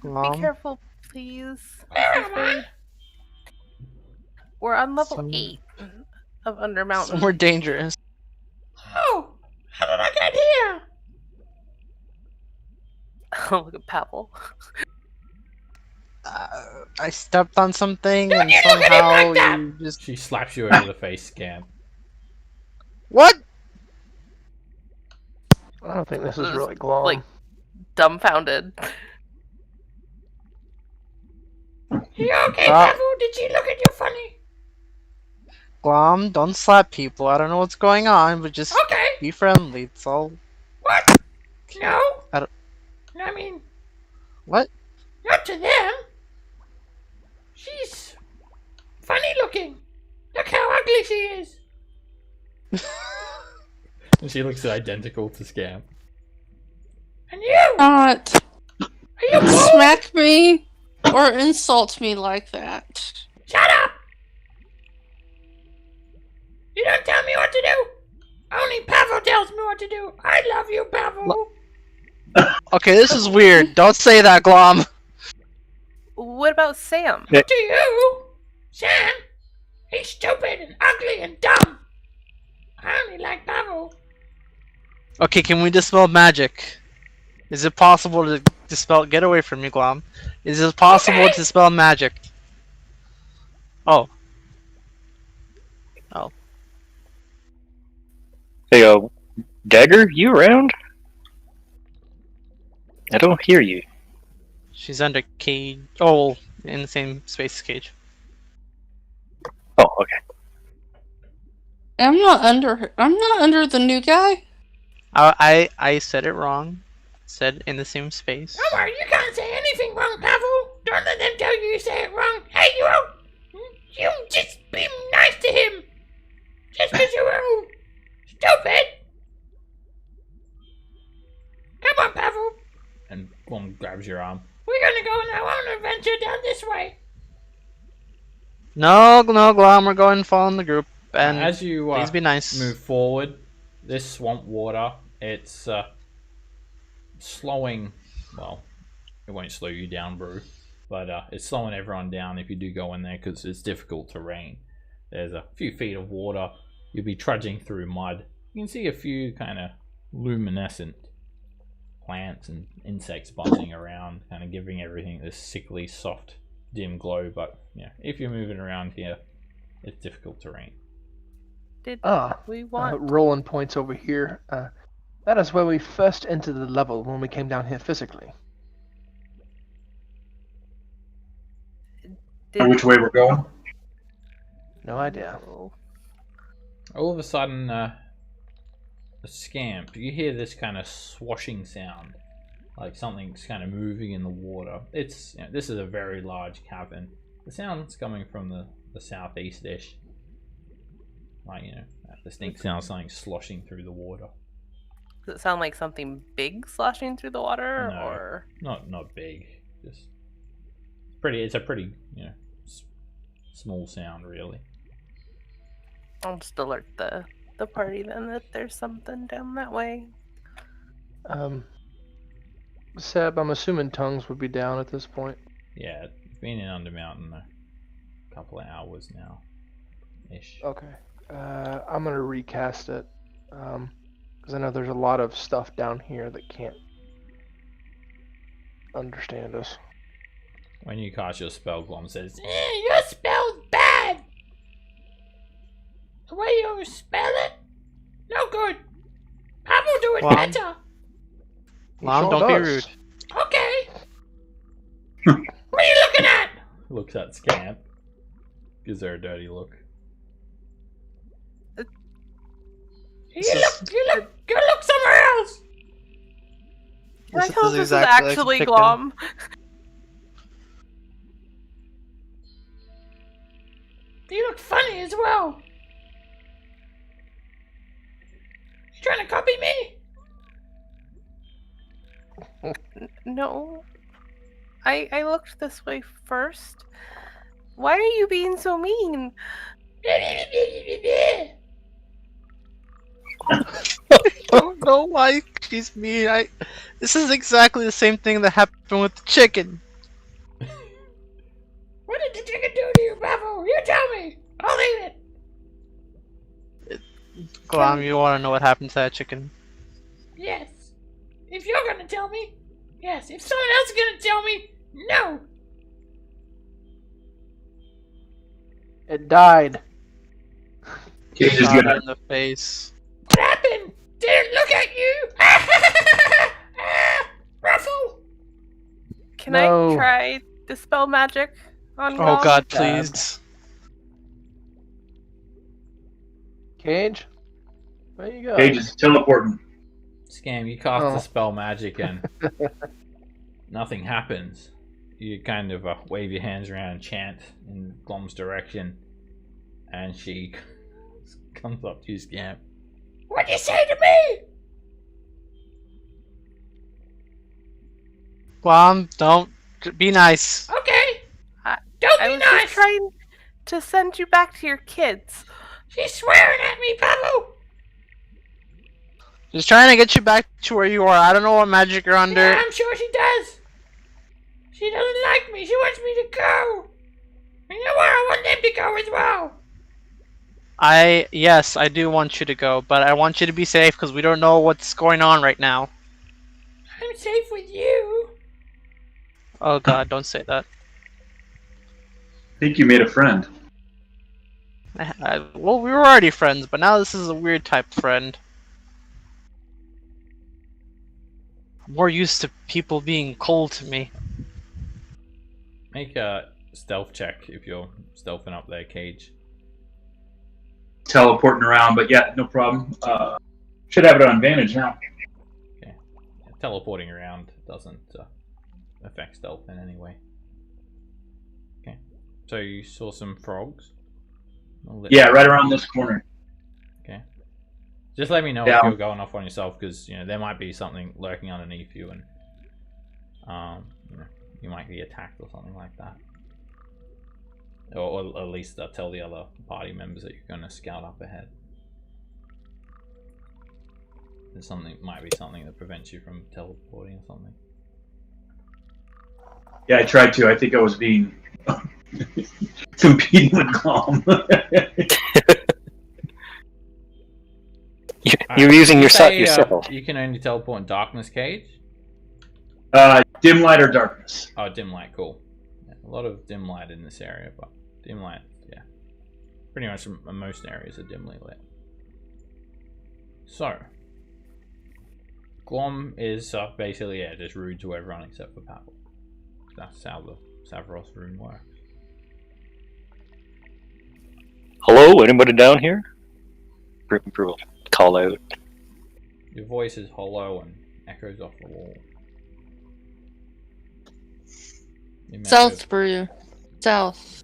Be careful, please. Where am I? We're on level 8 of Undermountain. Somewhere dangerous. Oh, how did I get here? Oh, look at Pavel. I stepped on something Don't and you look at him somehow like that! you just... She slaps you over the face, Scam. What? I don't think this is really Glom. Like, dumbfounded. You okay, Pavel? Did she look at you funny? Glom, don't slap people. I don't know what's going on, but just Okay. be friendly. It's all... What? No? I don't... I mean... What? Not to them. She's funny looking. Look how ugly she is. And she looks identical to Scam. And you! Not Are you cool? smack me or insult me like that. Shut up! You don't tell me what to do. Only Pavel tells me what to do. I love you, Pavel. Okay, this is weird. Don't say that, Glom. What about Sam? To you, Sam, he's stupid and ugly and dumb. I only like Pavel. Okay, can we dispel magic? Is it possible to dispel... Get away from me, Glom. Is it possible to dispel magic? Oh. Oh. Hey, Dagger, you around? I don't hear you. She's under cage. Oh, in the same space as cage. Oh, okay. I'm not under the new guy. I said it wrong. Said in the same space. Don't worry, you can't say anything wrong, Pavel. Don't let them tell you say it wrong. Hey, you just be nice to him. Just because you're old. Stupid. Come on, Pavel. And Glom grabs your arm. We're gonna go on our own adventure down this way. No, Glom, we're going to follow in the group. And as you please be nice. Move forward, this swamp water, it's slowing. Well, it won't slow you down, Brew, but it's slowing everyone down if you do go in there because it's difficult terrain. There's a few feet of water. You'll be trudging through mud. You can see a few kind of luminescent plants and insects buzzing around, kind of giving everything this sickly, soft, dim glow. But yeah, if you're moving around here, it's difficult terrain. Did we want... Roland points over here. That is where we first entered the level when we came down here physically. Which way we're going? No idea. All of a sudden, a scamp. You hear this kind of swashing sound, like something's kind of moving in the water. It's this is a very large cavern. The sound's coming from the southeast-ish. Like, distinct sound of something sloshing through the water. Does it sound like something big sloshing through the water, No. or Not big. Just pretty. It's a pretty small sound, really. I'll just alert the party then that there's something down that way. Seb, I'm assuming tongues would be down at this point. Yeah, it's been in Undermountain a couple of hours now, ish. Okay. I'm gonna recast it, because I know there's a lot of stuff down here that can't understand us. When you cast your spell, Glom says, "Your spell's bad. The way you spell it, no good. I will do it Glom? better." Mom, sure don't be does. rude. Okay. What are you looking at? Looks at Scamp. Gives her a dirty look. You look somewhere else. Can I This tell is if this is exactly like actually Picton. Glom? You look funny as well. You trying to copy me? No. I looked this way first. Why are you being so mean? I don't know why she's mean. This is exactly the same thing that happened with the chicken. What did the chicken do to you, Bravo? You tell me. I'll eat it. Glom, you want to know what happened to that chicken? Yes. If you're gonna tell me, yes. If someone else is gonna tell me, no. It died. Cage is Shot gonna. in the face. What happened? Did it look at you? Ruffle. Can No. I try dispel magic on Oh Glom? God, please. Cage? Where you go? Cage is teleporting. Scam, you cast Oh. the spell magic and nothing happens. You kind of wave your hands around and chant in Glom's direction, and she comes up to you, Scamp. What'd you say to me? Glom, don't be nice. Okay. I- Don't I be was just nice. trying to send you back to your kids. She's swearing at me, Pablo. Just trying to get you back to where you are. I don't know what magic you're under. Yeah, I'm sure she does. She doesn't like me. She wants me to go. You know where I want them to go as well. Yes, I do want you to go, but I want you to be safe because we don't know what's going on right now. I'm safe with you. Oh God, don't say that. I think you made a friend. Well, we were already friends, but now this is a weird type of friend. I'm more used to people being cold to me. Make a stealth check if you're stealthing up there, Cage. Teleporting around, but yeah, no problem. Should have it on advantage now. Okay. Yeah, teleporting around doesn't affect stealth in any way. Okay. So you saw some frogs? Yeah, right around this corner. Okay. Just let me know Yeah. if you're going off on yourself, because there might be something lurking underneath you, and you might be attacked or something like that. Or at least tell the other party members that you're going to scout up ahead. There's might be something that prevents you from teleporting or something. Yeah, I tried to. I think I was being competing with Glom. You're using your Say, yourself. you can only teleport in darkness, Cage. Dim light or darkness. Oh, dim light, cool. Yeah, a lot of dim light in this area, but dim light, yeah. Pretty much most areas are dimly lit. So, Glom is basically, just rude to everyone except for Pavel. That's how the Savros room works. Hello, anybody down here? Brutal. Call out. Your voice is hollow and echoes off the wall. You met South with Brew. South.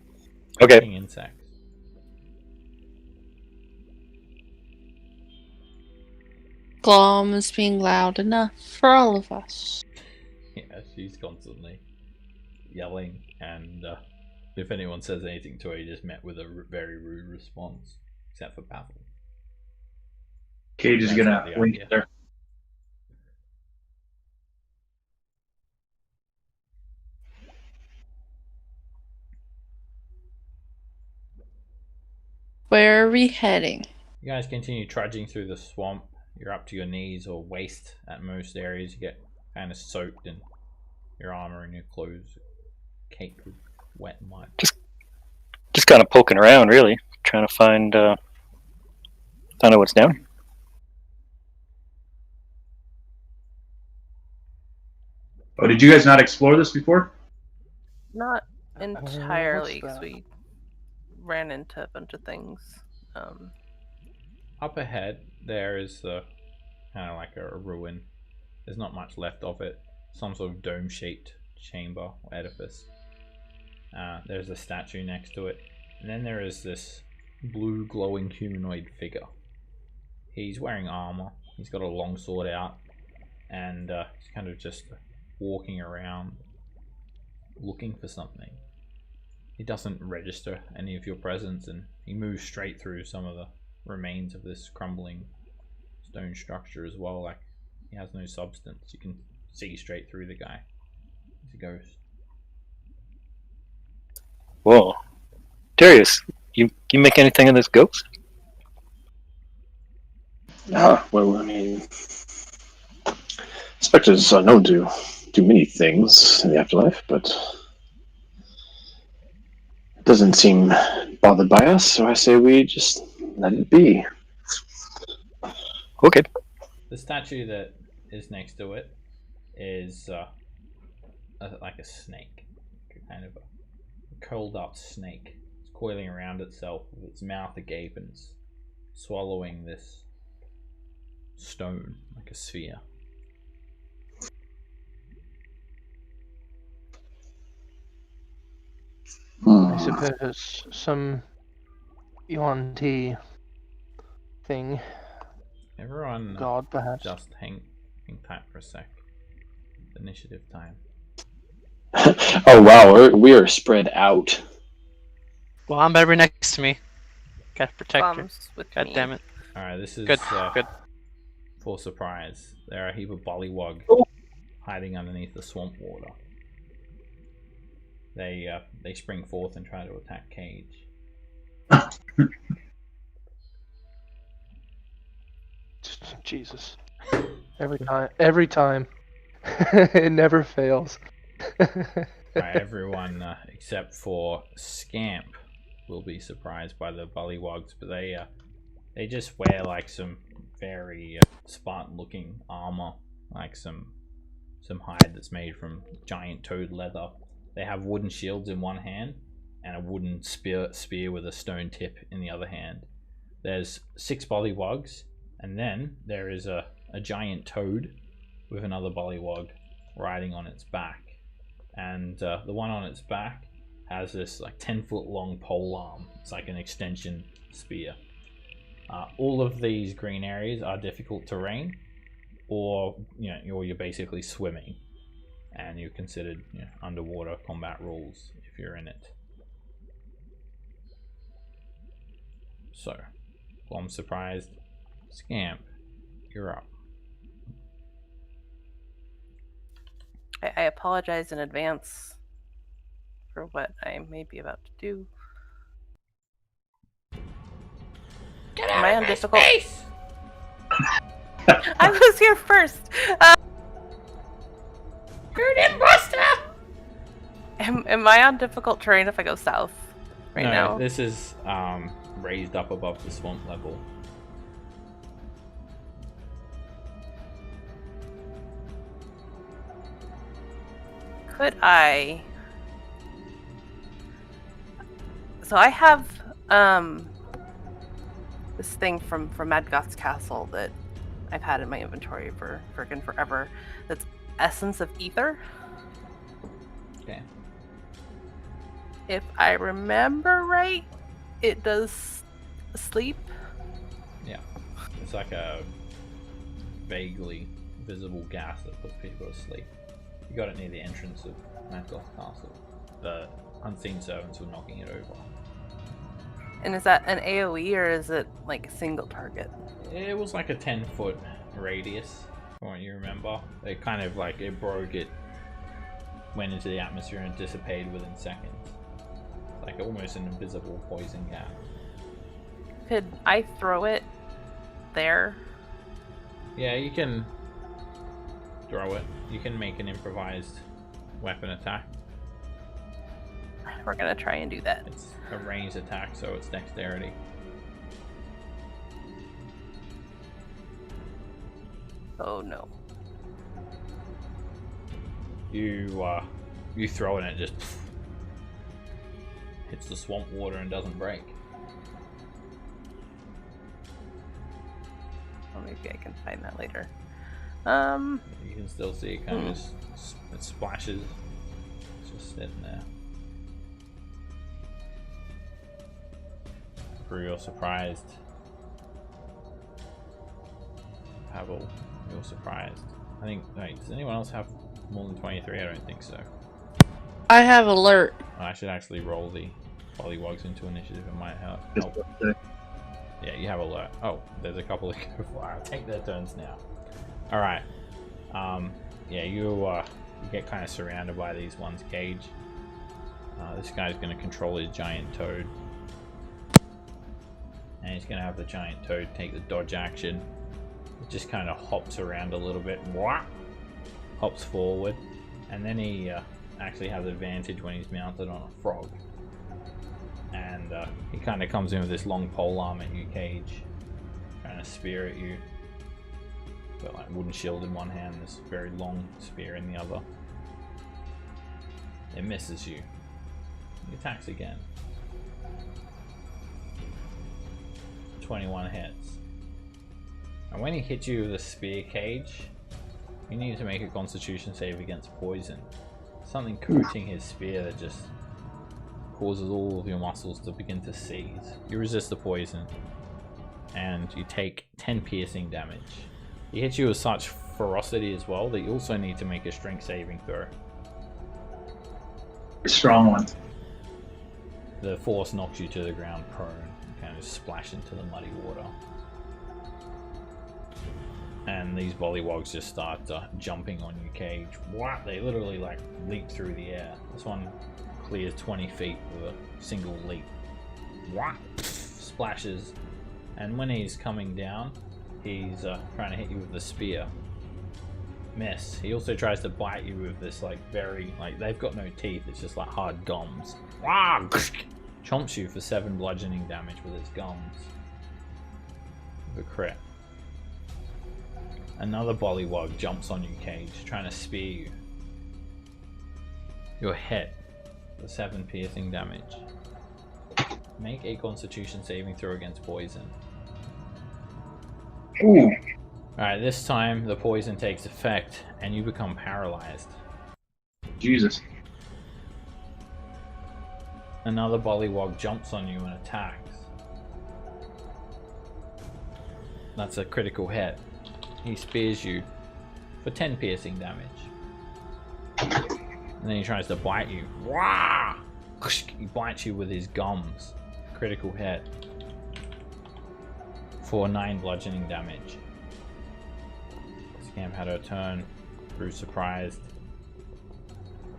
Okay. fucking insects. Glom is being loud enough for all of us. Yeah, she's constantly yelling, and if anyone says anything to her, he just met with a very rude response, except for Pavel. Cage is That's gonna not the wink idea. there. Where are we heading? You guys continue trudging through the swamp. You're up to your knees or waist at most areas. You get kind of soaked in your armor and your clothes caked with wet mud. Just kind of poking around, really, trying to find out what's down here. Oh, did you guys not explore this before? Not entirely, what's because that? we ran into a bunch of things. Up ahead, there is kind of like a ruin. There's not much left of it. Some sort of dome-shaped chamber or edifice. There's a statue next to it. And then there is this blue glowing humanoid figure. He's wearing armor. He's got a long sword out. And he's kind of just walking around looking for something. He doesn't register any of your presence, and he moves straight through some of the remains of this crumbling stone structure as well. Like, he has no substance. You can see straight through the guy. He's a ghost. Whoa. Darius, you make anything of this ghost? Well, I mean, specters are known to do many things in the afterlife, but it doesn't seem bothered by us, so I say we just let it be. Okay. The statue that is next to it is like a snake, kind of a curled up snake. It's coiling around itself with its mouth agape, and it's swallowing this stone like a sphere. I suppose some Yuan-Ti thing. Everyone God, perhaps. just hang tight for a sec. Initiative time. Oh wow, we are spread out. Well, I'm better be next to me. Gotta protect her. Bombs with God me. damn it. Alright, this is Good. Good. for surprise. There are a heap of bullywug hiding underneath the swamp water. They spring forth and try to attack Cage. Jesus. Every time. It never fails. Right, everyone except for Scamp will be surprised by the bullywugs, but they just wear like some very Spartan-looking armor, like some hide that's made from giant toad leather. They have wooden shields in one hand and a wooden spear with a stone tip in the other hand. There's 6 bullywugs, and then there is a giant toad with another bullywug riding on its back. And the one on its back has this like 10-foot long pole arm. It's like an extension spear. All of these green areas are difficult terrain, or you're basically swimming, and you're considered underwater combat rules if you're in it. So, well, I'm surprised. Scamp, you're up. I apologize in advance for what I may be about to do. Get Am out I of on my difficult? space! I was here first. You're an imposter! Am I on difficult terrain if I go south right No, now? this is raised up above the swamp level. Could I? So I have this thing from Mad Goth's castle that I've had in my inventory for friggin' forever. That's Essence of Ether. Okay. If I remember right, it does sleep. Yeah. It's like a vaguely visible gas that puts people to sleep. You got it near the entrance of Madgoth Castle. The unseen servants were knocking it over. And is that an AoE or is it like a single target? It was like a 10-foot radius, from what you remember. It kind of like, it broke, it went into the atmosphere and dissipated within seconds. Like almost an invisible poison gas. Could I throw it there? Yeah, you can throw it. You can make an improvised weapon attack. We're gonna try and do that. It's a ranged attack, so it's dexterity. Oh no. You throw it and it just hits the swamp water and doesn't break. Well, maybe I can find that later. You can still see it kind of just, it splashes. It's just sitting there. You're surprised. Pavel, you're surprised. I think, wait, does anyone else have more than 23? I don't think so. I have alert. I should actually roll the Pollywogs into initiative. It might help. Yeah, you have alert. Oh, there's a couple that go for. I'll take their turns now. Alright. Yeah, you get kind of surrounded by these ones cage. This guy's going to control his giant toad. And he's going to have the giant toad take the dodge action. It just kind of hops around a little bit. Hops forward. And then he actually has advantage when he's mounted on a frog. And he kind of comes in with this long pole arm at you, Cage. Trying to spear at you. Got like wooden shield in one hand, this very long spear in the other. It misses you. He attacks again. 21 hits. And when he hits you with a spear, Cage, you need to make a constitution save against poison. Something coating his spear that just causes all of your muscles to begin to seize. You resist the poison, and you take 10 piercing damage. He hits you with such ferocity as well that you also need to make a strength saving throw. A strong one. The force knocks you to the ground prone. You kind of splash into the muddy water. And these bollywogs just start jumping on you, Cage. What? They literally like leap through the air. This one clears 20 feet with a single leap. What? Splashes. And when he's coming down, he's trying to hit you with the spear. Miss. He also tries to bite you with this like very, like, they've got no teeth, it's just like hard gums. Chomps you for 7 bludgeoning damage with his gums. With a crit. Another bollywog jumps on you, Cage, trying to spear you. You're hit for 7 piercing damage. Make a constitution saving throw against poison. Ooh. Alright, this time the poison takes effect and you become paralyzed. Jesus. Another bollywog jumps on you and attacks. That's a critical hit. He spears you for 10 piercing damage. And then he tries to bite you. He bites you with his gums. Critical hit. For 9 bludgeoning damage. Scamp had her turn. Brew surprised.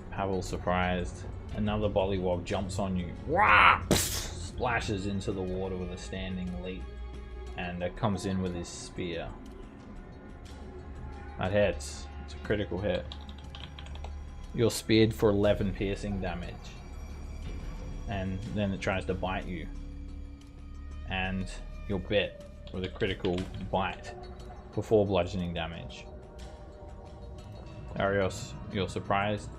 Pavel surprised. Another bollywog jumps on you. Splashes into the water with a standing leap. And comes in with his spear. That hits. It's a critical hit. You're speared for 11 piercing damage. And then it tries to bite you. And you're bit with a critical bite for 4 bludgeoning damage. Arios, you're surprised.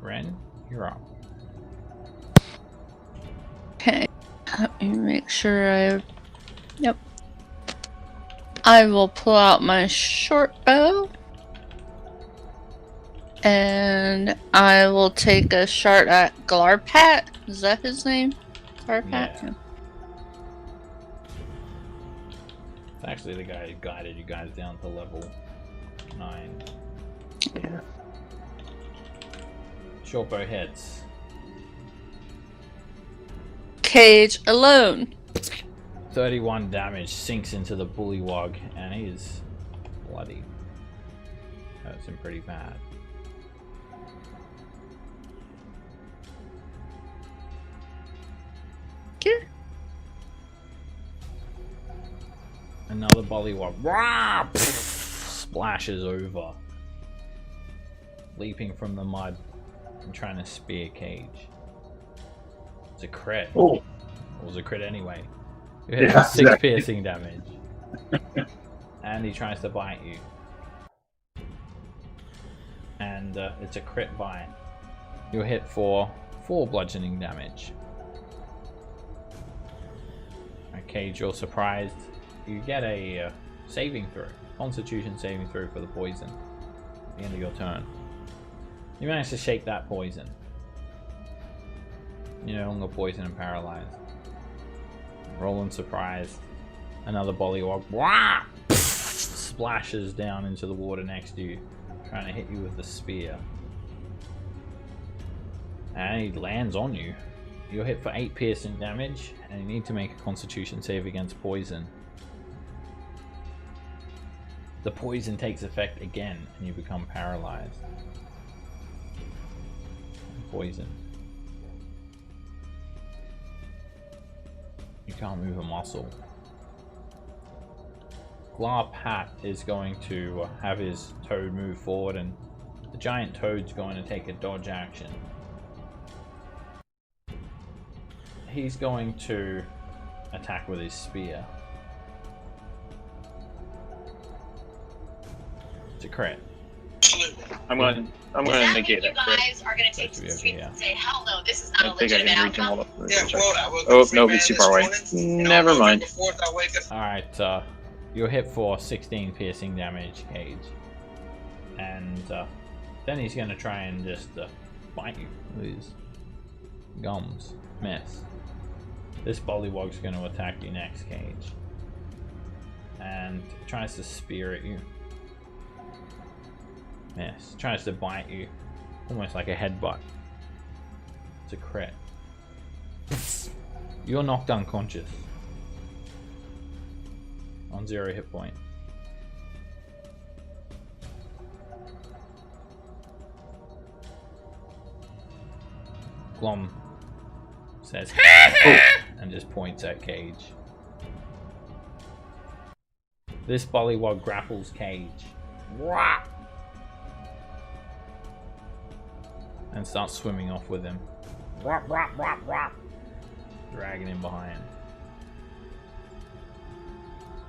Ren, you're up. Okay, let me make sure I... Yep. I will pull out my short bow. And I will take a shot at Glarpat. Is that his name? Glarpat? Yeah. It's actually the guy who guided you guys down to level 9. Yeah. Shortbow hits. Cage alone. 31 damage sinks into the bullywug, and he is bloody. Hurts him pretty bad. Okay. Another bullywug splashes over, leaping from the mud and trying to spear Cage. It's a crit. Oh. It was a crit anyway. You hit Yeah, 6 exactly. piercing damage. And he tries to bite you. And it's a crit bite. You'll hit for 4 bludgeoning damage. Cage, you're surprised. You get a saving throw. Constitution saving throw for the poison. At the end of your turn. You manage to shake that poison. You're no longer poisoned and paralyzed. Rolling surprised. Another bullywug splashes down into the water next to you, trying to hit you with the spear. And he lands on you. You're hit for 8 piercing damage, and you need to make a Constitution save against poison. The poison takes effect again, and you become paralyzed. Poison. You can't move a muscle. Glarpat is going to have his toad move forward, and the giant toad's going to take a dodge action. He's going to attack with his spear. It's a crit. I'm going to negate that crit. Are going to take to the streets and say, hell no, this is not I a think I legitimate can reach him outcome. all up. Oh, no, he's too far away. Never mind. Alright, you're hit for 16 piercing damage, Cage. And then he's going to try and just bite you with his gums. Miss. This bullywug's going to attack you next, Cage. And tries to spear at you. Miss. Tries to bite you. Almost like a headbutt. It's a crit. You're knocked unconscious. On 0 hit point. Glom says and just points at Cage. This bullywug grapples Cage. And starts swimming off with him. Dragging him behind.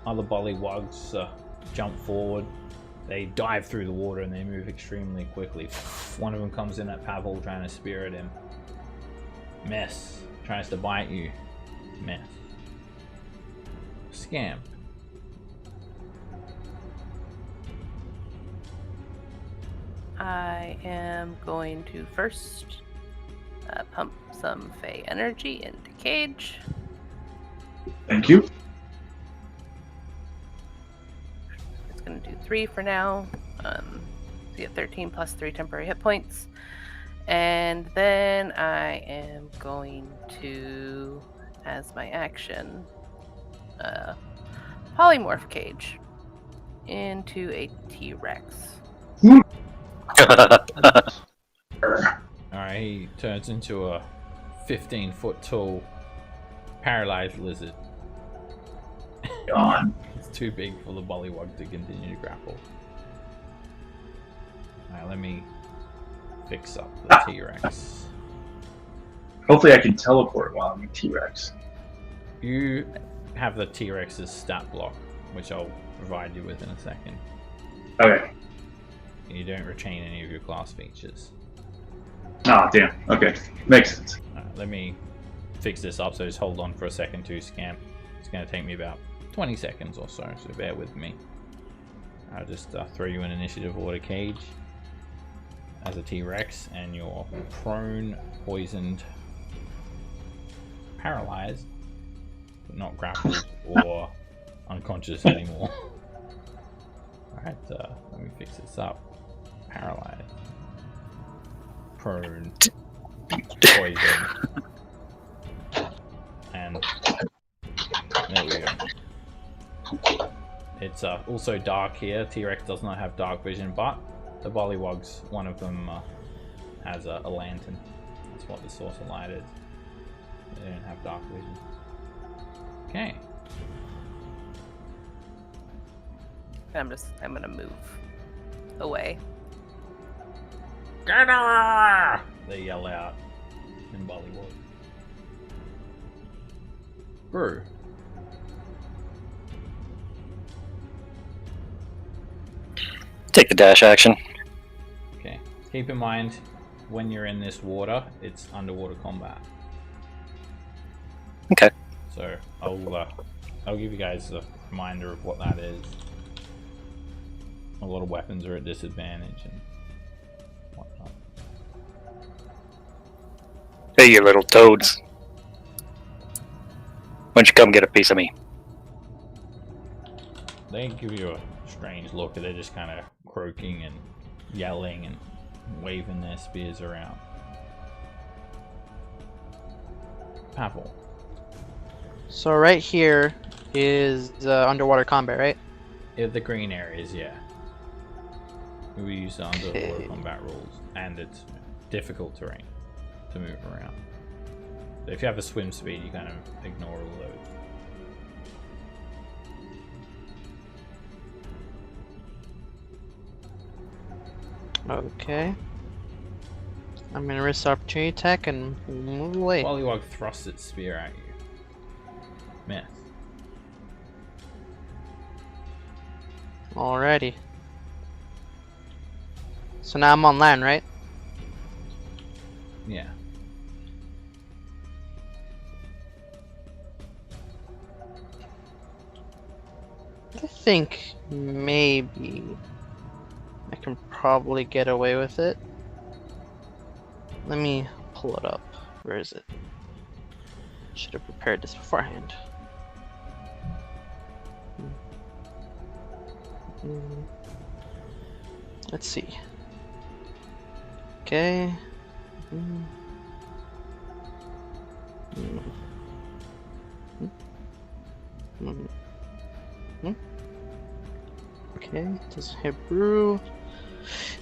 Other bullywugs jump forward. They dive through the water and they move extremely quickly. One of them comes in at Pavel trying to spear at him. Miss. Tries to bite you. Miss. Scamp. I am going to first pump some Fey energy into Cage. Thank you. It's going to do 3 for now. So you get 13 plus 3 temporary hit points. And then I am going to, as my action, polymorph Cage into a T-Rex. Alright, he turns into a 15-foot tall paralyzed lizard. God. It's too big for the bullywug to continue to grapple. Alright, let me fix up the T-Rex. Hopefully I can teleport while I'm a T-Rex. You have the T-Rex's stat block, which I'll provide you with in a second. Okay. You don't retain any of your class features. Ah, damn. Okay. Makes sense. Alright, let me fix this up, so just hold on for a second to Scamp. It's going to take me about 20 seconds or so bear with me. I'll just throw you in initiative order, Cage, as a T-Rex, and you're prone, poisoned, paralyzed, but not grappled or unconscious anymore. Alright, let me fix this up. Paralyzed. Prone. Poison. And there we go. It's also dark here. T-Rex does not have dark vision, but the Bullywugs, one of them has a lantern. That's what the source of light is. They don't have dark vision. Okay. I'm gonna move away. Get her! They yell out in Bullywug. Brew. Take the dash action. Okay. Keep in mind, when you're in this water, it's underwater combat. Okay. So I'll give you guys a reminder of what that is. A lot of weapons are at disadvantage and whatnot. Hey, you little toads. Why don't you come get a piece of me? They give you a strange look, they're just kind of croaking and yelling and waving their spears around. Pavel. So right here is underwater combat, right? The green areas, yeah. We use the underwater combat rules, and it's difficult terrain to move around. So if you have a swim speed, you kind of ignore all those. Okay. I'm gonna risk the opportunity attack and move away. Bullywug thrusts its spear at you. Miss. Alrighty. So now I'm on land, right? Yeah. I think maybe I can probably get away with it. Let me pull it up. Where is it? Should have prepared this beforehand. Let's see. Okay. Okay, doesn't hit Brew.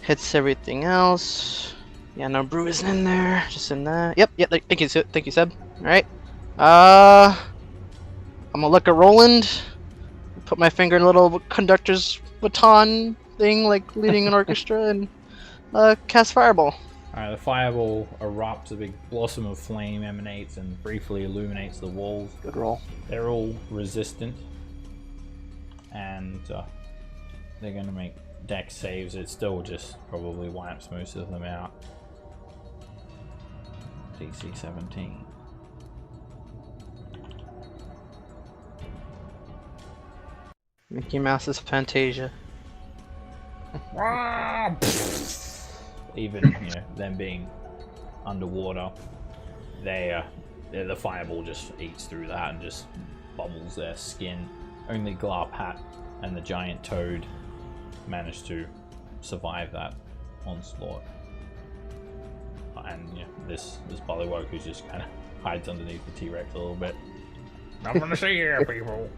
Hits everything else. Yeah, no, Brew isn't in there. Just in that. Yep, yep. Thank you, Seb. All right. I'm gonna look at Roland. Put my finger in a little conductor's baton thing, like leading an orchestra, and cast Fireball. Alright, the fireball erupts, a big blossom of flame emanates and briefly illuminates the walls. Good roll. They're all resistant, and they're going to make dex saves. It still just probably wipes most of them out. DC 17. Mickey Mouse's Fantasia. Even them being underwater, the fireball just eats through that and just bubbles their skin. Only Glarpat and the giant toad managed to survive that onslaught. And this Bullywug who just kind of hides underneath the T-Rex a little bit. Nothing to see here, people.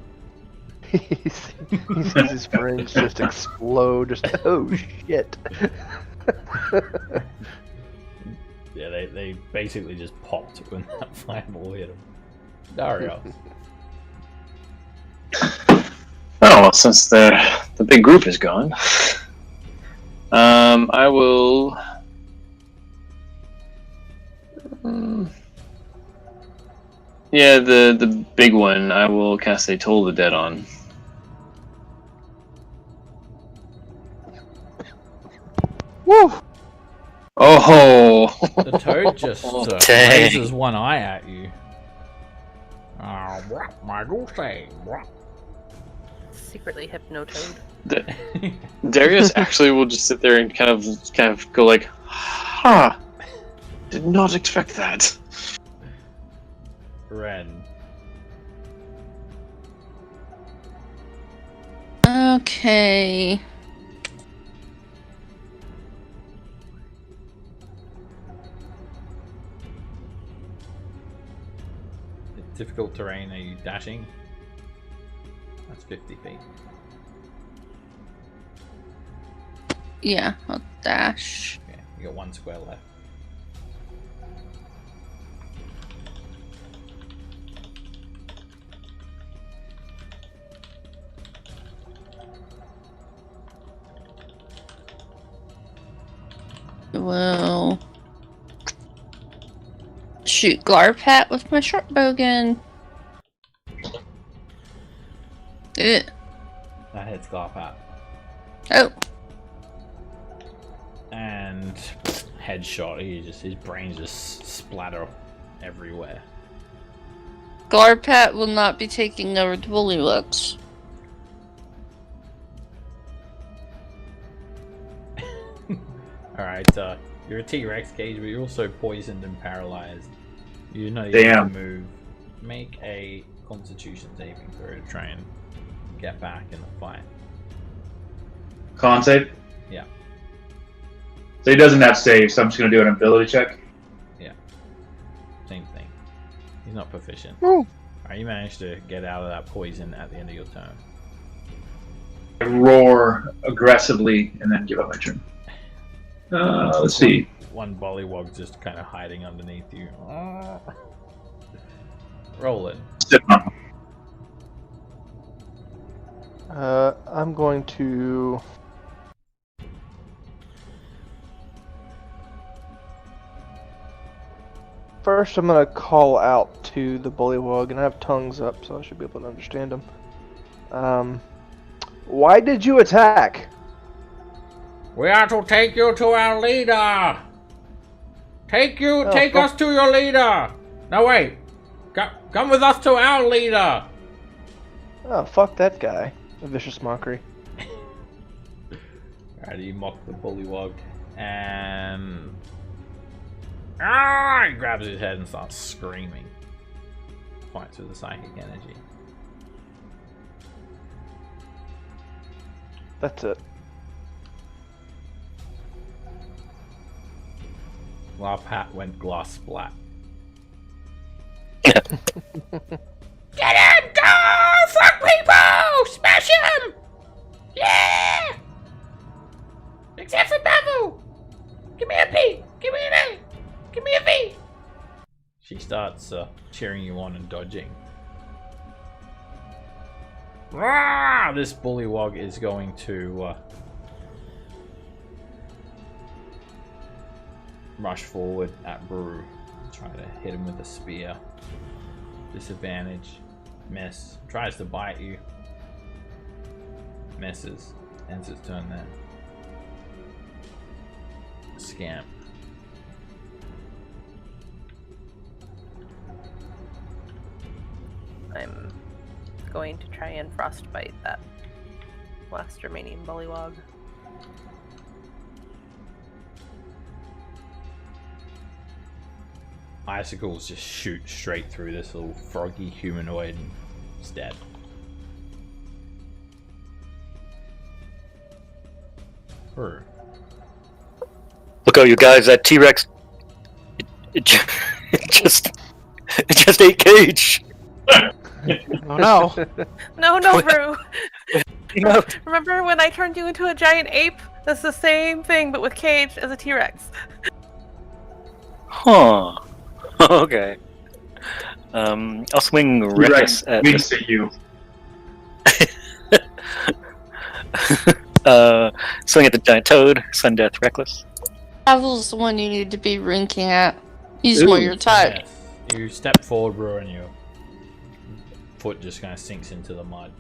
He sees his friends just explode. Just oh shit. Yeah, they basically just popped when that fireball hit them. Dario. Oh, well, since the big group is gone, I will. Yeah, the big one. I will cast a Toll the Dead on. Woo! Oh! The toad just raises one eye at you. What Michael say? Secretly hypnotoad. Darius actually will just sit there and kind of go like, "Ha! Did not expect that." Ren. Okay. difficult terrain are you dashing? That's 50 feet. Yeah, I'll dash. Okay, you got 1 square left. Well, shoot Glarpat with my short bow again. Ugh. That hits Garpat. Oh. And headshot. His brains just splatter everywhere. Glarpat will not be taking over the bullywugs. Alright, you're a T-Rex, Cage, but you're also poisoned and paralyzed. You're not able to move. Make a Constitution saving throw to try and get back in the fight. Con save? Yeah. So he doesn't have save, so I'm just going to do an ability check. Yeah. Same thing. He's not proficient. Ooh. Alright, you managed to get out of that poison at the end of your turn. I roar aggressively and then give up my turn. Let's see. One bullywug just kind of hiding underneath you. Roll it. I'm going to... First, I'm going to call out to the bullywug, and I have tongues up, so I should be able to understand him. Why did you attack? We are to take you to our leader! Take us to your leader! No, wait! Come with us to our leader! Oh, fuck that guy. A vicious mockery. Alright, you mock the bullywug, and... He grabs his head and starts screaming. Fights with the psychic energy. That's it. Glarpat went glass splat. Get him! Go! Frog people! Smash him! Yeah! Except for Babu! Give me a B! Give me an A! Give me a V! She starts cheering you on and dodging. This bullywug is going to rush forward at Brew. Try to hit him with a spear. Disadvantage. Miss. Tries to bite you. Misses. Ends its turn there. Scamp. I'm going to try and frostbite that last remaining bullywug. Icicles just shoot straight through this little froggy humanoid and it's dead. Brr. Look out, you guys! That T-Rex, it just ate Cage. Oh no! No, Brew! No. Remember when I turned you into a giant ape? That's the same thing, but with Cage as a T-Rex. Huh. Okay. I'll swing Reckless at Wings to you. swing at the giant toad. Sun Death Reckless. Pavel's the one you need to be winking at. He's more your type. Yes. You step forward, Brew, and your foot just kind of sinks into the mud.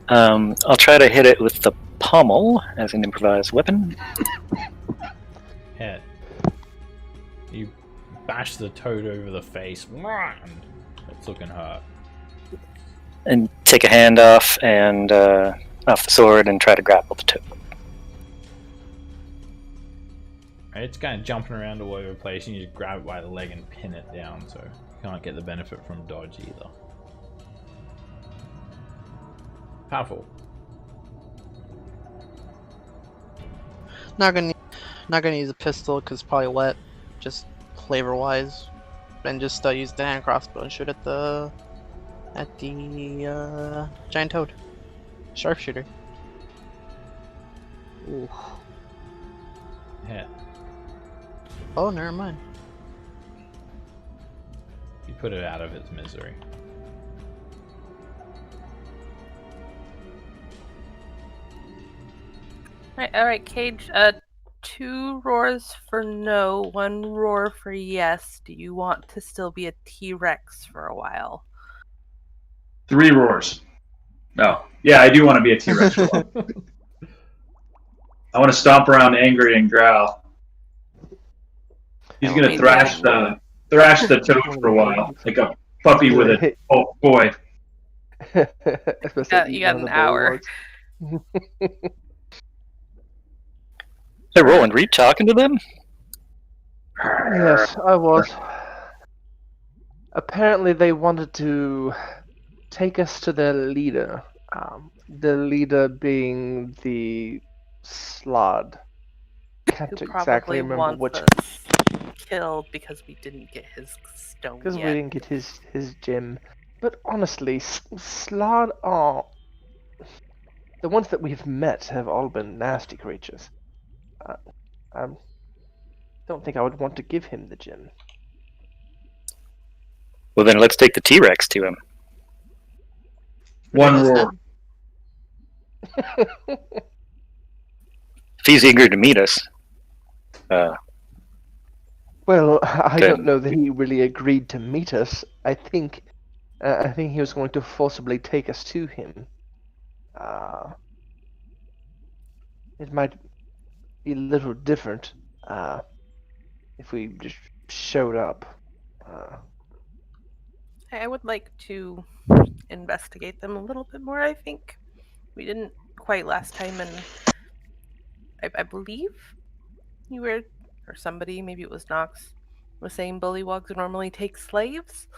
I'll try to hit it with the pommel as an improvised weapon. Hit. You bash the toad over the face. And it's looking hurt. And take a hand off and off the sword and try to grapple the toad. It's kind of jumping around all over the place, and you just grab it by the leg and pin it down, so you can't get the benefit from dodge either. Powerful. Not gonna use a pistol because it's probably wet. Just flavor-wise, and just use the hand crossbow and shoot at the giant toad. Sharpshooter. Ooh. Yeah. Oh, never mind. You put it out of its misery. Alright, Cage. 2 roars for no, 1 roar for yes. Do you want to still be a T-Rex for a while? 3 roars. No. Yeah, I do want to be a T-Rex for a while. I want to stomp around angry and growl. He's gonna thrash the toad for a while, like a puppy with a boy. You got an hour. Hey, Roland, were you talking to them? Yes, I was. Apparently they wanted to take us to their leader. The leader being the Slod. Can't exactly remember which. Us killed because we didn't get his stone. Because we didn't get his gem. But honestly, Slod are the ones that we've met have all been nasty creatures. I don't think I would want to give him the gem. Well, then let's take the T-Rex to him. 1 roar. If he's eager to meet us. Well, I don't know that he really agreed to meet us. I think he was going to forcibly take us to him. It might be a little different if we just showed up. I would like to investigate them a little bit more, I think. We didn't quite last time, and I believe you were, or somebody, maybe it was Nox, was saying bullywogs normally take slaves?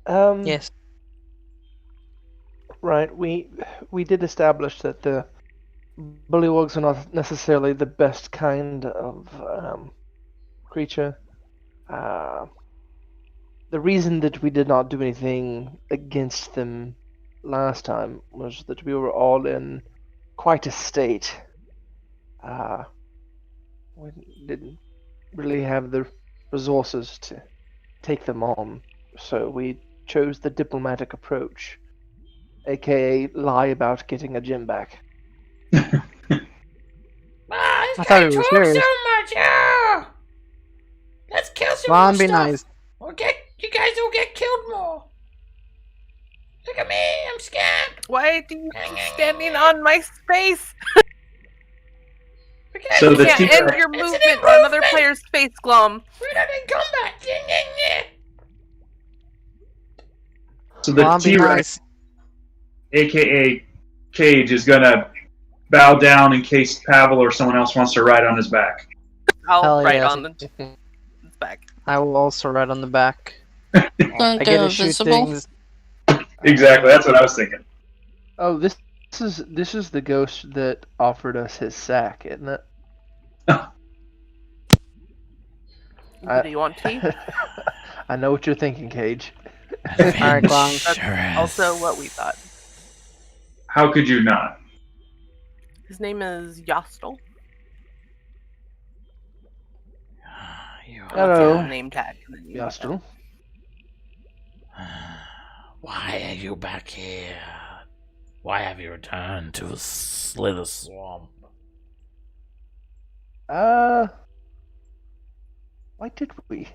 Yes. Right, we did establish that the bullywogs are not necessarily the best kind of creature. The reason that we did not do anything against them last time was that we were all in quite a state. We didn't really have the resources to take them on, so we chose the diplomatic approach, aka lie about getting a gem back. This I thought guy it was talks serious. so much. Oh. Let's kill some Come on, more be stuff. nice. You guys will get killed more. Look at me, I'm scared. Why do you keep standing on my space? Because So You the can't T-Rex. end your It's an movement on another improvement. player's space, Glum. we're not in combat. So the Come on, be T-Rex, nice. aka Cage, is gonna bow down in case Pavel or someone else wants to ride on his back. I'll Hell write yeah. on the its back. I will also ride on the back. Don't I get go to shoot invisible. things. Exactly, that's what I was thinking. Oh, this is the ghost that offered us his sack, isn't it? Do you want tea? I know what you're thinking, Cage. Alright, Glum. That's also what we thought. How could you not? His name is Yostel. Hello, Name tag. Yastel. Why are you back here? Why have you returned to Slither Swamp? Why did we?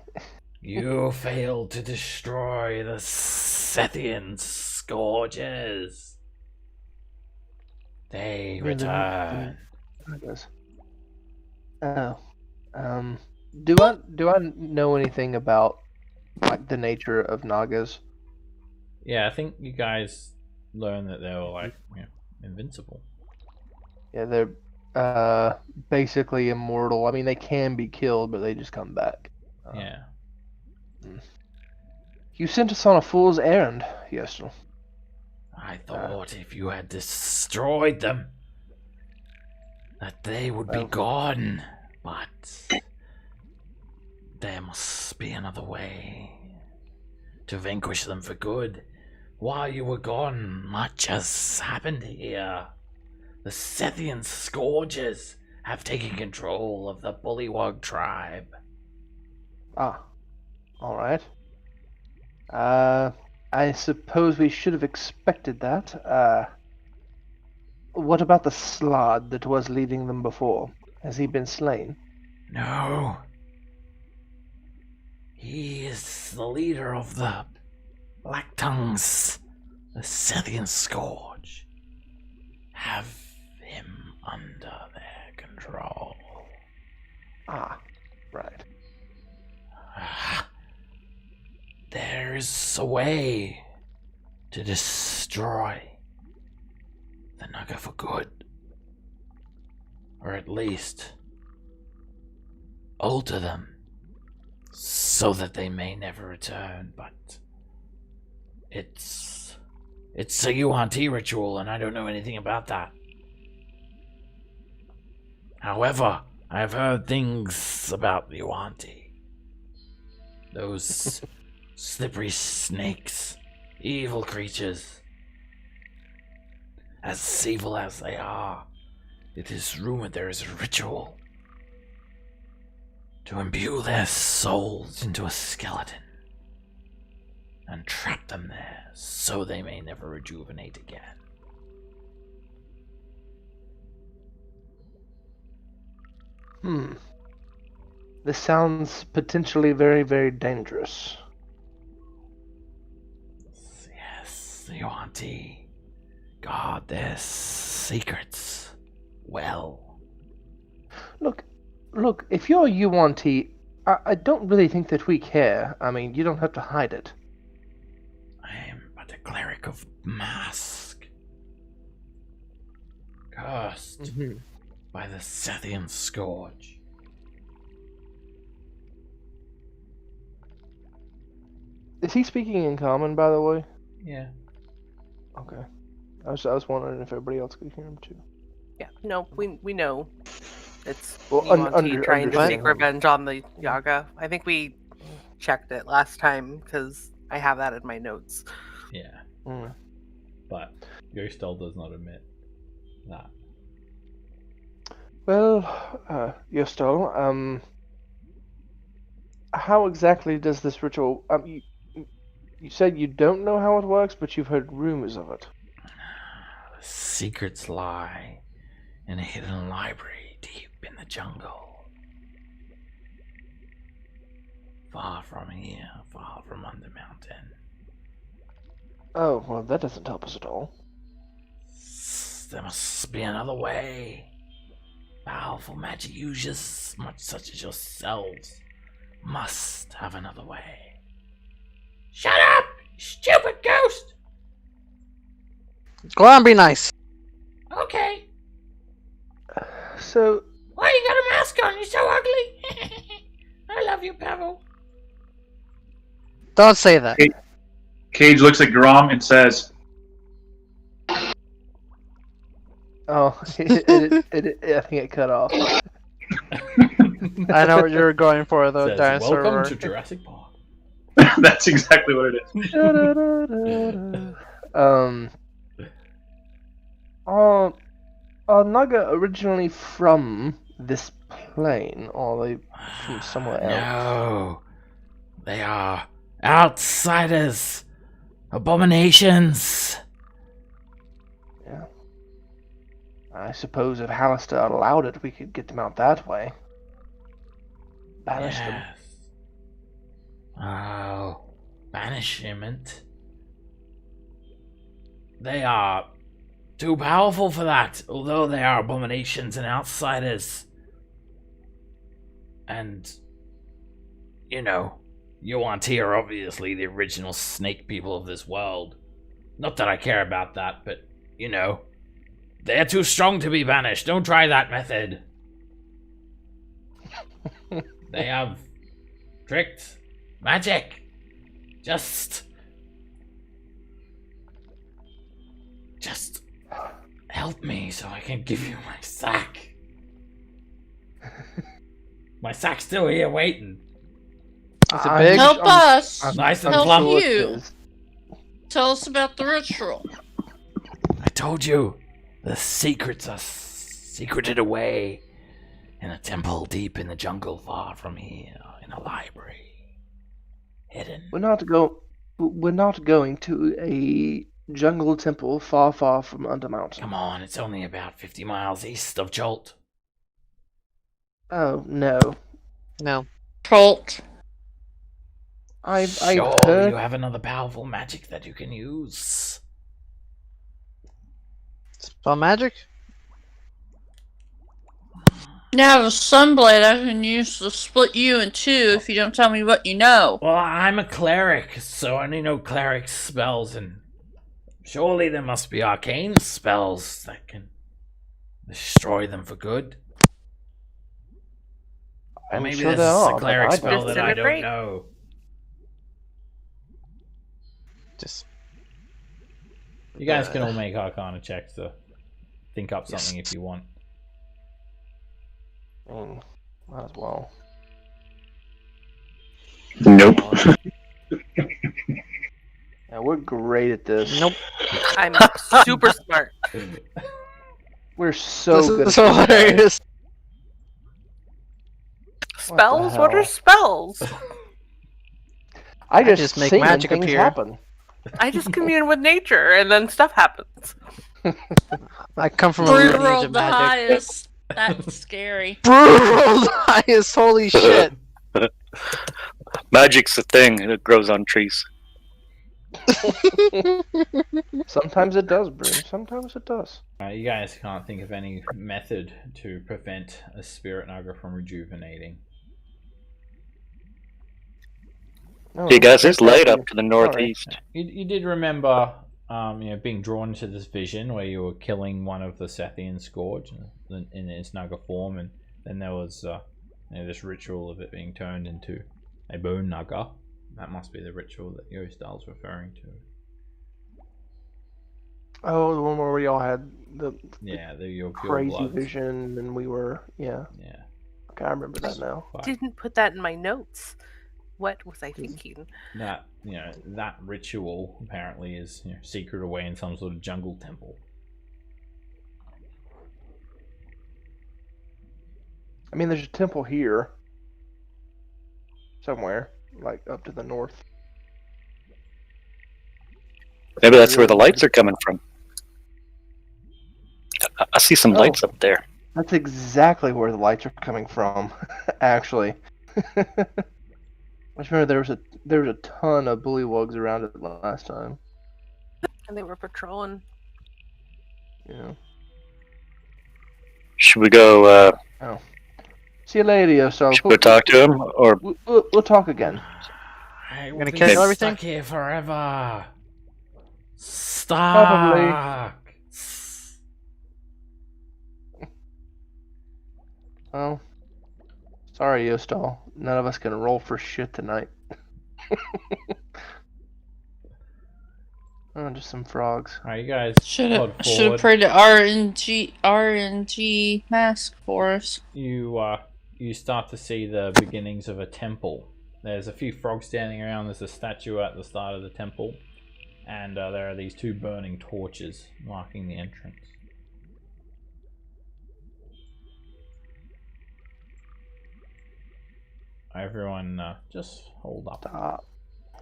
You failed to destroy the Sethian Scourges. They return. Oh, do I know anything about like the nature of Nagas? Yeah, I think you guys learned that they were like invincible. Yeah, they're basically immortal. I mean, they can be killed, but they just come back. Yeah. You sent us on a fool's errand, Yostel. I thought if you had destroyed them, that they would be gone. But there must be another way to vanquish them for good. While you were gone, much has happened here. The Sethian Scourges have taken control of the Bullywug tribe. Ah, alright. I suppose we should have expected that. What about the Slod that was leading them before? Has he been slain? No. He is the leader of the Black Tongues, the Sethian Scourge. Have him under their control. Ah, right. There is a way to destroy the Naga for good. Or at least alter them so that they may never return, but it's a UNT ritual and I don't know anything about that. However, I've heard things about the UNT. Those slippery snakes, evil creatures. As evil as they are, it is rumored there is a ritual to imbue their souls into a skeleton and trap them there so they may never rejuvenate again. This sounds potentially very, very dangerous. Yes, the Auntie guard their secrets well. Look, if you're UNT, I don't really think that we care. I mean, you don't have to hide it. I am but a cleric of Mask. Cursed by the Sethian Scourge. Is he speaking in common, by the way? Yeah. Okay. I was wondering if everybody else could hear him too. Yeah, no, we know. It's Well, UNT trying to understand. take revenge on the Yaga. I think we checked it last time because I have that in my notes. Yeah. Mm. But Yostel does not admit that. Well, Yostel, how exactly does this ritual... you said you don't know how it works, but you've heard rumors of it. The secrets lie in a hidden library deep in the jungle. Far from here, far from Undermountain. Oh, well, that doesn't help us at all. There must be another way. Powerful magic users, much such as yourselves, must have another way. Shut up, you stupid ghost! Go on, be nice. Okay. So... Why you got a mask on? You're so ugly. I love you, Pavel. Don't say that. Cage looks at Grom and says, Oh, I think it cut off. I know what you're going for, though, Says, dinosaur. welcome to Jurassic Park. that's exactly what it is. Are Naga originally from this plane, or are they from somewhere else? No. They are outsiders. Abominations. Yeah. I suppose if Hallister allowed it, we could get them out that way. Banish them. Oh, banishment. They are too powerful for that, although they are abominations and outsiders. And, you know, Yuan-Ti are obviously the original snake people of this world. Not that I care about that, but, you know, they're too strong to be banished. Don't try that method. They have tricked magic. Just help me so I can give you my sack. My sack's still here waiting. Is it big? Help us. Nice and Help plump. sure it you. is. Tell us about the ritual. I told you, the secrets are secreted away in a temple deep in the jungle far from here, in a library. Hidden. We're not going to a jungle temple far, far from Undermountain. Come on, it's only about 50 miles east of Jolt. Oh no, No. Colt. I've Sure, heard. you have another powerful magic that you can use. Spell magic? Now the sunblade I can use to split you in two if you don't tell me what you know. Well, I'm a cleric, so I only know cleric spells, and surely there must be arcane spells that can destroy them for good. Or I'm maybe sure there's there are, a but cleric I spell that I don't Disintegrate? know. Just You guys can all make arcana checks to think up something if you want. Might as well. Nope. Yeah, we're great at this. nope. I'm super smart. We're so This good is at this, guys. hilarious. Spells? What are hell? spells? I just just make sing and magic things appear. happen. I just commune with nature and then stuff happens. I come from a Brew lineage of rolled the magic. highest. That's scary. Brew rolled the highest. Holy shit. Magic's a thing. It grows on trees. Sometimes it does, Brew. Sometimes it does. You guys can't think of any method to prevent a spirit naga from rejuvenating. No, Hey guys, there's light exactly. up to the northeast. You did remember, being drawn to this vision where you were killing one of the Sethian Scourge in its naga form, and then there was this ritual of it being turned into a bone naga. That must be the ritual that Yostal's referring to. Oh, the one where we all had the Yeah, your pure crazy bloods. vision, and we were, yeah. Yeah. Okay, I remember that now. But Didn't put that in my notes. What was I thinking? that that ritual apparently is secret away in some sort of jungle temple. I mean, there's a temple here. Somewhere. Like, up to the north. Maybe that's where the lights are coming from. I see some lights up there. That's exactly where the lights are coming from, actually. I just remember there was a ton of bullywugs around it last time. And they were patrolling. Yeah. Should we go? See you later, so Should we talk to him, or we'll talk again. Hey, gonna kill everything? Stuck here forever. Stuck. Oh, sorry, Yostal. None of us can roll for shit tonight. Oh, just some frogs. Alright, you guys. Should plod have forward. prayed to RNG mask for us. You start to see the beginnings of a temple. There's a few frogs standing around. There's a statue at the start of the temple, and there are these two burning torches marking the entrance. Everyone, just hold up. Stop.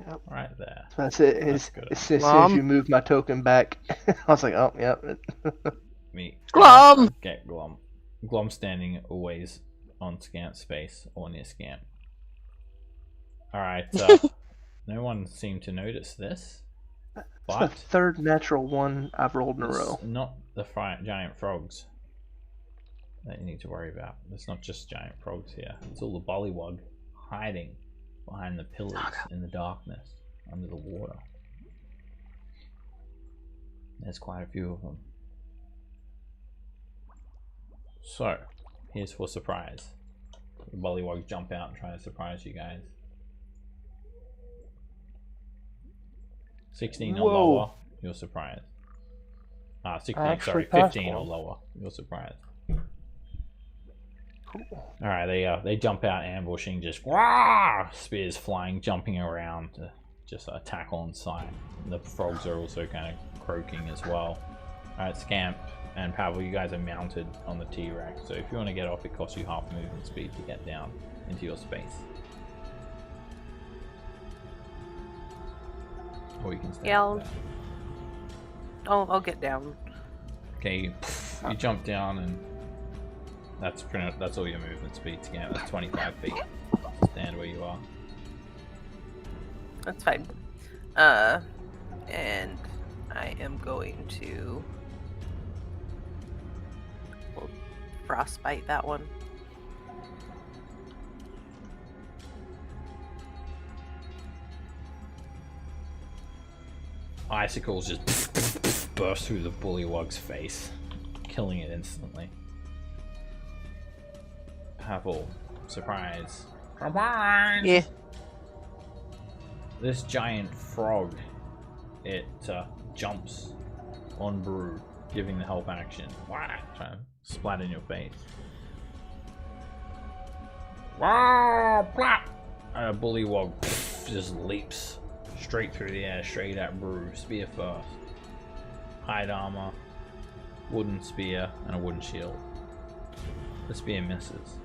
Yep. Right there. That's it. That's good. As soon as Glom? you moved my token back, I was like, oh, yep. Me. Glom! Get Glom. Glom standing always on scant space or near scant. Alright, no one seemed to notice this. It's But the third natural one I've rolled in a it's row. not the giant frogs that you need to worry about. It's not just giant frogs here. It's all the bullywug hiding behind the pillars in the darkness under the water. There's quite a few of them. So, here's for surprise. The bullywugs jump out and try to surprise you guys. 16 or Whoa. lower, you're surprised. 16, I actually sorry, passed 15 or one. lower, you're surprised. Cool. Alright, they jump out ambushing, just wah! Spears flying, jumping around to just attack on sight. The frogs are also kind of croaking as well. Alright, Scamp and Pavel, you guys are mounted on the T-Rex, so if you want to get off, it costs you half movement speed to get down into your space. Or you can stand Yeah, there. I'll get down. Okay, you jump down, and that's all your movement speed to get. That's 25 feet. Stand where you are. That's fine. And I am going to frostbite that one. Icicles just burst through the bullywug's face, killing it instantly. Pavel, surprise. Surprise! Yeah. This giant frog, it jumps on Brew, giving the help action. Trying to splat in your face. A bullywug just leaps straight through the air, straight at Brew. Spear first. Hide armor, wooden spear, and a wooden shield. The spear misses.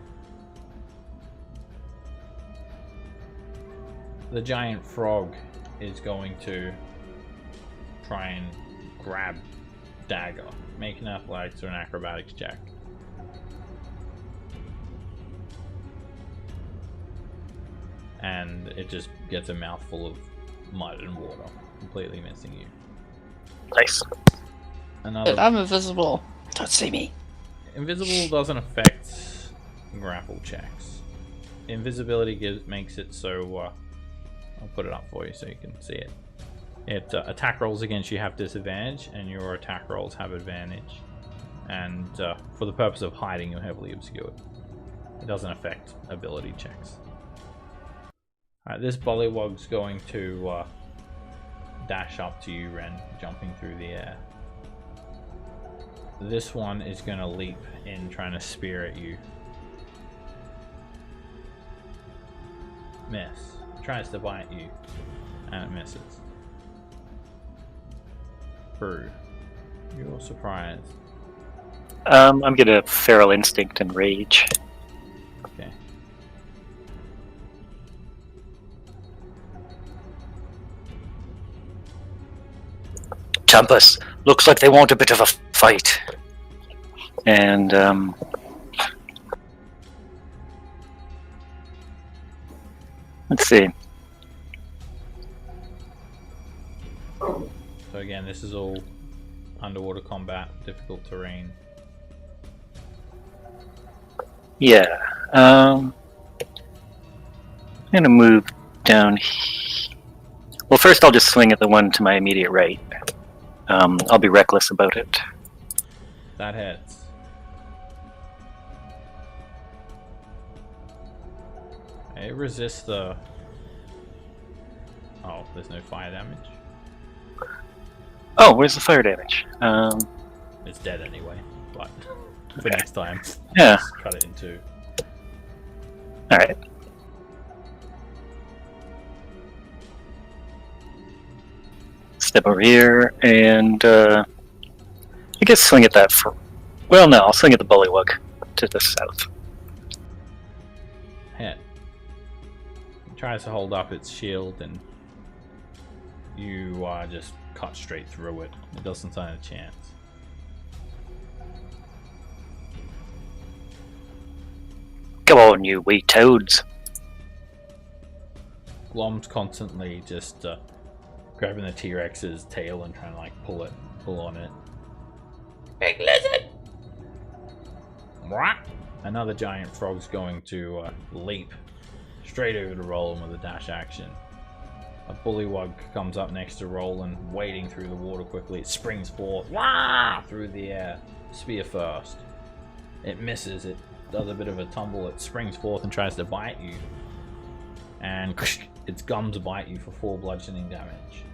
The giant frog is going to try and grab Dagger. Make an athletics or an acrobatics check. And it just gets a mouthful of mud and water, completely missing you. Nice. Another. I'm invisible. Don't see me. Invisible doesn't affect grapple checks. Invisibility makes it so. I'll put it up for you so you can see it. Attack rolls against you have disadvantage, and your attack rolls have advantage. And for the purpose of hiding, you're heavily obscured. It doesn't affect ability checks. Alright, this bullywug's going to dash up to you, Ren, jumping through the air. This one is going to leap in, trying to spear at you. Miss. Tries to bite you, and it misses. Brew, you're surprised. I'm gonna Feral Instinct and Rage. Okay. Champus, looks like they want a bit of a fight. And let's see. So again, this is all underwater combat, difficult terrain. Yeah. I'm gonna move down. Well, first I'll just swing at the one to my immediate right. I'll be reckless about it. That hits. It resists the... Oh, there's no fire damage? Oh, where's the fire damage? It's dead anyway, but for next time, Yeah. just cut it in two. Alright. Step over here, and I guess swing at that for... Well, no, I'll swing at the bullywug to the south. Hit. It tries to hold up its shield, and you just cut straight through it. It doesn't stand a chance. Come on, you wee toads. Glom's constantly just grabbing the T-Rex's tail and trying to like pull on it. Big lizard! What? Another giant frog's going to leap straight over to Roland with a dash action. A bullywug comes up next to Roland, wading through the water quickly. It springs forth, wah, through the air. Spear first. It misses. It does a bit of a tumble. It springs forth and tries to bite you. And its gums bite you for 4 bludgeoning damage.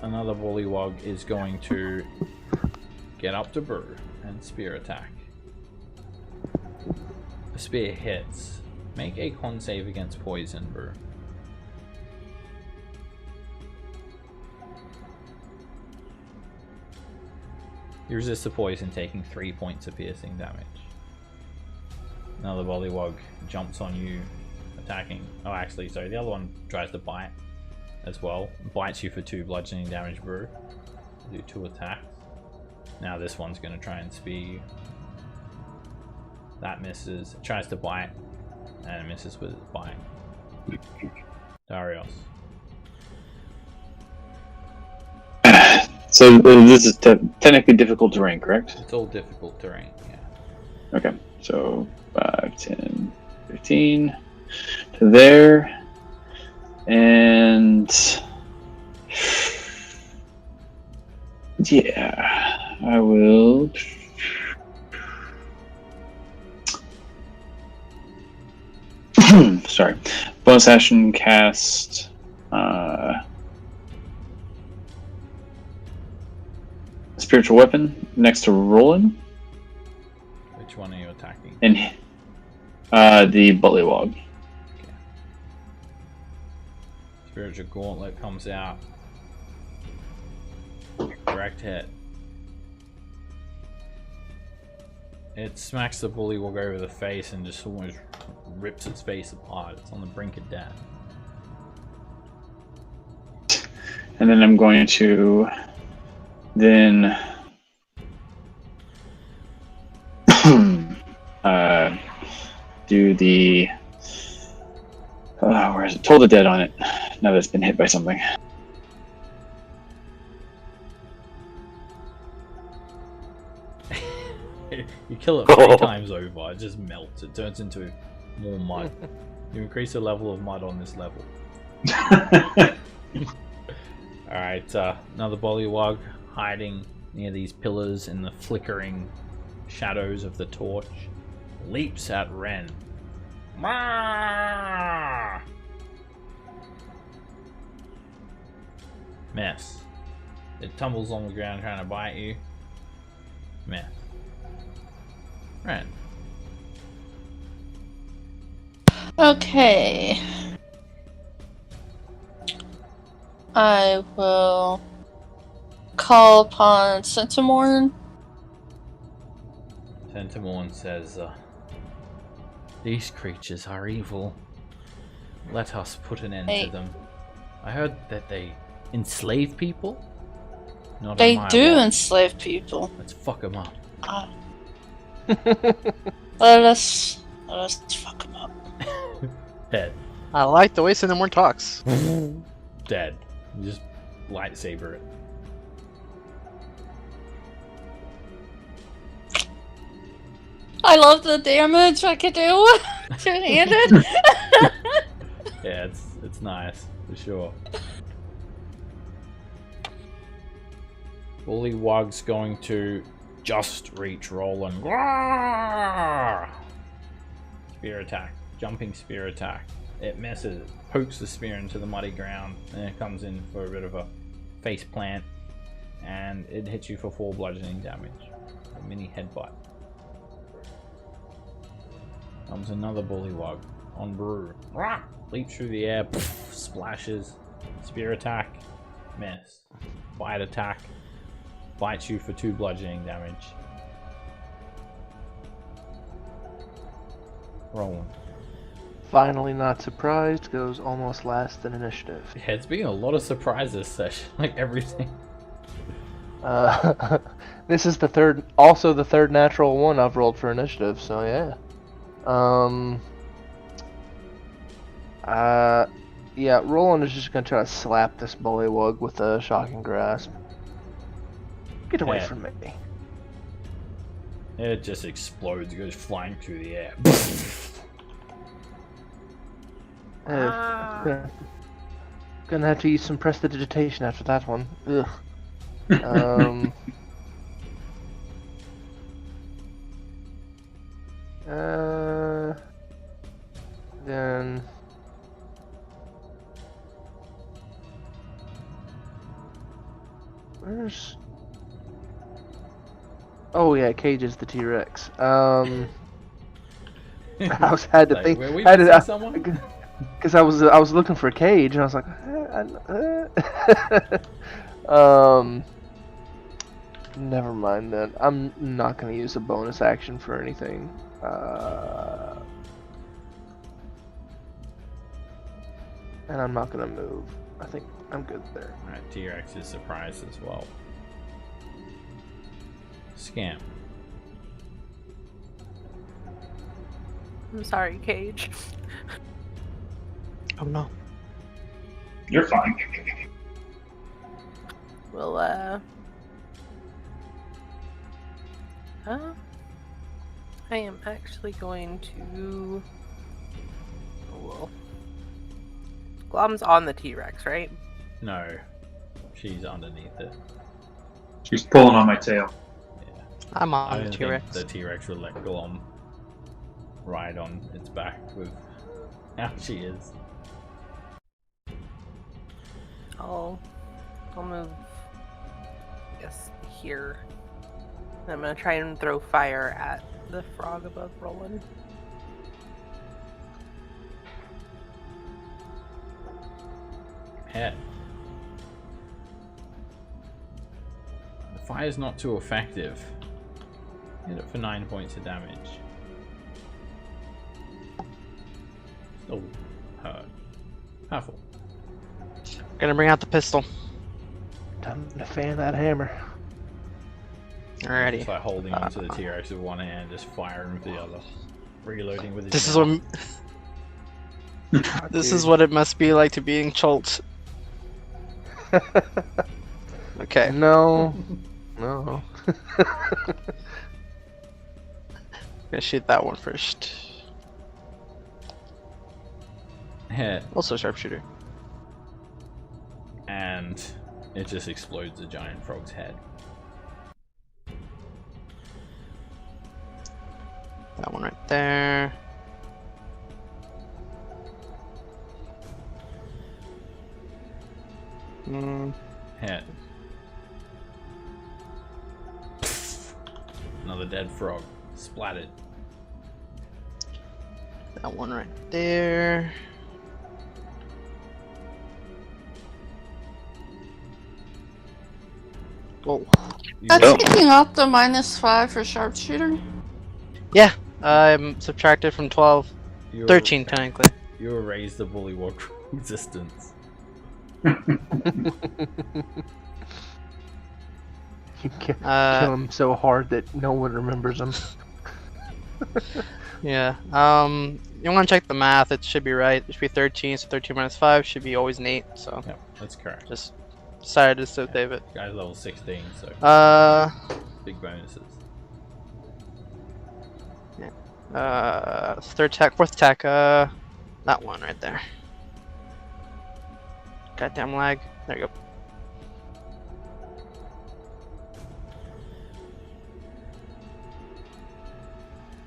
Another bullywug is going to get up to Brew. and spear attack. The spear hits. Make a con save against poison, Brew. You resist the poison, taking 3 points of piercing damage. Now the Bullywug jumps on you, attacking. Oh, actually, sorry, the other one tries to bite as well. Bites you for 2 bludgeoning damage, Brew. Do 2 attacks. Now this one's going to try and spear you. That misses. It tries to bite, and it misses with its bite. Darius. So this is technically difficult terrain, correct? It's all difficult terrain, yeah. Okay, so 5, 10, 15 to there. And yeah, I will. Sorry. Bonus action cast. Spiritual weapon next to Roland. Which one are you attacking? And the Bullywog. Okay. Spiritual gauntlet comes out. Direct hit. It smacks the Bullywog over the face and just almost rips its face apart. It's on the brink of death. And then I'm going to then do the where is it? Toll the Dead on it. Now that it's been hit by something. You kill it 3 times over, it just melts. It turns into more mud. You increase the level of mud on this level. Alright, another Bullywug hiding near these pillars in the flickering shadows of the torch. Leaps at Ren. Miss. It tumbles on the ground trying to bite you. Miss. Ren. Okay. I will call upon Sentimorn. Sentimorn says, these creatures are evil. Let us put an end to them. I heard that they enslave people? Not They on my do watch. enslave people. Let's fuck them up. Let us fuck them up. Dead. I like the way Cinnamon talks. Dead. You just lightsaber it. I love the damage I can do two-handed. Yeah, it's nice for sure. Bullywug's going to just reach Roland. Spear attack, jumping spear attack. It misses, pokes the spear into the muddy ground, and it comes in for a bit of a face plant, and it hits you for 4 bludgeoning damage. A mini headbutt. Comes another Bullywug on Brew. Leaps through the air, splashes. Spear attack, miss. Bite attack, bites you for 2 bludgeoning damage. Rolling. Finally not surprised goes almost last in initiative. Yeah, it's been a lot of surprises this session, like everything. This is the third natural one I've rolled for initiative, so yeah. Yeah, Roland is just gonna try to slap this Bullywug with a shocking grasp. Get away from me. It just explodes, goes flying through the air. Gonna have to use some prestidigitation after that one. Ugh. Then where's Oh yeah, Cage is the T-Rex. I had to Like, think. were we Had missing to, someone? because I was looking for Cage, and I was like, never mind then. I'm not gonna use a bonus action for anything. And I'm not gonna move. I think I'm good there. Alright, T-Rex is surprised as well. Scam. I'm sorry, Cage. Oh no. You're fine. Well, I am actually going to. Oh, well. Glom's on the T-Rex, right? No. She's underneath it. She's pulling on my tail. Yeah. I'm I on the don't T-Rex. think the T-Rex will let Glom ride on its back with how she is. I'll move, I guess, here. And I'm gonna try and throw fire at the frog above Roland. Hit. The fire's not too effective. Hit it for 9 points of damage. Still hurt. Powerful. Gonna bring out the pistol. Time to fan that hammer. Alrighty. Just like holding onto the T-Rex with one hand, just firing with the other. Reloading with his This is mouth. what. This is what it must be like to be in Cholt. Okay. No. No. Gonna shoot that one first. Hit. Also sharpshooter. And it just explodes the giant frog's head. That one right there. Hit. Another dead frog. Splattered. That one right there. Whoa. That's Oh. taking off the -5 for sharpshooter. Yeah, I'm subtracted from 12. 13 technically. You erased the bullywog from existence. You kill him so hard that no one remembers him. Yeah. You want to check the math? It should be right. It should be 13. So 13 minus 5 should be always an 8. So Yep, that's correct. just decided to save it. Guy's level 16, so big bonuses. Third attack, fourth attack. That one right there. Goddamn lag. There you go.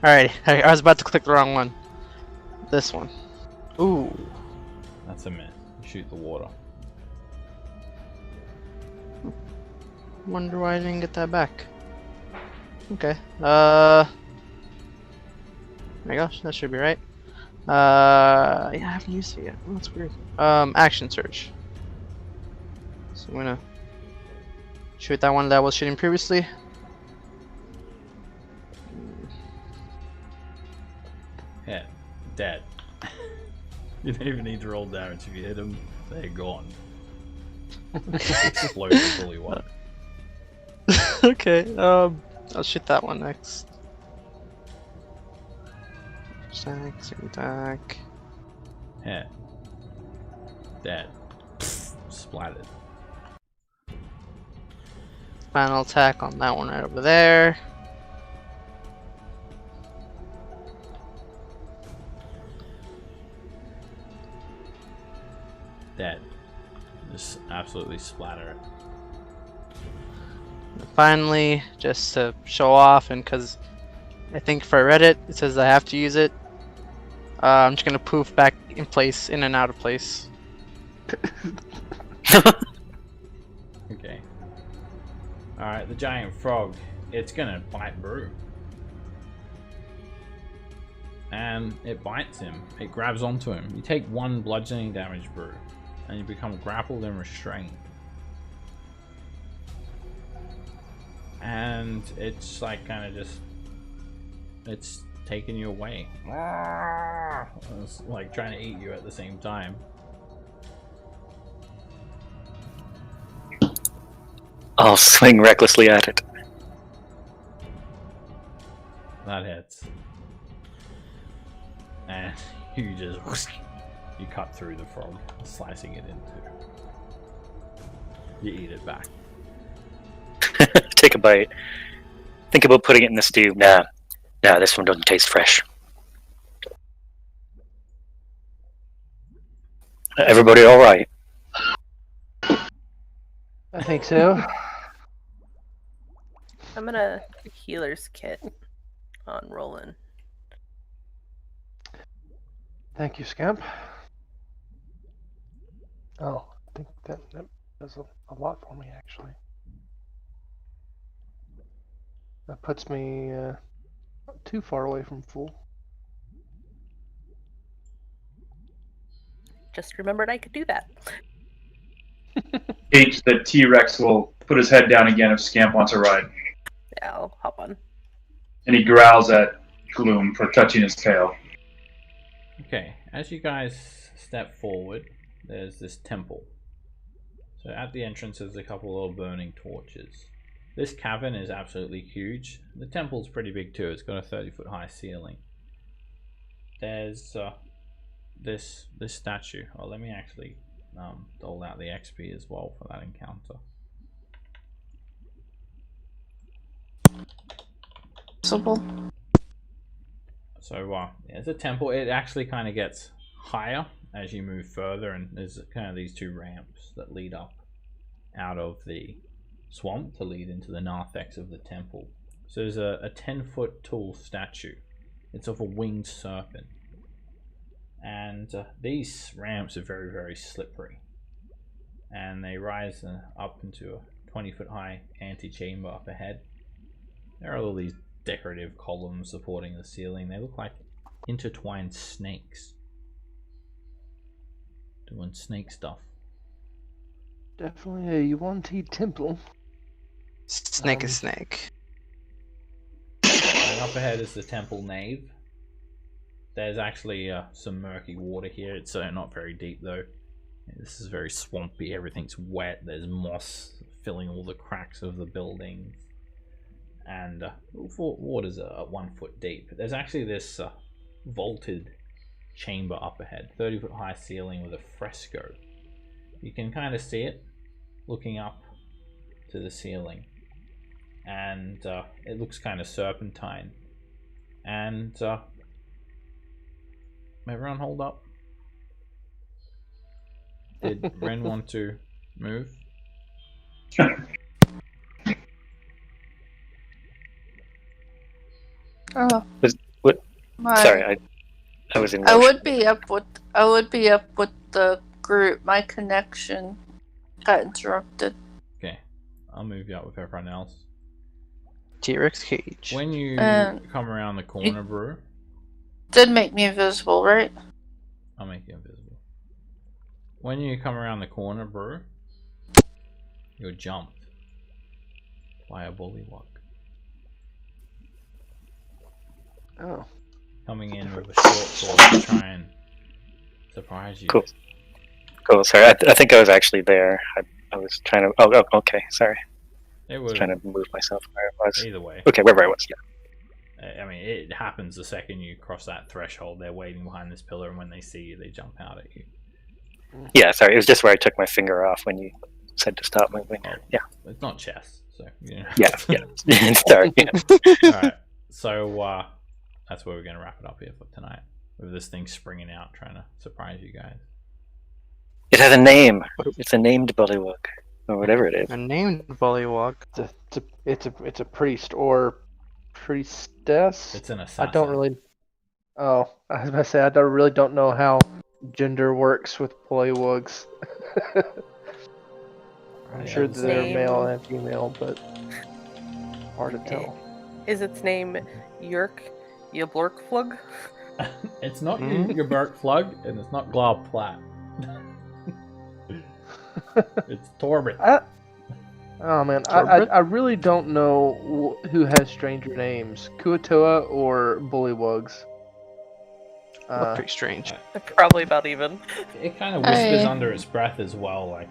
Alright, I was about to click the wrong one. This one. Ooh. That's a miss. You shoot the water. Wonder why I didn't get that back. Okay. There you go. That should be right. Yeah, I haven't used it yet. Oh, that's weird. Action search. So I'm gonna shoot that one that I was shooting previously. Hit. Dead. You don't even need to roll damage. If you hit them, they're gone. Explode the bullywog. Okay, I'll shoot that one next. Attack, second attack. Hit. Dead. Splattered. Final attack on that one right over there. Dead. Just absolutely splatter it. And finally, just to show off, and because I think if I read it, it says I have to use it. I'm just gonna poof back in place, in and out of place. Okay. Alright, the giant frog it's gonna bite Brew. And it bites him. It grabs onto him. You take 1 bludgeoning damage, Brew, and you become grappled and restrained. And it's like kind of just, it's taking you away. It's like trying to eat you at the same time. I'll swing recklessly at it. That hits. And you just, you cut through the frog, slicing it in two. You eat it back. Take a bite. Think about putting it in the stew. Nah, this one doesn't taste fresh. Everybody all right? I think so. I'm gonna healer's kit on Roland. Thank you, Scamp. Oh, I think that does a lot for me, actually. That puts me not too far away from full. Just remembered I could do that. The T-Rex will put his head down again if Scamp wants a ride. Yeah, I'll hop on. And he growls at Gloom for touching his tail. Okay, as you guys step forward, there's this temple. So at the entrance there's a couple of burning torches. This cavern is absolutely huge. The temple's pretty big too. It's got a 30-foot high ceiling. There's this statue. Oh, let me actually dole out the XP as well for that encounter. So there's a temple. It actually kind of gets higher as you move further, and there's kind of these 2 ramps that lead up out of the swamp to lead into the narthex of the temple. So there's a 10-foot tall statue. It's of a winged serpent. And these ramps are very, very slippery. And they rise up into a 20-foot high antechamber up ahead. There are all these decorative columns supporting the ceiling. They look like intertwined snakes. Doing snake stuff. Definitely a Yuan-Ti temple. Snake is snake. And up ahead is the temple nave. There's actually some murky water here. It's not very deep though. This is very swampy. Everything's wet. There's moss filling all the cracks of the buildings. And water's 1 foot deep. There's actually this vaulted chamber up ahead. 30-foot high ceiling with a fresco. You can kind of see it looking up to the ceiling. And it looks kind of serpentine. And everyone hold up. Did Ren want to move? Oh, What? my. Sorry, I was in. I would be up with the group. My connection got interrupted. Okay, I'll move you up with everyone else. T-Rex cage. When you come around the corner, Brew, Did make me invisible, right? I'll make you invisible. When you come around the corner, Brew, you're jumped by a bullywug. Oh. Coming in with a short sword to try and surprise you. Cool. Sorry, I think I was actually there. I was trying to. Oh, okay. Sorry. It I was would trying to move myself where I was. either way. Okay, wherever I was. Yeah. I mean, it happens the second you cross that threshold. They're waiting behind this pillar, and when they see you, they jump out at you. Yeah. Sorry, it was just where I took my finger off when you said to stop moving. Oh, Yeah. It's not chess, so you know. Yeah. Sorry. Yeah. Alright, so that's where we're going to wrap it up here for tonight. With this thing springing out, trying to surprise you guys. It has a name. It's a named bullywug, or whatever it is. A named bullywug. It's a priest or priestess. It's an assassin. I don't really. Oh, I was gonna say I really don't know how gender works with bullywugs. I'm sure that they're male and female, but Hard to tell. Is its name Yerk Yablorkflug? It's not your Burt Flug, and it's not Glob Plat. It's Torbit. Oh man, I really don't know who has stranger names, Kuatoa or Bullywugs. Look pretty strange. They're probably about even. It kind of whispers under its breath as well, like,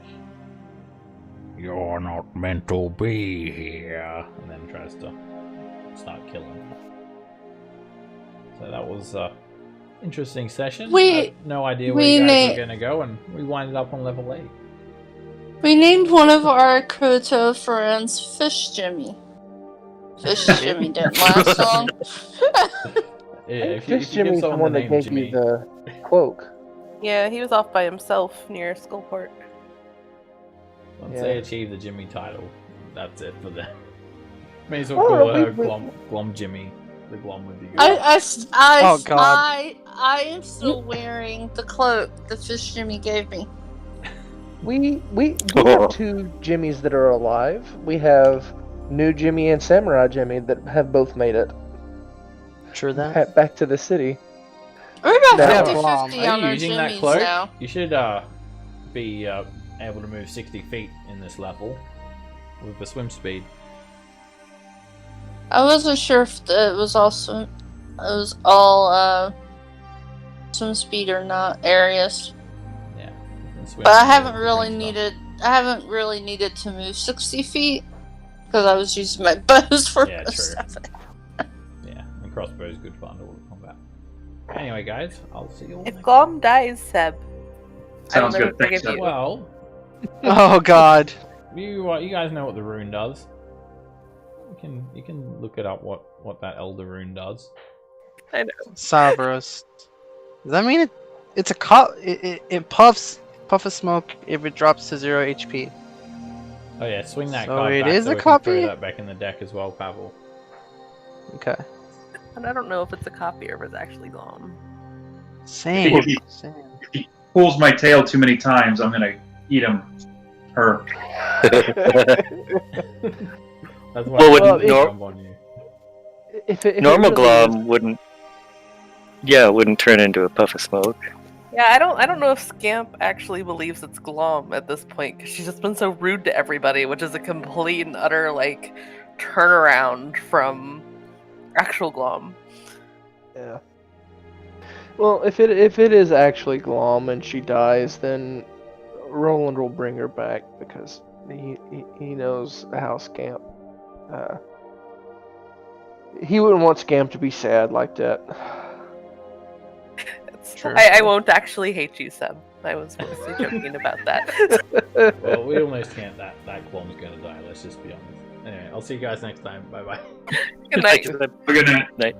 "You're not meant to be here," and then tries to start killing. So that was interesting session. I had no idea where you guys were going to go, and we winded up on level 8. We named one of our Kuto friends Fish Jimmy. Fish Jimmy didn't last long. Yeah, Fish Jimmy's the one that gave you the cloak. Yeah, he was off by himself near Skullport. Once they achieve the Jimmy title, that's it for them. May as well call her Glom Jimmy. The Glom with the Oh god. I am still wearing the cloak that Fish Jimmy gave me. We have 2 Jimmys that are alive. We have New Jimmy and Samurai Jimmy that have both made it. True that. Back to the city. We're about Yeah, 50-50 Are on you our using that Jimmys cloak? now. You should be able to move 60 feet in this level with the swim speed. I wasn't sure if it was all swim speed or not areas. Yeah. But I haven't really needed to move 60 feet because I was using my bows for stuff. Yeah, and crossbow is good for underwater combat. Anyway, guys, I'll see you all If next Glom dies, Seb, Sounds I good. will never Thanks, forgive Seb. you. Well, Oh god. you guys know what the rune does. You can look it up what that elder rune does. I know. Cerberus. Does that mean it's a it puffs of smoke if it drops to 0 HP? Oh yeah, swing that So card it back is so a we can throw copy? that back in the deck as well, Pavel. Okay. And I don't know if it's a copy or if it's actually Glom. Same. If he pulls my tail too many times, I'm gonna eat him. Her. That's why Well, I would jump on you. normal Glom wouldn't turn into a puff of smoke. Yeah, I don't know if Scamp actually believes it's Glom at this point because she's just been so rude to everybody, which is a complete and utter like turnaround from actual Glom. Yeah. Well, if it is actually Glom and she dies, then Roland will bring her back because he knows how Scamp. He wouldn't want Scamp to be sad like that. True. I won't actually hate you, Seb. I was mostly joking about that. Well, we almost can't. That Glom's gonna die. Let's just be honest. Anyway, I'll see you guys next time. Bye bye. Good night. Good night. Night.